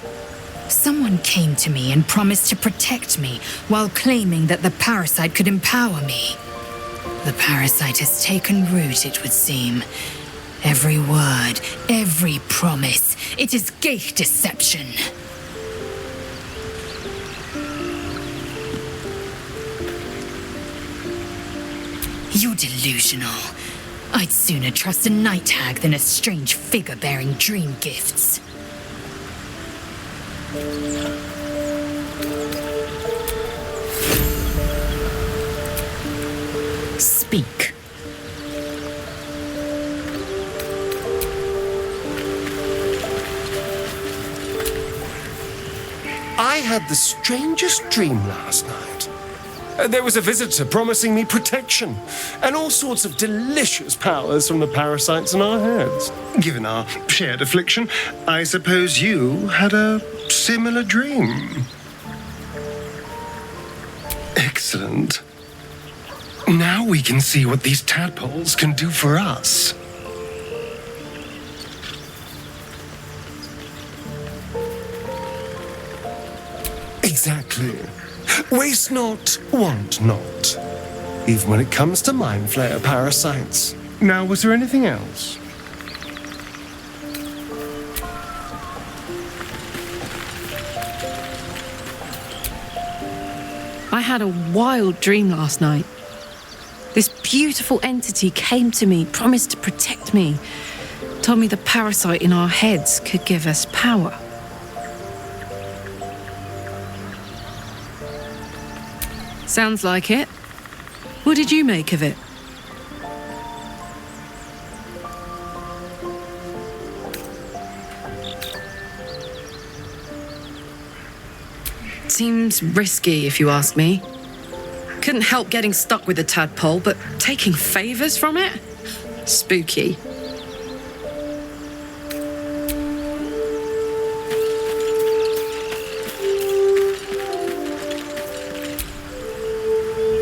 Someone came to me and promised to protect me while claiming that the parasite could empower me. The parasite has taken root, it would seem. Every word, every promise, it is gate deception. You're delusional. I'd sooner trust a night hag than a strange figure bearing dream gifts. Speak. I had the strangest dream last night. There was a visitor promising me protection and all sorts of delicious powers from the parasites in our heads. Given our shared affliction, I suppose you had a similar dream. Excellent. Now we can see what these tadpoles can do for us. Exactly. Waste not, want not. Even when it comes to mind flayer parasites. Now, was there anything else? I had a wild dream last night. This beautiful entity came to me, promised to protect me, told me the parasite in our heads could give us power. Sounds like it. What did you make of it? Seems risky, if you ask me. Couldn't help getting stuck with the tadpole, but taking favors from it? Spooky.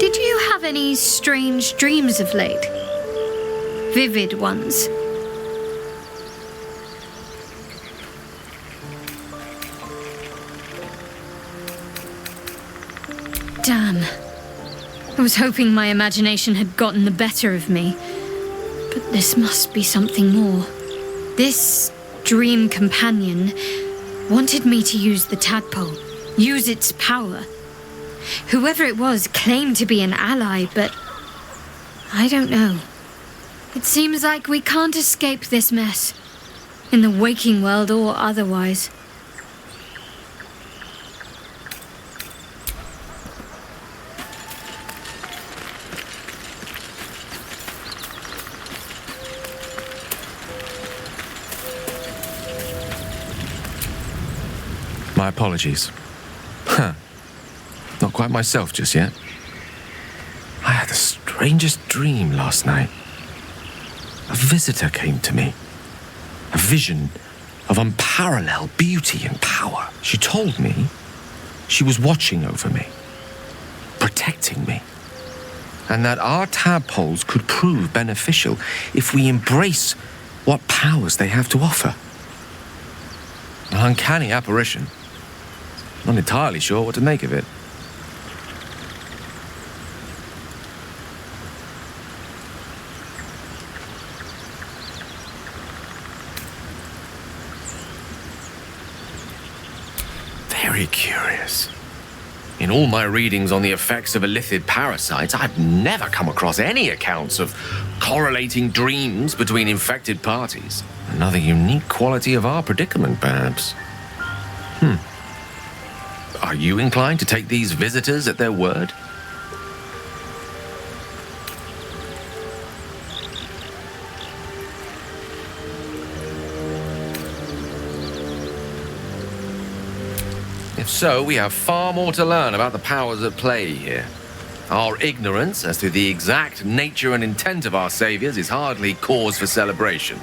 Did you have any strange dreams of late? Vivid ones? Damn. I was hoping my imagination had gotten the better of me. But this must be something more. This dream companion wanted me to use the tadpole, use its power. Whoever it was claimed to be an ally, but I don't know. It seems like we can't escape this mess, in the waking world or otherwise. My apologies. Not quite myself just yet. I had the strangest dream last night. A visitor came to me. A vision of unparalleled beauty and power. She told me she was watching over me, protecting me, and that our tadpoles could prove beneficial if we embrace what powers they have to offer. An uncanny apparition. Not entirely sure what to make of it. Very curious. In all my readings on the effects of Illithid parasites, I've never come across any accounts of correlating dreams between infected parties. Another unique quality of our predicament, perhaps. Are you inclined to take these visitors at their word? If so, we have far more to learn about the powers at play here. Our ignorance as to the exact nature and intent of our saviors is hardly cause for celebration.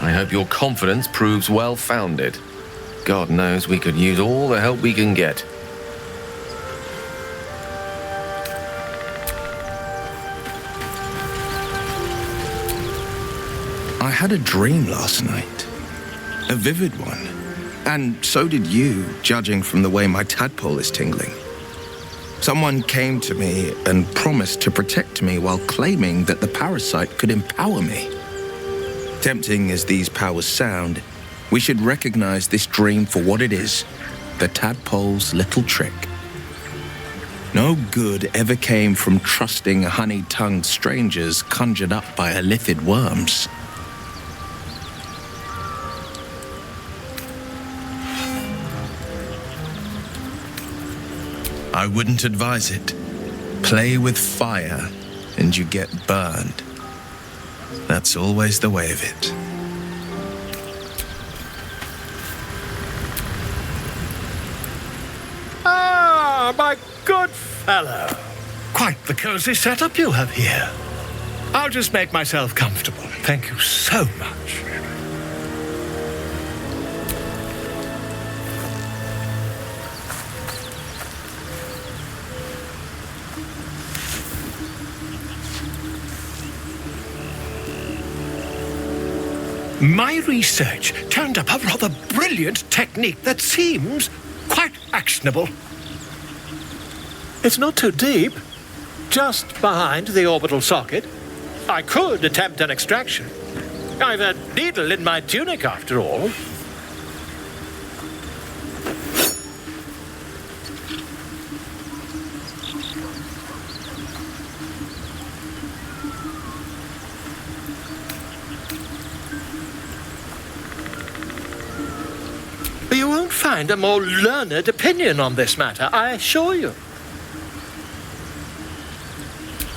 I hope your confidence proves well-founded. God knows we could use all the help we can get. I had a dream last night. A vivid one. And so did you, judging from the way my tadpole is tingling. Someone came to me and promised to protect me while claiming that the parasite could empower me. Tempting as these powers sound, we should recognize this dream for what it is, the tadpole's little trick. No good ever came from trusting honey-tongued strangers conjured up by Illithid worms. I wouldn't advise it. Play with fire and you get burned. That's always the way of it. Ah, my good fellow. Quite the cozy setup you have here. I'll just make myself comfortable. Thank you so much. My research turned up a rather brilliant technique that seems quite actionable. It's not too deep, just behind the orbital socket. I could attempt an extraction. I've a needle in my tunic, after all. You won't find a more learned opinion on this matter, I assure you.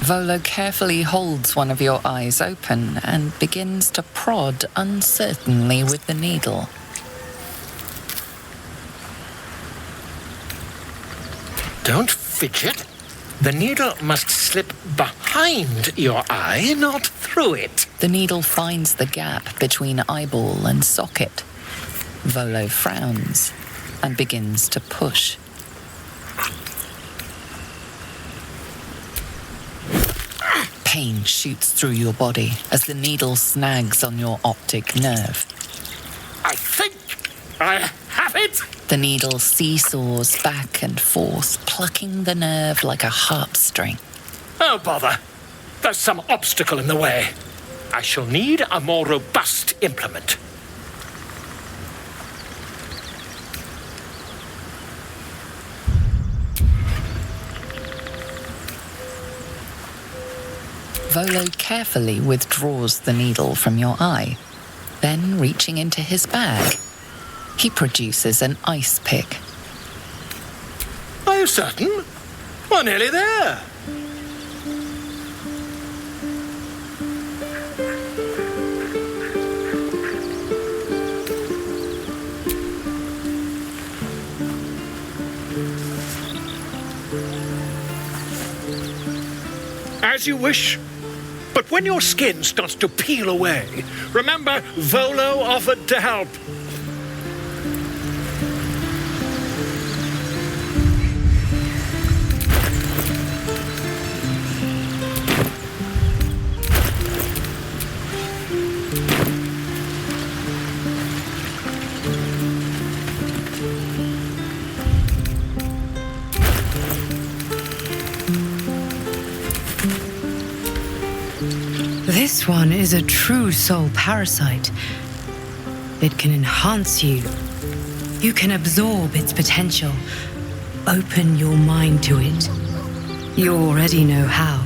Volo carefully holds one of your eyes open and begins to prod uncertainly with the needle. Don't fidget. The needle must slip behind your eye, not through it. The needle finds the gap between eyeball and socket. Volo frowns and begins to push. Pain shoots through your body as the needle snags on your optic nerve. I think I have it! The needle seesaws back and forth, plucking the nerve like a harp-string. Oh, bother. There's some obstacle in the way. I shall need a more robust implement. Volo carefully withdraws the needle from your eye. Then, reaching into his bag, he produces an ice pick. Are you certain? We're nearly there. As you wish. But when your skin starts to peel away, remember Volo offered to help. This one is a true soul parasite. It can enhance you, You can absorb its potential. Open your mind to it. You already know how.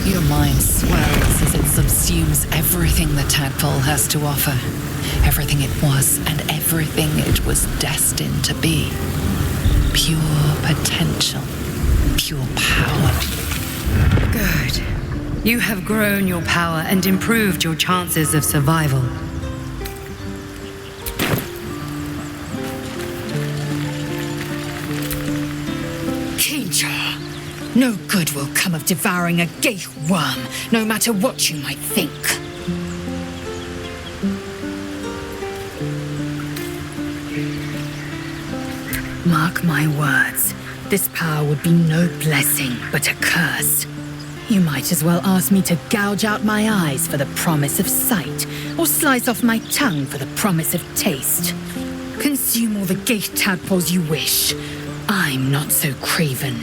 Your mind swells as it subsumes everything the tadpole has to offer. Everything it was and everything it was destined to be. Pure potential. Pure power. Good. You have grown your power and improved your chances of survival. Kinja, no good will come of devouring a gate worm, no matter what you might think. Mark my words, this power would be no blessing, but a curse. You might as well ask me to gouge out my eyes for the promise of sight, or slice off my tongue for the promise of taste. Consume all the gate tadpoles you wish. I'm not so craven.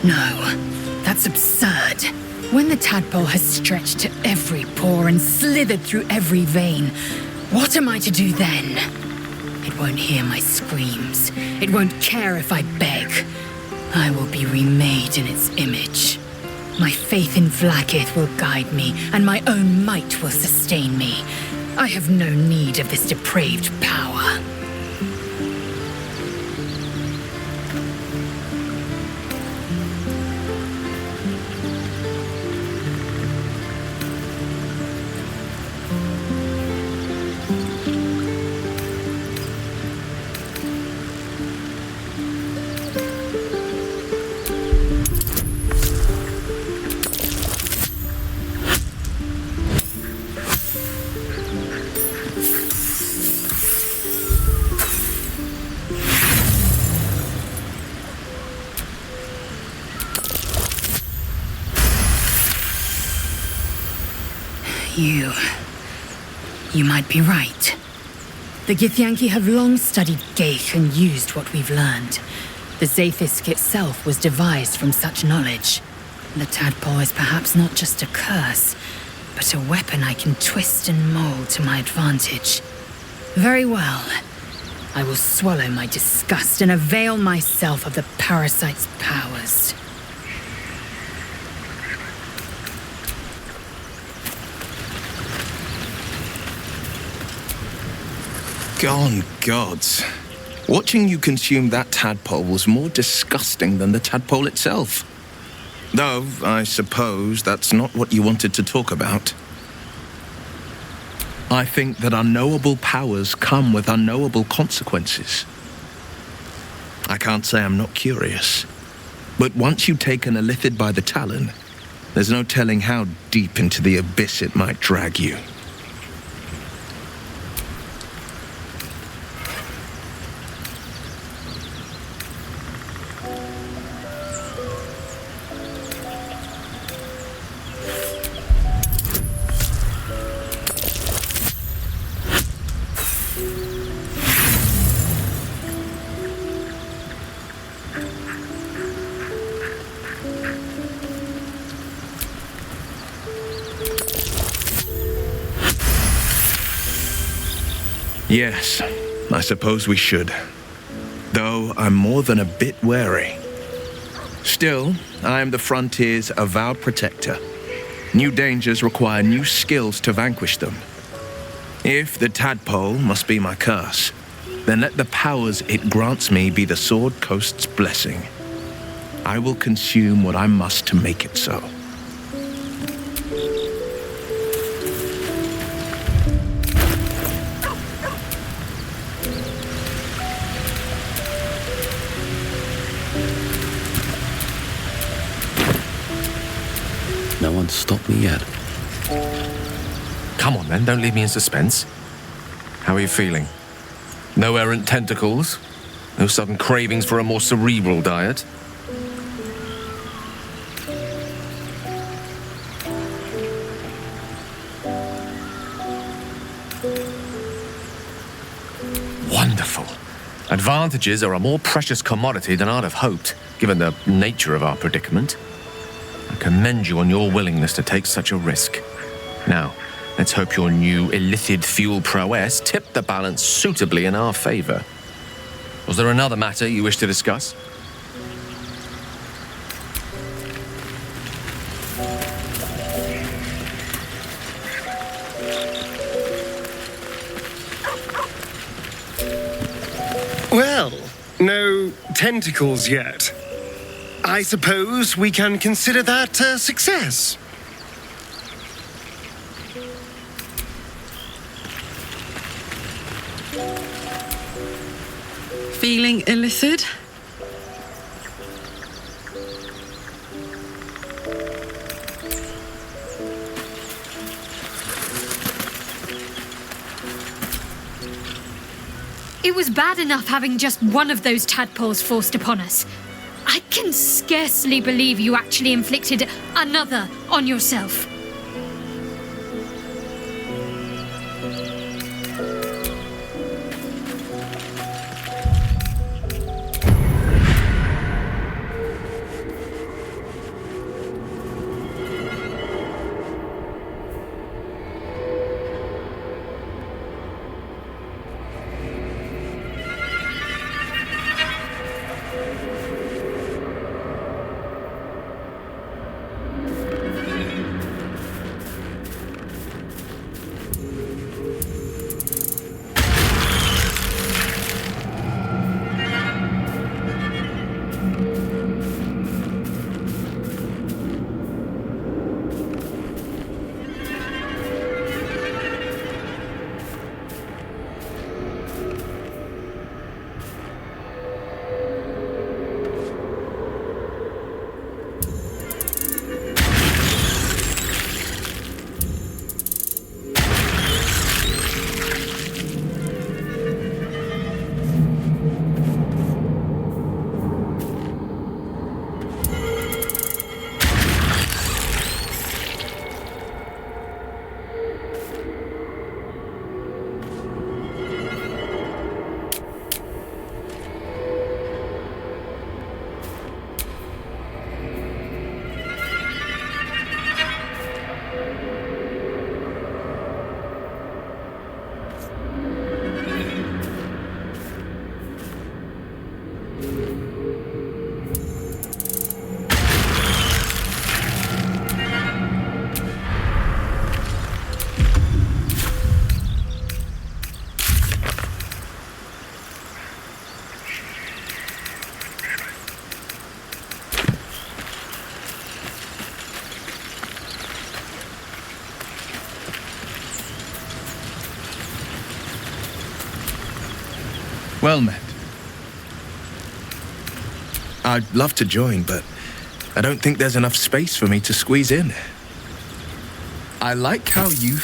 No, that's absurd. When the tadpole has stretched to every pore and slithered through every vein, what am I to do then? It won't hear my screams. It won't care if I beg. I will be remade in its image. My faith in Vlaakith will guide me, and my own might will sustain me. I have no need of this depraved power. You might be right. The Githyanki have long studied Geich and used what we've learned. The Zaithisk itself was devised from such knowledge. The tadpole is perhaps not just a curse, but a weapon I can twist and mold to my advantage. Very well. I will swallow my disgust and avail myself of the parasite's powers. Gone gods. Watching you consume that tadpole was more disgusting than the tadpole itself. Though, I suppose that's not what you wanted to talk about. I think that unknowable powers come with unknowable consequences. I can't say I'm not curious, but once you take an Illithid by the talon, there's no telling how deep into the abyss it might drag you. Yes, I suppose we should. Though I'm more than a bit wary. Still, I am the frontier's avowed protector. New dangers require new skills to vanquish them. If the tadpole must be my curse, then let the powers it grants me be the Sword Coast's blessing. I will consume what I must to make it so. me yet. Come on then, don't leave me in suspense. How are you feeling? No errant tentacles? No sudden cravings for a more cerebral diet? Wonderful. Advantages are a more precious commodity than I'd have hoped, given the nature of our predicament. I commend you on your willingness to take such a risk. Now, let's hope your new Illithid fuel prowess tipped the balance suitably in our favor. Was there another matter you wish to discuss? Well, no tentacles yet. I suppose we can consider that a success. Feeling Illithid? It was bad enough having just one of those tadpoles forced upon us. I can scarcely believe you actually inflicted another on yourself. Well met. I'd love to join, but I don't think there's enough space for me to squeeze in. I like how you